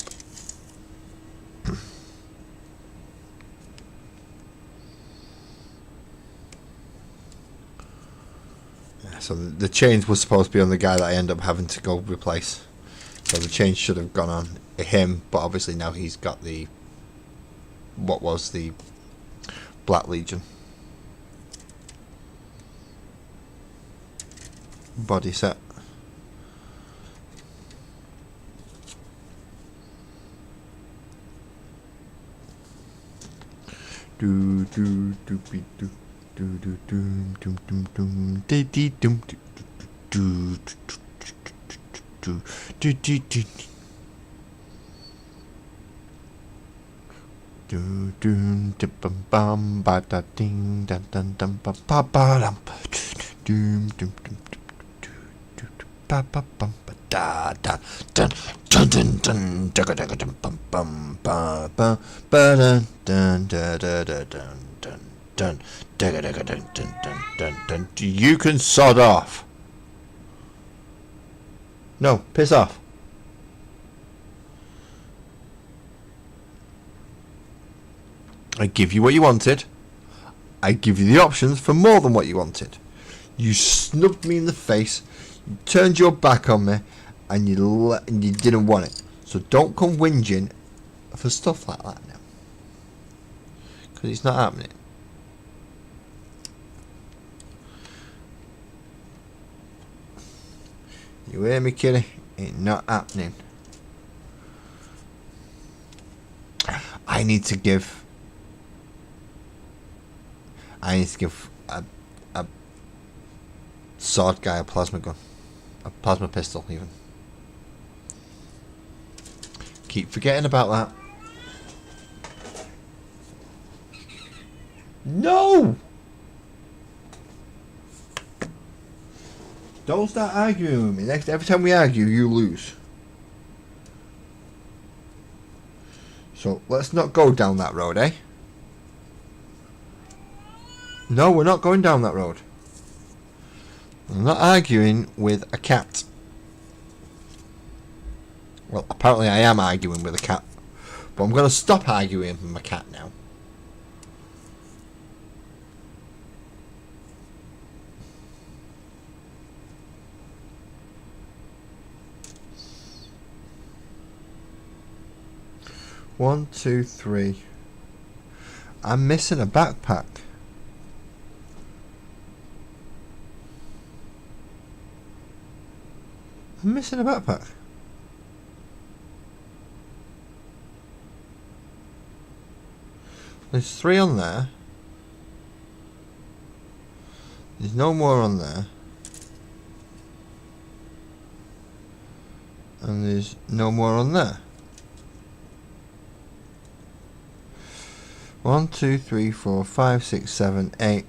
Yeah, so the change was supposed to be on the guy that I end up having to go replace. So the change should have gone on him, but obviously now he's got the... What was the Black Legion. Body set. Do do do be do do do doom doom doom doom dee dee doom do do do do do do. Do do dum bum bum ba da ding dum dum dum ba ba ba dum doom dum dum dum ba ba bum ba da da dun dun dun dun da da dum bum bum ba ba ba dun dun da da da dun dun dun da da dun dun dun dun dun. You can sod off. No, piss off. I give you what you wanted. I give you the options for more than what you wanted. You snubbed me in the face. You turned your back on me, and you didn't want it. So don't come whinging for stuff like that now, because it's not happening. You hear me, kitty? It's not happening. I need to give a sword guy a plasma gun. A plasma pistol, even. Keep forgetting about that. No! Don't start arguing with me. Every time we argue, you lose. So, let's not go down that road, eh? No, we're not going down that road. I'm not arguing with a cat. Well, apparently I am arguing with a cat. But I'm going to stop arguing with my cat now. One, two, three. I'm missing a backpack. I'm missing a backpack. There's 3 on there. There's no more on there. And there's no more on there. 1, 2, 3, 4, 5, 6, 7, 8.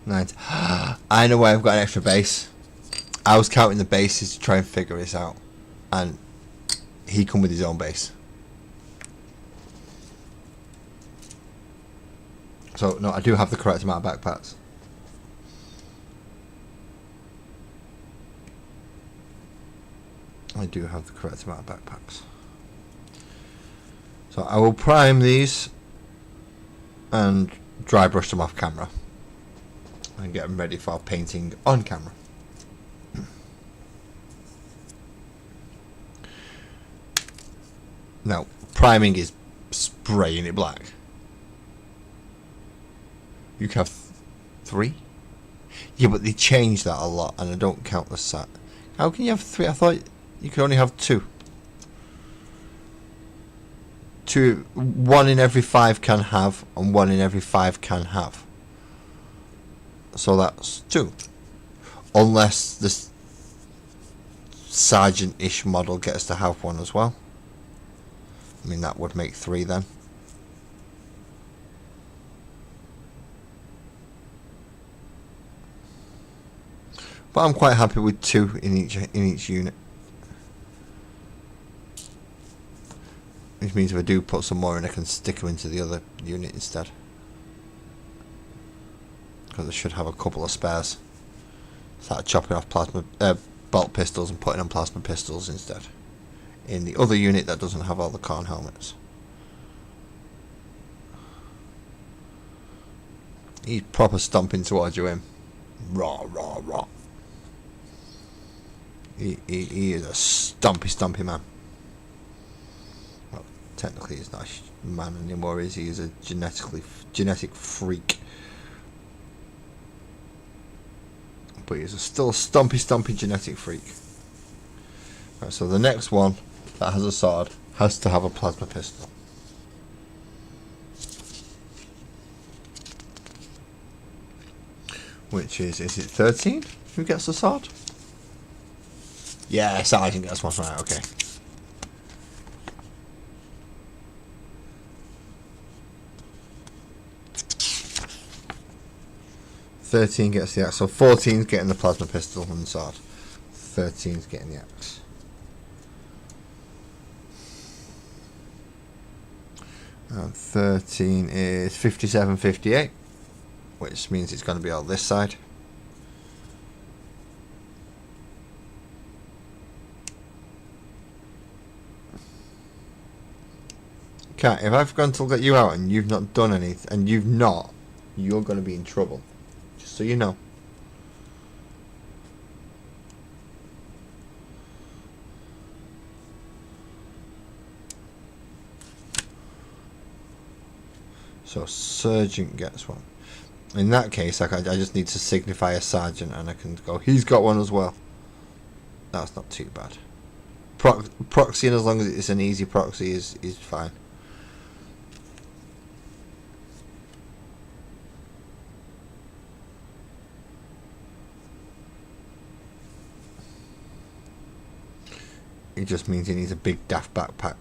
9. I know why I've got an extra base. I was counting the bases to try and figure this out, and he come with his own base. So no, I do have the correct amount of backpacks. I do have the correct amount of backpacks. So I will prime these and dry brush them off camera and get them ready for painting on camera. Now, priming is spraying it black. You can have 3? Yeah, but they changed that a lot, and I don't count the set. How can you have 3? I thought you could only have 2. 1 in every 5 can have, and 1 in every 5 can have. So that's 2. Unless this Sergeant-ish model gets to have 1 as well. I mean, that would make 3 then. But I'm quite happy with 2 in each unit. Which means if I do put some more in, I can stick them into the other unit instead. Because I should have a couple of spares. Start chopping off plasma bolt pistols and putting on plasma pistols instead. In the other unit that doesn't have all the corn helmets. He's proper stomping towards you, him. Raw, raw, raw. He is a stompy man. Well, technically he's not a man anymore, is he? He's a genetic freak. But he's still a stompy genetic freak. Right, so the next one that has a sword has to have a plasma pistol. Which is it 13? Who gets the sword? Yeah, Sergeant gets one. Right, okay. 13 gets the axe. So 14's getting the plasma pistol and the sword. 13's getting the axe. And 13 is 57, 58, which means it's going to be on this side. Cat, if I've gone to let you out and you've not done anything, and you're going to be in trouble. Just so you know. So sergeant gets one. In that case, I just need to signify a sergeant, and I can go. He's got one as well. That's not too bad. Proxying, as long as it's an easy proxy, is fine. It just means he needs a big daft backpack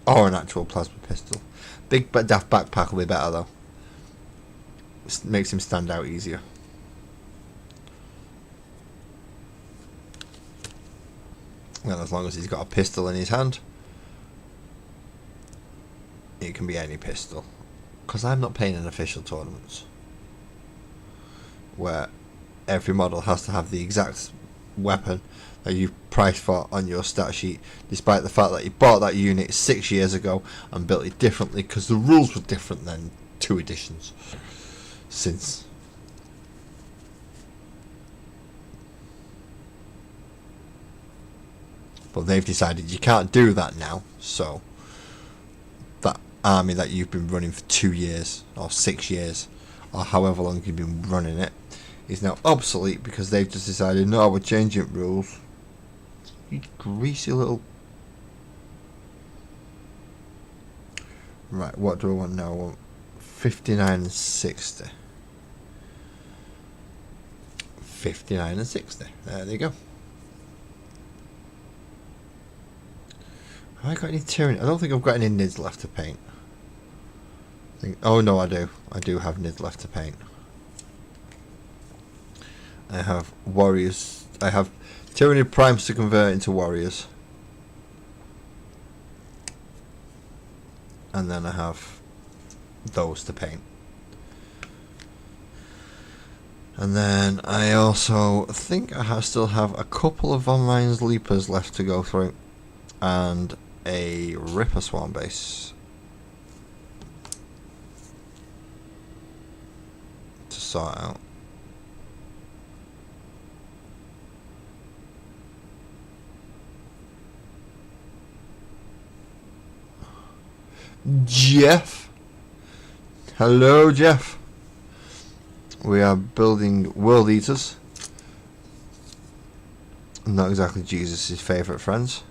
or an actual plasma pistol. Big but daft backpack will be better though. Makes him stand out easier. Well, as long as he's got a pistol in his hand, it can be any pistol. Because I'm not playing in official tournaments where every model has to have the exact weapon that you've priced for on your stat sheet, despite the fact that you bought that unit 6 years ago and built it differently because the rules were different than 2 editions since. But they've decided you can't do that now, so that army that you've been running for 2 years or 6 years or however long you've been running it is now obsolete because they've just decided, no, we're changing rules. You greasy little... Right, what do I want now? I want 59 and 60. 59 and 60. There you go. Have I got any tyranny? I don't think I've got any NIDs left to paint. Oh no, I do. I do have NIDs left to paint. I have warriors. I have tyranny primes to convert into warriors. And then I have those to paint. And then I also think I still have a couple of Von Ryan's Leapers left to go through. And a Ripper Swarm base to sort out. Jeff, hello Jeff. We are building World Eaters. Not exactly Jesus' favourite friends.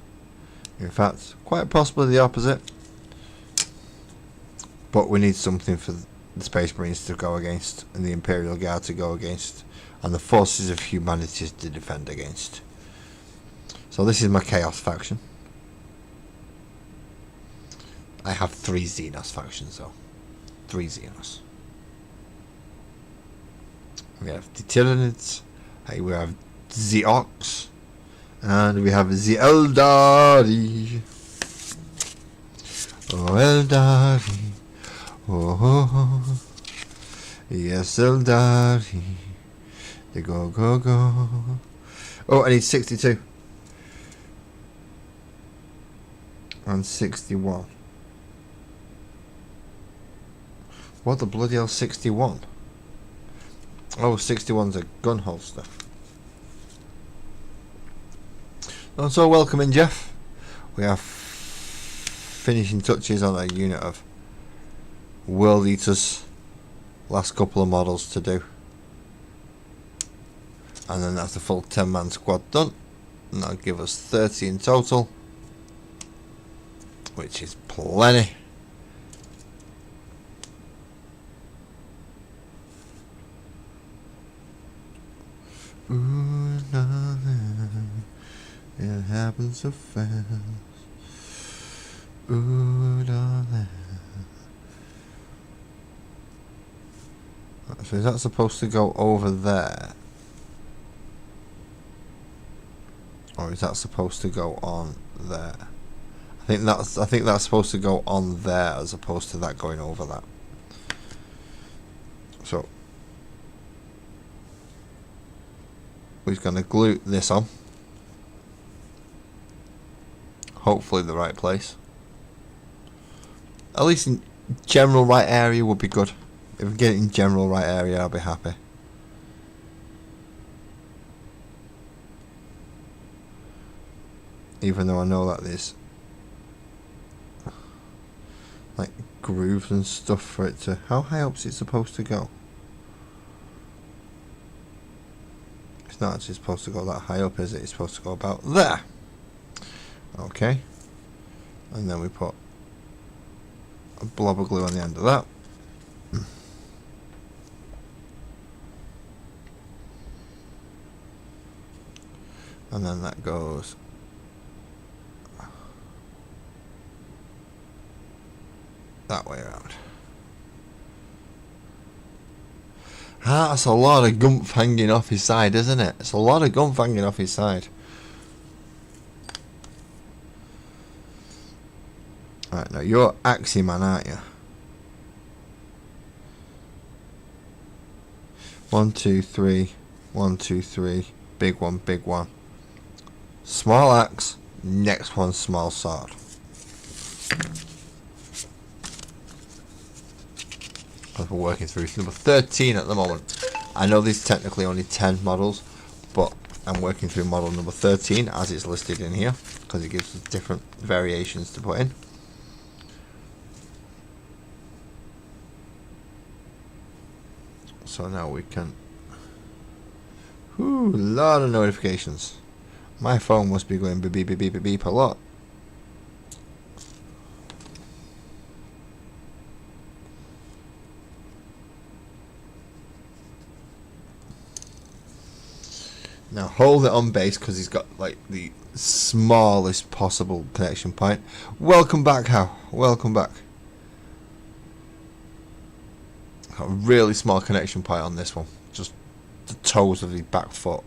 In fact, quite possibly the opposite. But we need something for the Space Marines to go against, and the Imperial Guard to go against, and the forces of humanity to defend against. So this is my Chaos faction. I have 3 Xenos factions though. 3 Xenos. We have the Tyranids, we have the Ox, and we have the Eldari. Oh, Eldari. Oh, yes, Eldari. They go, go, go. Oh, I need 62. And 61. What the bloody hell, 61? Oh, 61's a gun holster. Oh, so welcome in, Jeff. We have finishing touches on a unit of World Eaters. Last couple of models to do. And then that's the full 10-man squad done. And that'll give us 30 in total. Which is plenty. Ooh, no, it happens so fast. Ooh, darling. So is that supposed to go over there? Or is that supposed to go on there? I think that's supposed to go on there as opposed to that going over that. So we're going to glue this on. Hopefully the right place. At least in general right area would be good. If we get it in general right area, I'll be happy. Even though I know that there's like grooves and stuff for it to... How high up is it supposed to go? It's not actually supposed to go that high up, is it? It's supposed to go about there. Okay. And then we put a blob of glue on the end of that. And then that goes that way around. Ah, that's a lot of gumph hanging off his side, isn't it? It's a lot of gumph hanging off his side. Right, now you're Axie Man, aren't you? 1, 2, 3. 1, 2, 3. Big one, big one. Small axe. Next one, small sword. We're working through number 13 at the moment. I know there's technically only 10 models, but I'm working through model number 13 as it's listed in here because it gives us different variations to put in. So now we can... Ooh, a lot of notifications. My phone must be going beep beep beep beep beep a lot. Now hold it on base because he's got like the smallest possible connection point. Welcome back, Hal. Welcome back. Got a really small connection point on this one. Just the toes of the back foot.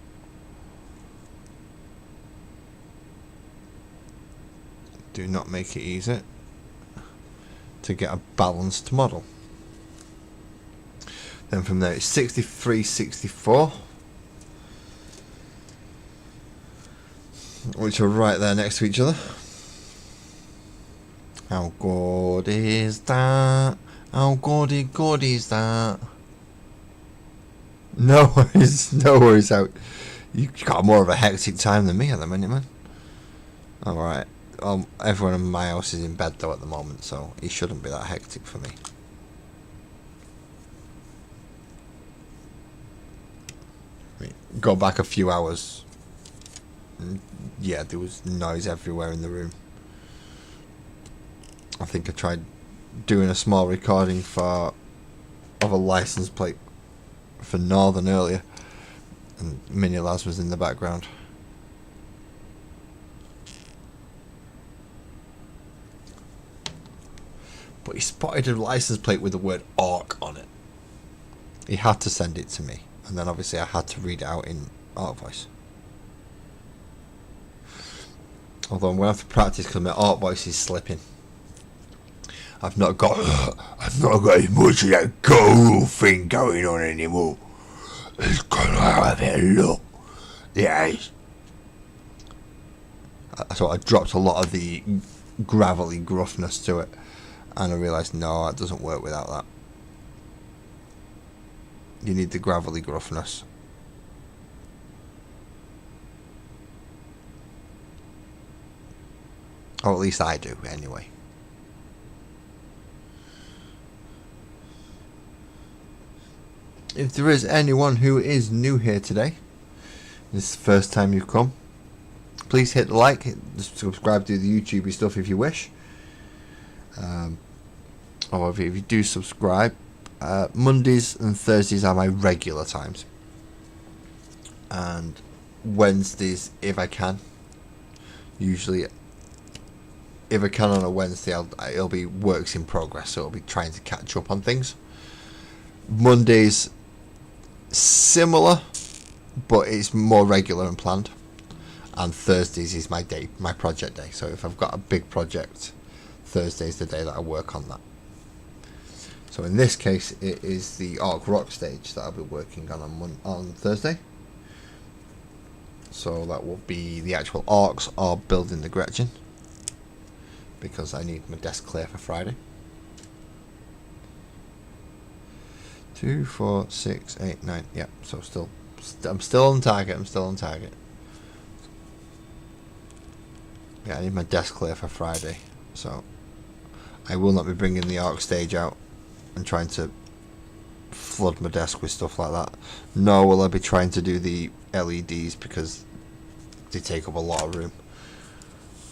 Do not make it easy to get a balanced model. Then from there it's 63, 64. Which are right there next to each other. How good is that? How good is that? No worries, no worries out. You've got more of a hectic time than me at the minute, man. Alright. Everyone in my house is in bed though at the moment, so it shouldn't be that hectic for me. Go back a few hours. Yeah, there was noise everywhere in the room. I think I tried doing a small recording of a license plate for Northern earlier, and Mini Laz was in the background. But he spotted a license plate with the word Orc on it. He had to send it to me, and then obviously I had to read it out in Orc voice. Although I'm going to have to practice because my Orc voice is slipping. I've not got as much of that cool thing going on anymore. It's gonna have a look. Yes. So I dropped a lot of the gravelly gruffness to it, and I realised no, it doesn't work without that. You need the gravelly gruffness. Or at least I do, anyway. If there is anyone who is new here today, this is the first time you've come, please hit the like, subscribe to the YouTube stuff if you wish. Or if you do subscribe, Mondays and Thursdays are my regular times. And Wednesdays, if I can. Usually, if I can on a Wednesday, it'll be works in progress, so I'll be trying to catch up on things. Mondays similar, but it's more regular and planned. And Thursdays is my day, my project day. So if I've got a big project, Thursday's the day that I work on that. So in this case, it is the Arc Rock stage that I'll be working on Thursday. So that will be the actual Arcs are building the Gretchen, because I need my desk clear for Friday. 2, 4, 6, 8, 9. Yeah, so I'm still on target. Yeah, I need my desk clear for Friday, so I will not be bringing the Arc stage out and trying to flood my desk with stuff like that. Nor will I be trying to do the LEDs, because they take up a lot of room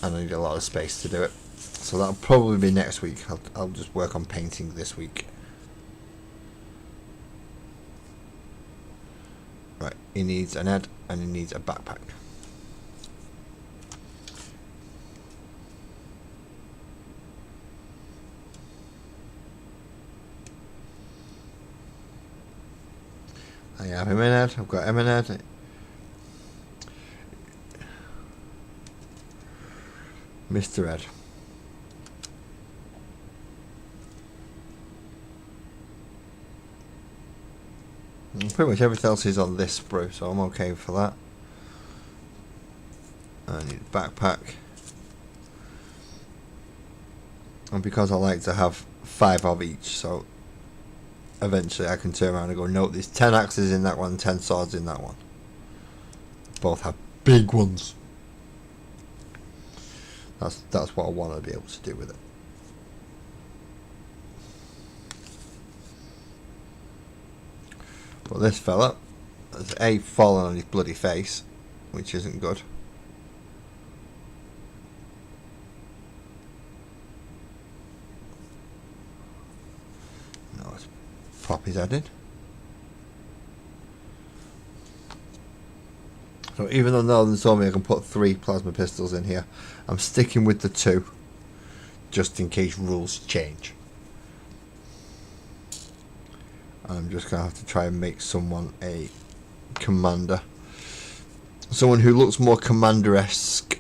and I need a lot of space to do it. So that'll probably be next week. I'll just work on painting this week. Right, he needs an head and he needs a backpack. I have him in head. I've got him in head. Mr. Ed. And pretty much everything else is on this sprue, so I'm okay for that. I need a backpack. And because I like to have 5 of each, so eventually I can turn around and go, nope, there's 10 axes in that one, 10 swords in that one. Both have big ones. That's what I want to be able to do with it. But this fella has fallen on his bloody face, which isn't good. No, let's prop his head in. So even though Northern told me I can put 3 plasma pistols in here, I'm sticking with the 2, just in case rules change. And I'm just going to have to try and make someone a commander. Someone who looks more commander-esque,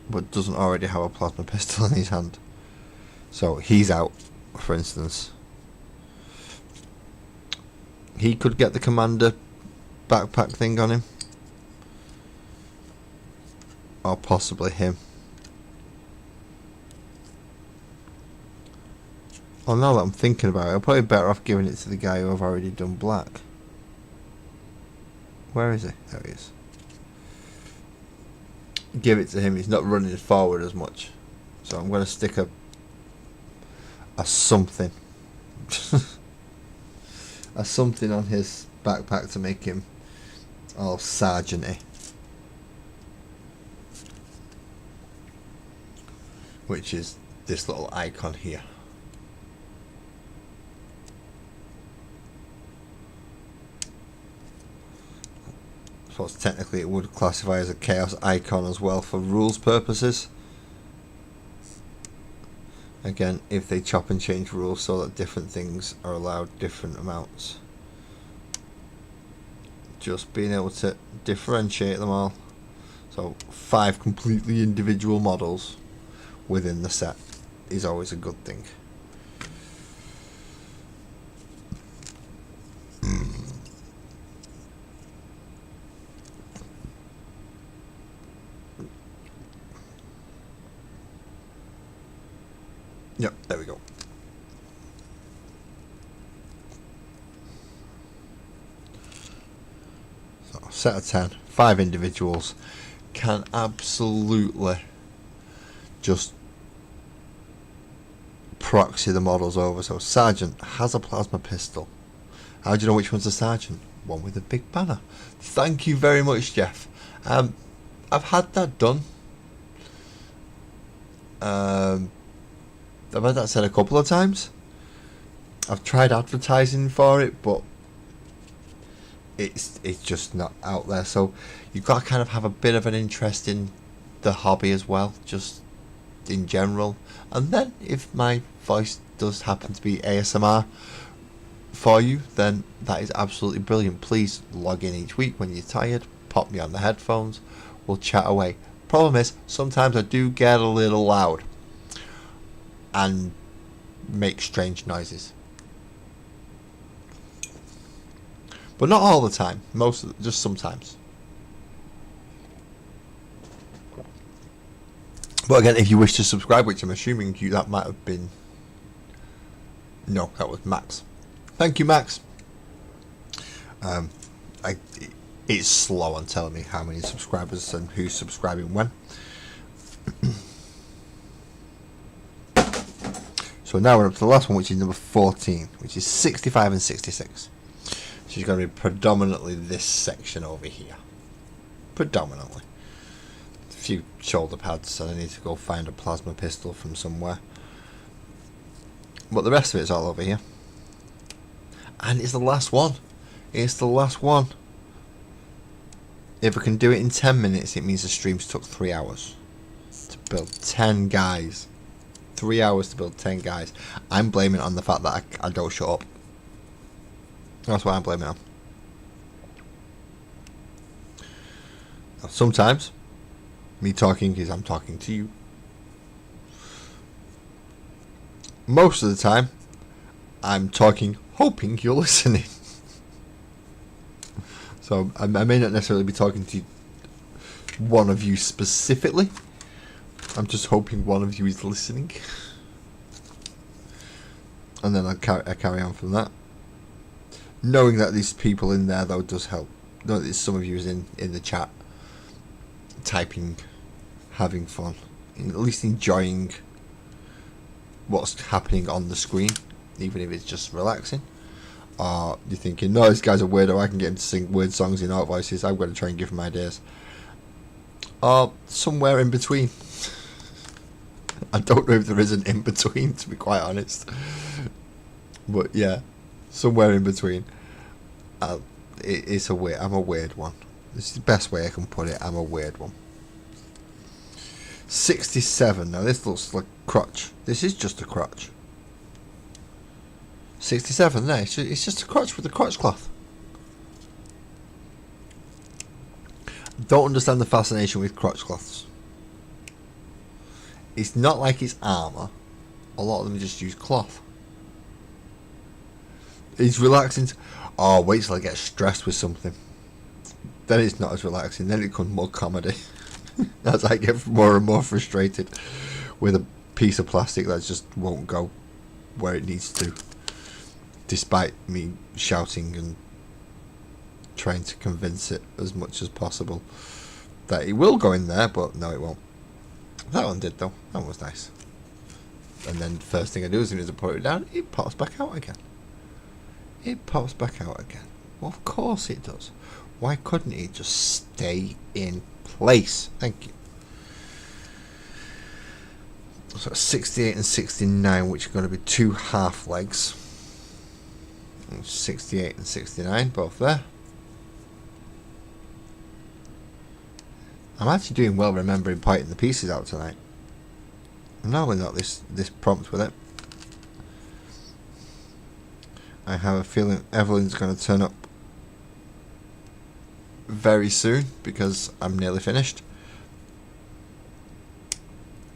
but doesn't already have a plasma pistol in his hand. So he's out, for instance. He could get the commander backpack thing on him. Or possibly him. Well, now that I'm thinking about it, I'm probably better off giving it to the guy who I've already done black. Where is he? There he is. Give it to him. He's not running forward as much. So I'm going to stick a something. a something on his backpack to make him all sergeant-y. Which is this little icon here. I suppose technically it would classify as a chaos icon as well for rules purposes. Again, if they chop and change rules so that different things are allowed different amounts. Just being able to differentiate them all. So 5 completely individual models within the set is always a good thing. Yep, there we go. So set of 10, 5 individuals can absolutely just proxy the models over. So Sergeant has a plasma pistol. How do you know which one's a Sergeant? One with a big banner. Thank you very much, Jeff. I've had that done. I've had that said a couple of times. I've tried advertising for it, but it's just not out there. So you've got to kind of have a bit of an interest in the hobby as well, just in general. And then if my voice does happen to be ASMR, for you, then that is absolutely brilliant. Please log in each week when you're tired, pop me on the headphones, we'll chat away. Problem is, sometimes I do get a little loud and make strange noises, but not all the time. Just sometimes. But again, if you wish to subscribe, which I'm assuming that might have been, no, that was Max. Thank you, Max. It's slow on telling me how many subscribers and who's subscribing when. So now we're up to the last one, which is number 14, which is 65 and 66. Which is going to be predominantly this section over here. Predominantly. A few shoulder pads, and I need to go find a plasma pistol from somewhere. But the rest of it is all over here. And it's the last one. It's the last one. If I can do it in 10 minutes, it means the streams took 3 hours to build 10 guys. 3 hours to build 10 guys. I'm blaming it on the fact that I don't shut up. That's what I'm blaming on. Now, sometimes me talking is I'm talking to you. Most of the time I'm talking hoping you're listening. So I may not necessarily be talking to one of you specifically. I'm just hoping one of you is listening. And then I carry on from that. Knowing that these people in there though does help. Know that some of you is in the chat, typing, having fun, at least enjoying what's happening on the screen, even if it's just relaxing. Or you're thinking, no, this guy's a weirdo, I can get him to sing weird songs in our voices, I'm going to try and give him ideas. Or somewhere in between. I don't know if there is an in between, to be quite honest. But yeah, somewhere in between. It's a weird. I'm a weird one. This is the best way I can put it. I'm a weird one. 67. Now this looks like crotch. This is just a crotch. 67. There, it's just a crotch with a crotch cloth. Don't understand the fascination with crotch cloths. It's not like it's armour. A lot of them just use cloth. It's relaxing. Oh, wait till I get stressed with something. Then it's not as relaxing. Then it becomes more comedy. As I get more and more frustrated with a piece of plastic that just won't go where it needs to. Despite me shouting and trying to convince it as much as possible that it will go in there, but no, it won't. That one did though. That one was nice. And then first thing I do as soon as I put it down, it pops back out again. It pops back out again. Well, of course it does. Why couldn't it just stay in place? Thank you. So 68 and 69, which are going to be two half legs. 68 and 69, both there. I'm actually doing well remembering pointing the pieces out tonight. I'm normally not this prompt with it. I have a feeling Evelyn's going to turn up very soon because I'm nearly finished.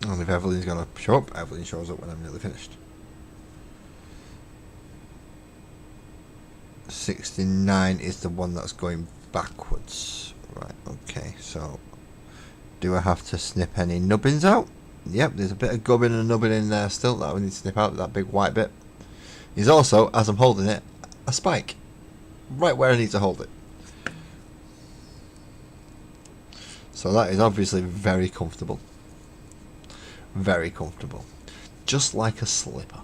And if Evelyn's going to show up, Evelyn shows up when I'm nearly finished. 69 is the one that's going backwards. Right, okay, so do I have to snip any nubbins out? Yep, there's a bit of gubbin and nubbin in there still that we need to snip out, that big white bit. There's also, as I'm holding it, a spike. Right where I need to hold it. So that is obviously very comfortable. Very comfortable. Just like a slipper.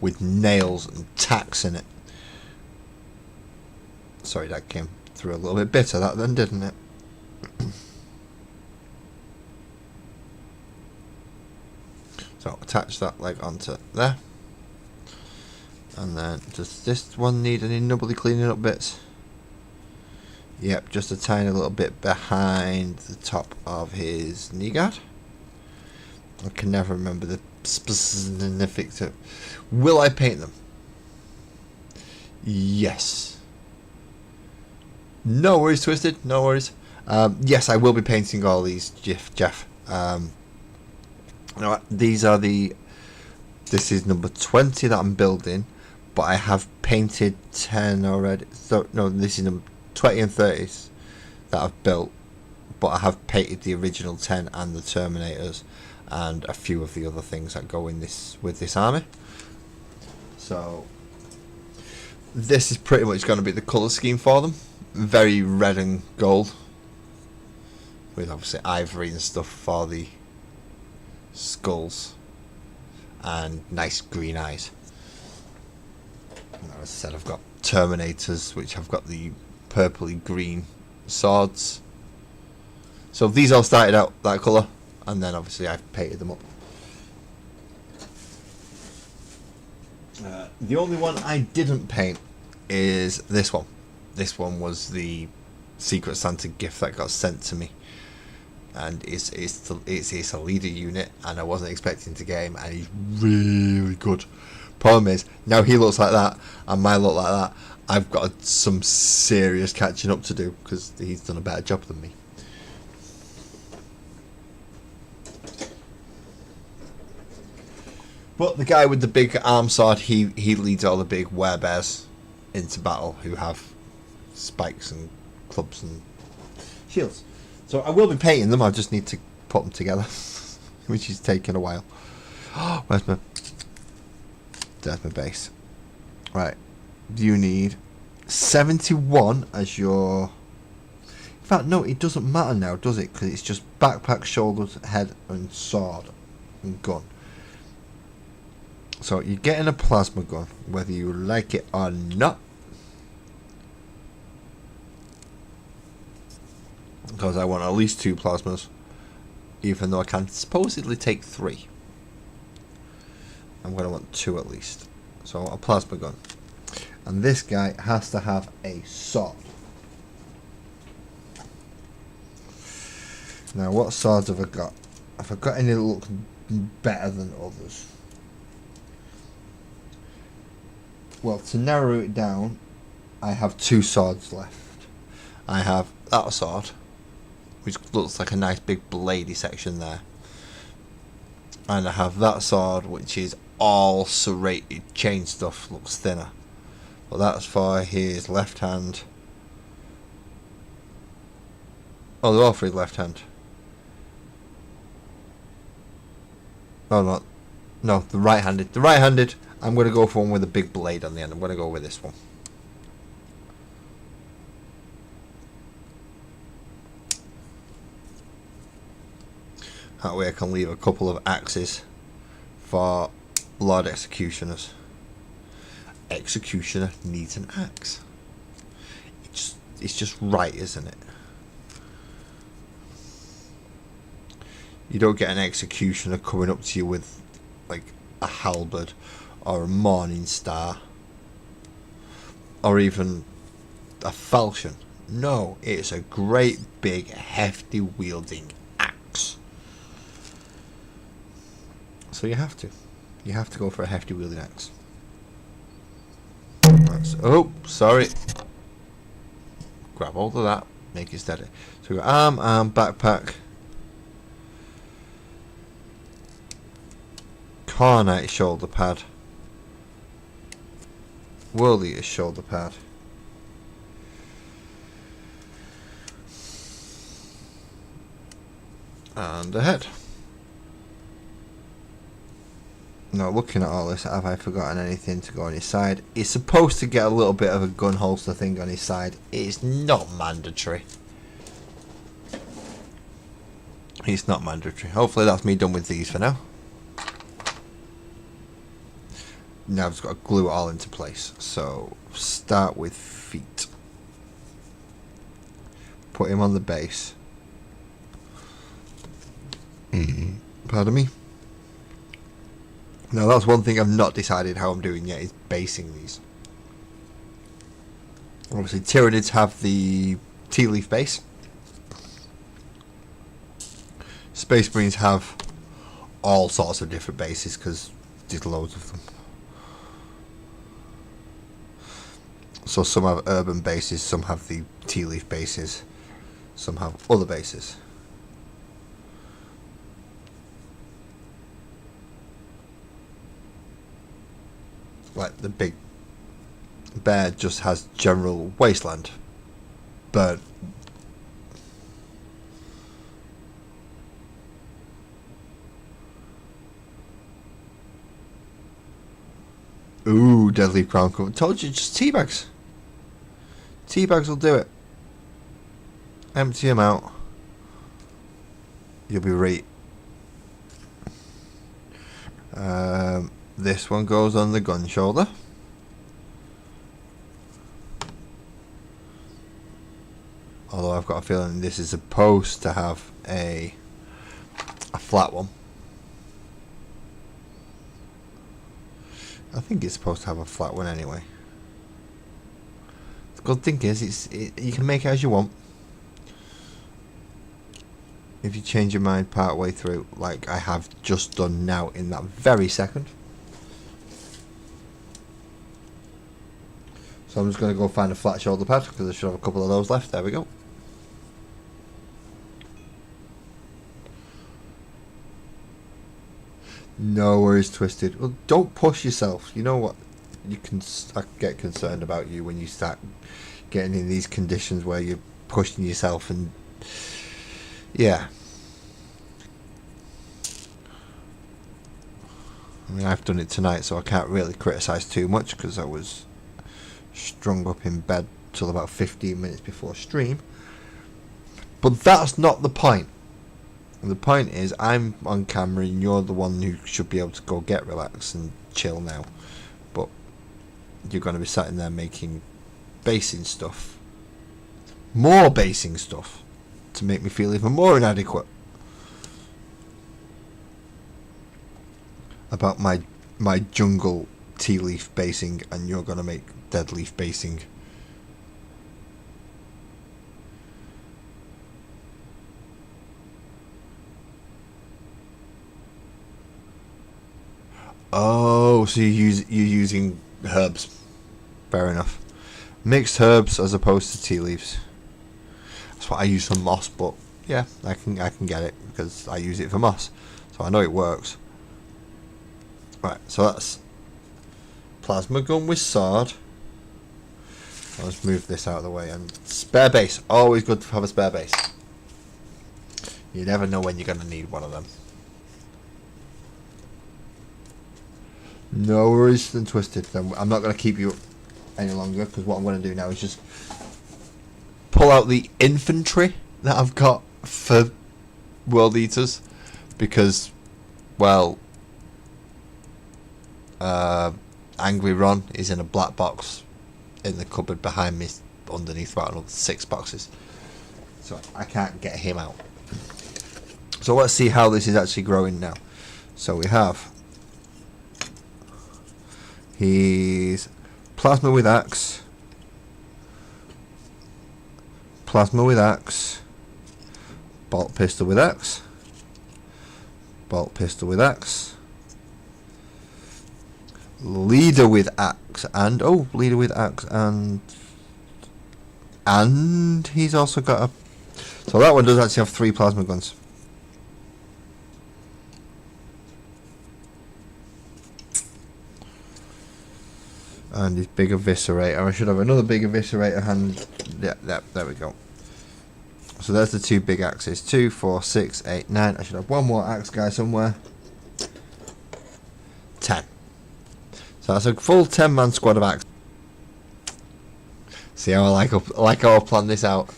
With nails and tacks in it. Sorry, that came through a little bit bitter, that then, didn't it? So attach that leg onto there. And then, does this one need any nubbly cleaning up bits? Yep, just a tiny little bit behind the top of his knee guard. I can never remember the specific to. Will I paint them? Yes. No worries, Twisted. No worries. Yes, I will be painting all these, Jeff. These are the. This is number 20 that I'm building, but I have painted 10 already. So no, this is number 20 and 30s that I've built, but I have painted the original 10 and the Terminators and a few of the other things that go in this with this army. So this is pretty much going to be the colour scheme for them. Very red and gold, with obviously ivory and stuff for the skulls, and nice green eyes. As I said, I've got Terminators, which have got the purpley green swords. So these all started out that colour, and then obviously I've painted them up. The only one I didn't paint is this one. This one was the Secret Santa gift that got sent to me, and it's a leader unit, and I wasn't expecting to get him, and he's really good. Problem is, now he looks like that, and mine look like that. I've got some serious catching up to do, because he's done a better job than me. But the guy with the big arm sword, he leads all the big werebears into battle who have spikes and clubs and shields. So I will be painting them, I just need to put them together, which is taking a while. Where's my... There's my base. Right, you need 71 as your... In fact, no, it doesn't matter now, does it? Because it's just backpack, shoulders, head and sword and gun. So you're getting a plasma gun, whether you like it or not. Because I want at least 2 plasmas, even though I can supposedly take 3. I'm going to want 2 at least. So a plasma gun. And this guy has to have a sword. Now what swords have I got? Have I got any that look better than others? Well, to narrow it down, I have 2 swords left. I have that sword, which looks like a nice big bladey section there. And I have that sword, which is all serrated chain stuff, looks thinner. But that's for his left hand. Oh, they're all for his left hand. Oh, no. No, the right-handed. The right-handed, I'm going to go for one with a big blade on the end. I'm going to go with this one. That way I can leave a couple of axes for Lord Executioners. Executioner needs an axe. It's just right, isn't it? You don't get an Executioner coming up to you with like a halberd or a morning star or even a falchion. No, it's a great big hefty wielding axe. So you have to go for a hefty wielding axe. Oh, sorry. Grab hold of that, make it steady. So we've got arm, backpack, Carnite shoulder pad, World Eater shoulder pad, and a head. Now looking at all this, have I forgotten anything to go on his side? He's supposed to get a little bit of a gun holster thing on his side. It's not mandatory. It's not mandatory. Hopefully that's me done with these for now. Now I've just got to glue it all into place. So start with feet. Put him on the base. Pardon me. Now that's one thing I've not decided how I'm doing yet, is basing these. Obviously Tyranids have the tea leaf base. Space Marines have all sorts of different bases because there's loads of them. So some have urban bases, some have the tea leaf bases, some have other bases. Like the big bear just has general wasteland, but ooh, deadly crown cover. Told you, just tea bags. Tea bags will do it. Empty them out. You'll be right. This one goes on the gun shoulder. Although I've got a feeling this is supposed to have a flat one. I think it's supposed to have a flat one anyway. The good thing is, you can make it as you want. If you change your mind part way through, like I have just done now in that very second. So I'm just going to go find a flat shoulder pad because I should have a couple of those left. There we go. No worries, Twisted. Well, don't push yourself. You know what? I get concerned about you when you start getting in these conditions where you're pushing yourself and yeah. I mean, I've done it tonight, so I can't really criticise too much because I was strung up in bed till about 15 minutes before stream. But that's not the point. The point is, I'm on camera and you're the one who should be able to go get relaxed and chill now. But you're going to be sat in there making basing stuff. More basing stuff. To make me feel even more inadequate. About my jungle tea leaf basing, and you're going to make dead leaf basing. Oh, so you're using herbs. Fair enough. Mixed herbs as opposed to tea leaves. That's what I use for moss, but yeah, I can get it because I use it for moss, so I know it works. Right, so that's plasma gun with sword. Let's move this out of the way. And spare base, always good to have a spare base. You never know when you're going to need one of them. No worries, then Twisted. Then I'm not going to keep you any longer because what I'm going to do now is just pull out the infantry that I've got for World Eaters because, well, Angry Ron is in a black box in the cupboard behind me underneath about another 6 boxes, so I can't get him out. So let's see how this is actually growing now. So we have he's plasma with axe, plasma with axe, bolt pistol with axe, bolt pistol with axe, leader with axe, and leader with axe, and he's also got a, so that one does actually have 3 plasma guns. And his big eviscerator. I should have another big eviscerator hand. Yeah, there we go. So there's the 2 big axes. 2, 4, 6, 8, 9. I should have one more axe guy somewhere. 10. So that's a full 10-man squad of axe. See how I like how I've planned this out.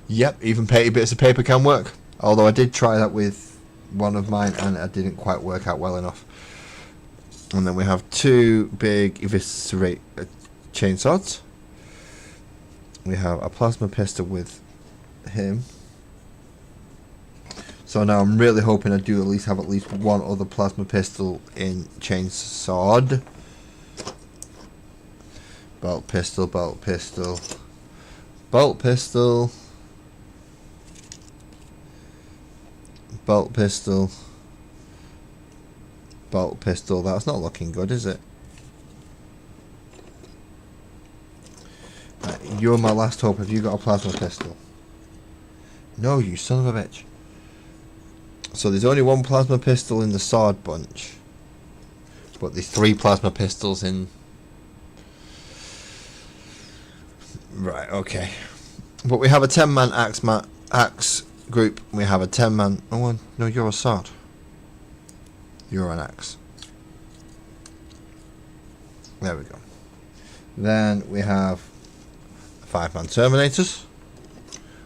Yep, even petty bits of paper can work. Although I did try that with one of mine and it didn't quite work out well enough. And then we have 2 big eviscerate chainswords. We have a plasma pistol with him. So now I'm really hoping I do have at least one other plasma pistol in chainsword. Bolt pistol, bolt pistol, Bolt pistol. Bolt pistol. Bolt pistol. That's not looking good, is it? Right, you're my last hope. Have you got a plasma pistol? No, you son of a bitch. So there's only one plasma pistol in the sword bunch. But there's 3 plasma pistols in... Right, okay. But we have a 10-man axe group. We have a 10-man... Oh, no, you're a sword. You're an axe. There we go. Then we have 5-man Terminators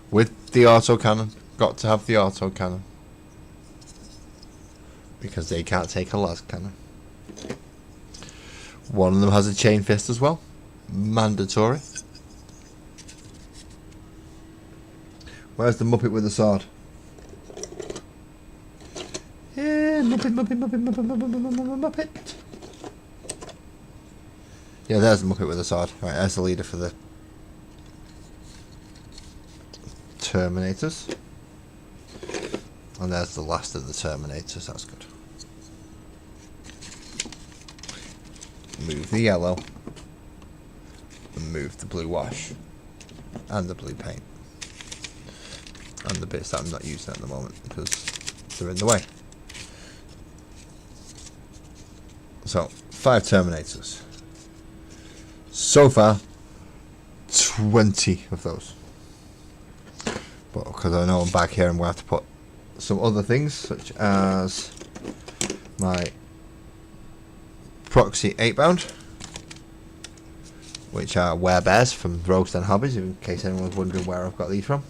with the autocannon. Got to have the autocannon because they can't take a las cannon. One of them has a chain fist as well. Mandatory. Where's the Muppet with the sword? Yeah, Muppet. Yeah, there's the Muppet with the sword. Right, there's the leader for the Terminators. And there's the last of the Terminators. That's good. Move the yellow. And move the blue wash. And the blue paint. And the bits that I'm not using at the moment because they're in the way. So, 5 Terminators. So far, 20 of those. But because I know I'm back here, I'm going to have to put some other things, such as my proxy 8-bound, which are werebears from Rogues Den Hobbies, in case anyone's wondering where I've got these from.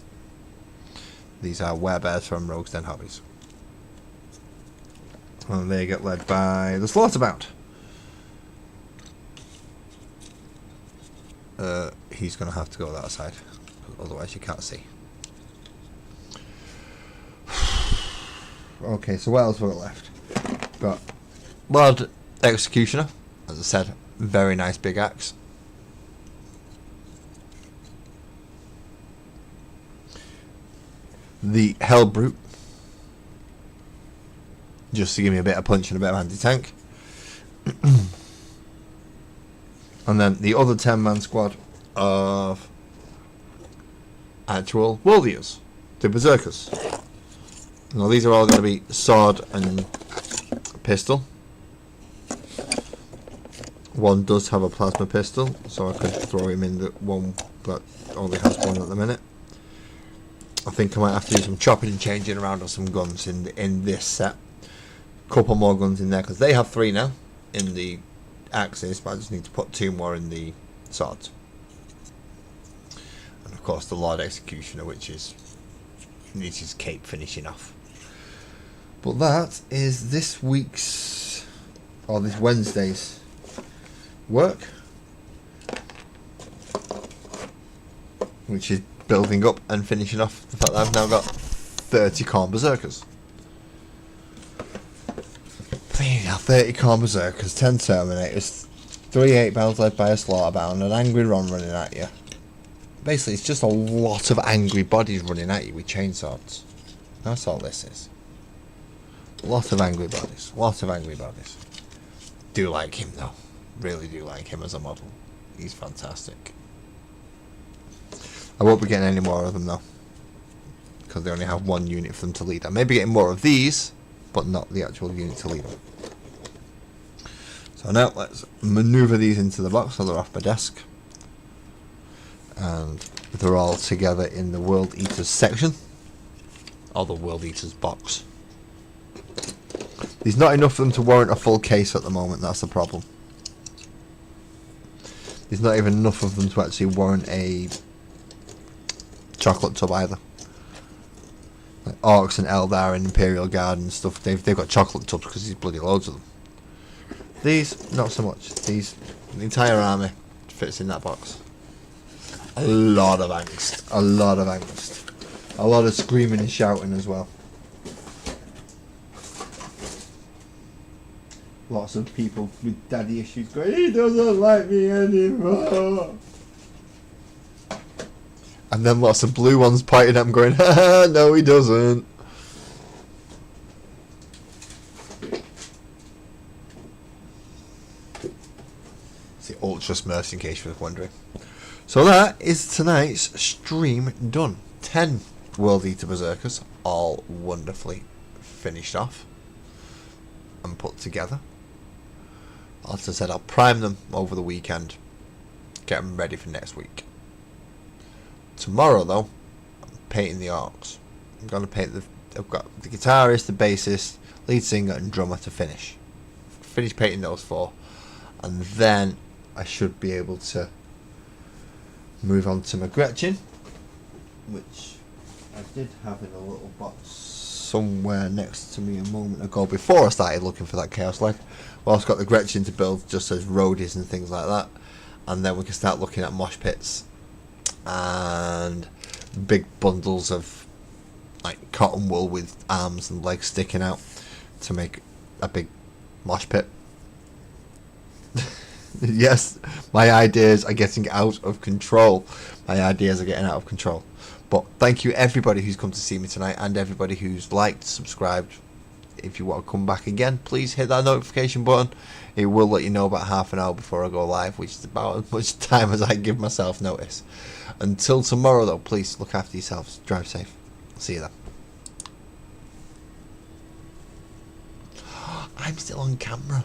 These are werebears from Rogues Den Hobbies. And they get led by the Slaughterbound. He's going to have to go that side, otherwise you can't see. Okay, so what else have we got left? Got Lord Executioner, as I said, very nice big axe. The Hell Brute, just to give me a bit of punch and a bit of anti-tank. And then the other 10-man squad of actual world eaters, the Berserkers. Now these are all going to be sword and pistol. One does have a plasma pistol, so I could throw him in the one that only has one at the minute. I think I might have to do some chopping and changing around on some guns in this set. Couple more guns in there because they have 3 now in the axes, but I just need to put 2 more in the swords. And of course the Lord Executioner, which is needs his cape finishing off. But that is this week's, or this Wednesday's work, which is building up and finishing off the fact that I've now got 30 Khorne Berserkers. 30 Khorne Berserkers, 10 Terminators, 3 8-bounds led by a Slaughterbound, an angry Ron running at you. Basically, it's just a lot of angry bodies running at you with chainswords. That's all this is. Lot of angry bodies. Lot of angry bodies. Do like him though. Really do like him as a model. He's fantastic. I won't be getting any more of them though, because they only have 1 unit for them to lead. I may be getting more of these, but not the actual unit to lead them. So now let's maneuver these into the box so they're off my desk. And they're all together in the World Eaters section, or the World Eaters box. There's not enough of them to warrant a full case at the moment, that's the problem. There's not even enough of them to actually warrant a chocolate tub either. Like Orcs and Eldar and Imperial Guard and stuff, they've got chocolate tubs because there's bloody loads of them. These, not so much. These, the entire army fits in that box. A lot of angst. A lot of angst. A lot of screaming and shouting as well. Lots of people with daddy issues going, he doesn't like me anymore. And then lots of blue ones pointing at him going, haha, no he doesn't. It's the Ultra Smurfs, in case you were wondering. So that is tonight's stream done. 10 World Eater Berserkers, all wonderfully finished off and put together. As I said, I'll prime them over the weekend, get them ready for next week. Tomorrow though, I'm painting the orcs. I'm going to paint I've got the guitarist, the bassist, lead singer and drummer to finish painting those 4, and then I should be able to move on to my Gretchen, which I did have in a little box somewhere next to me a moment ago before I started looking for that Chaos Leg. Well, I've got the Gretchen to build just as roadies and things like that, and then we can start looking at mosh pits and big bundles of like cotton wool with arms and legs sticking out to make a big mosh pit. Yes, my ideas are getting out of control. But thank you everybody who's come to see me tonight, and everybody who's liked, subscribed. If you want to come back again, please hit that notification button. It will let you know about half an hour before I go live, which is about as much time as I give myself notice. Until tomorrow though, please look after yourselves, drive safe. See you then. I'm still on camera.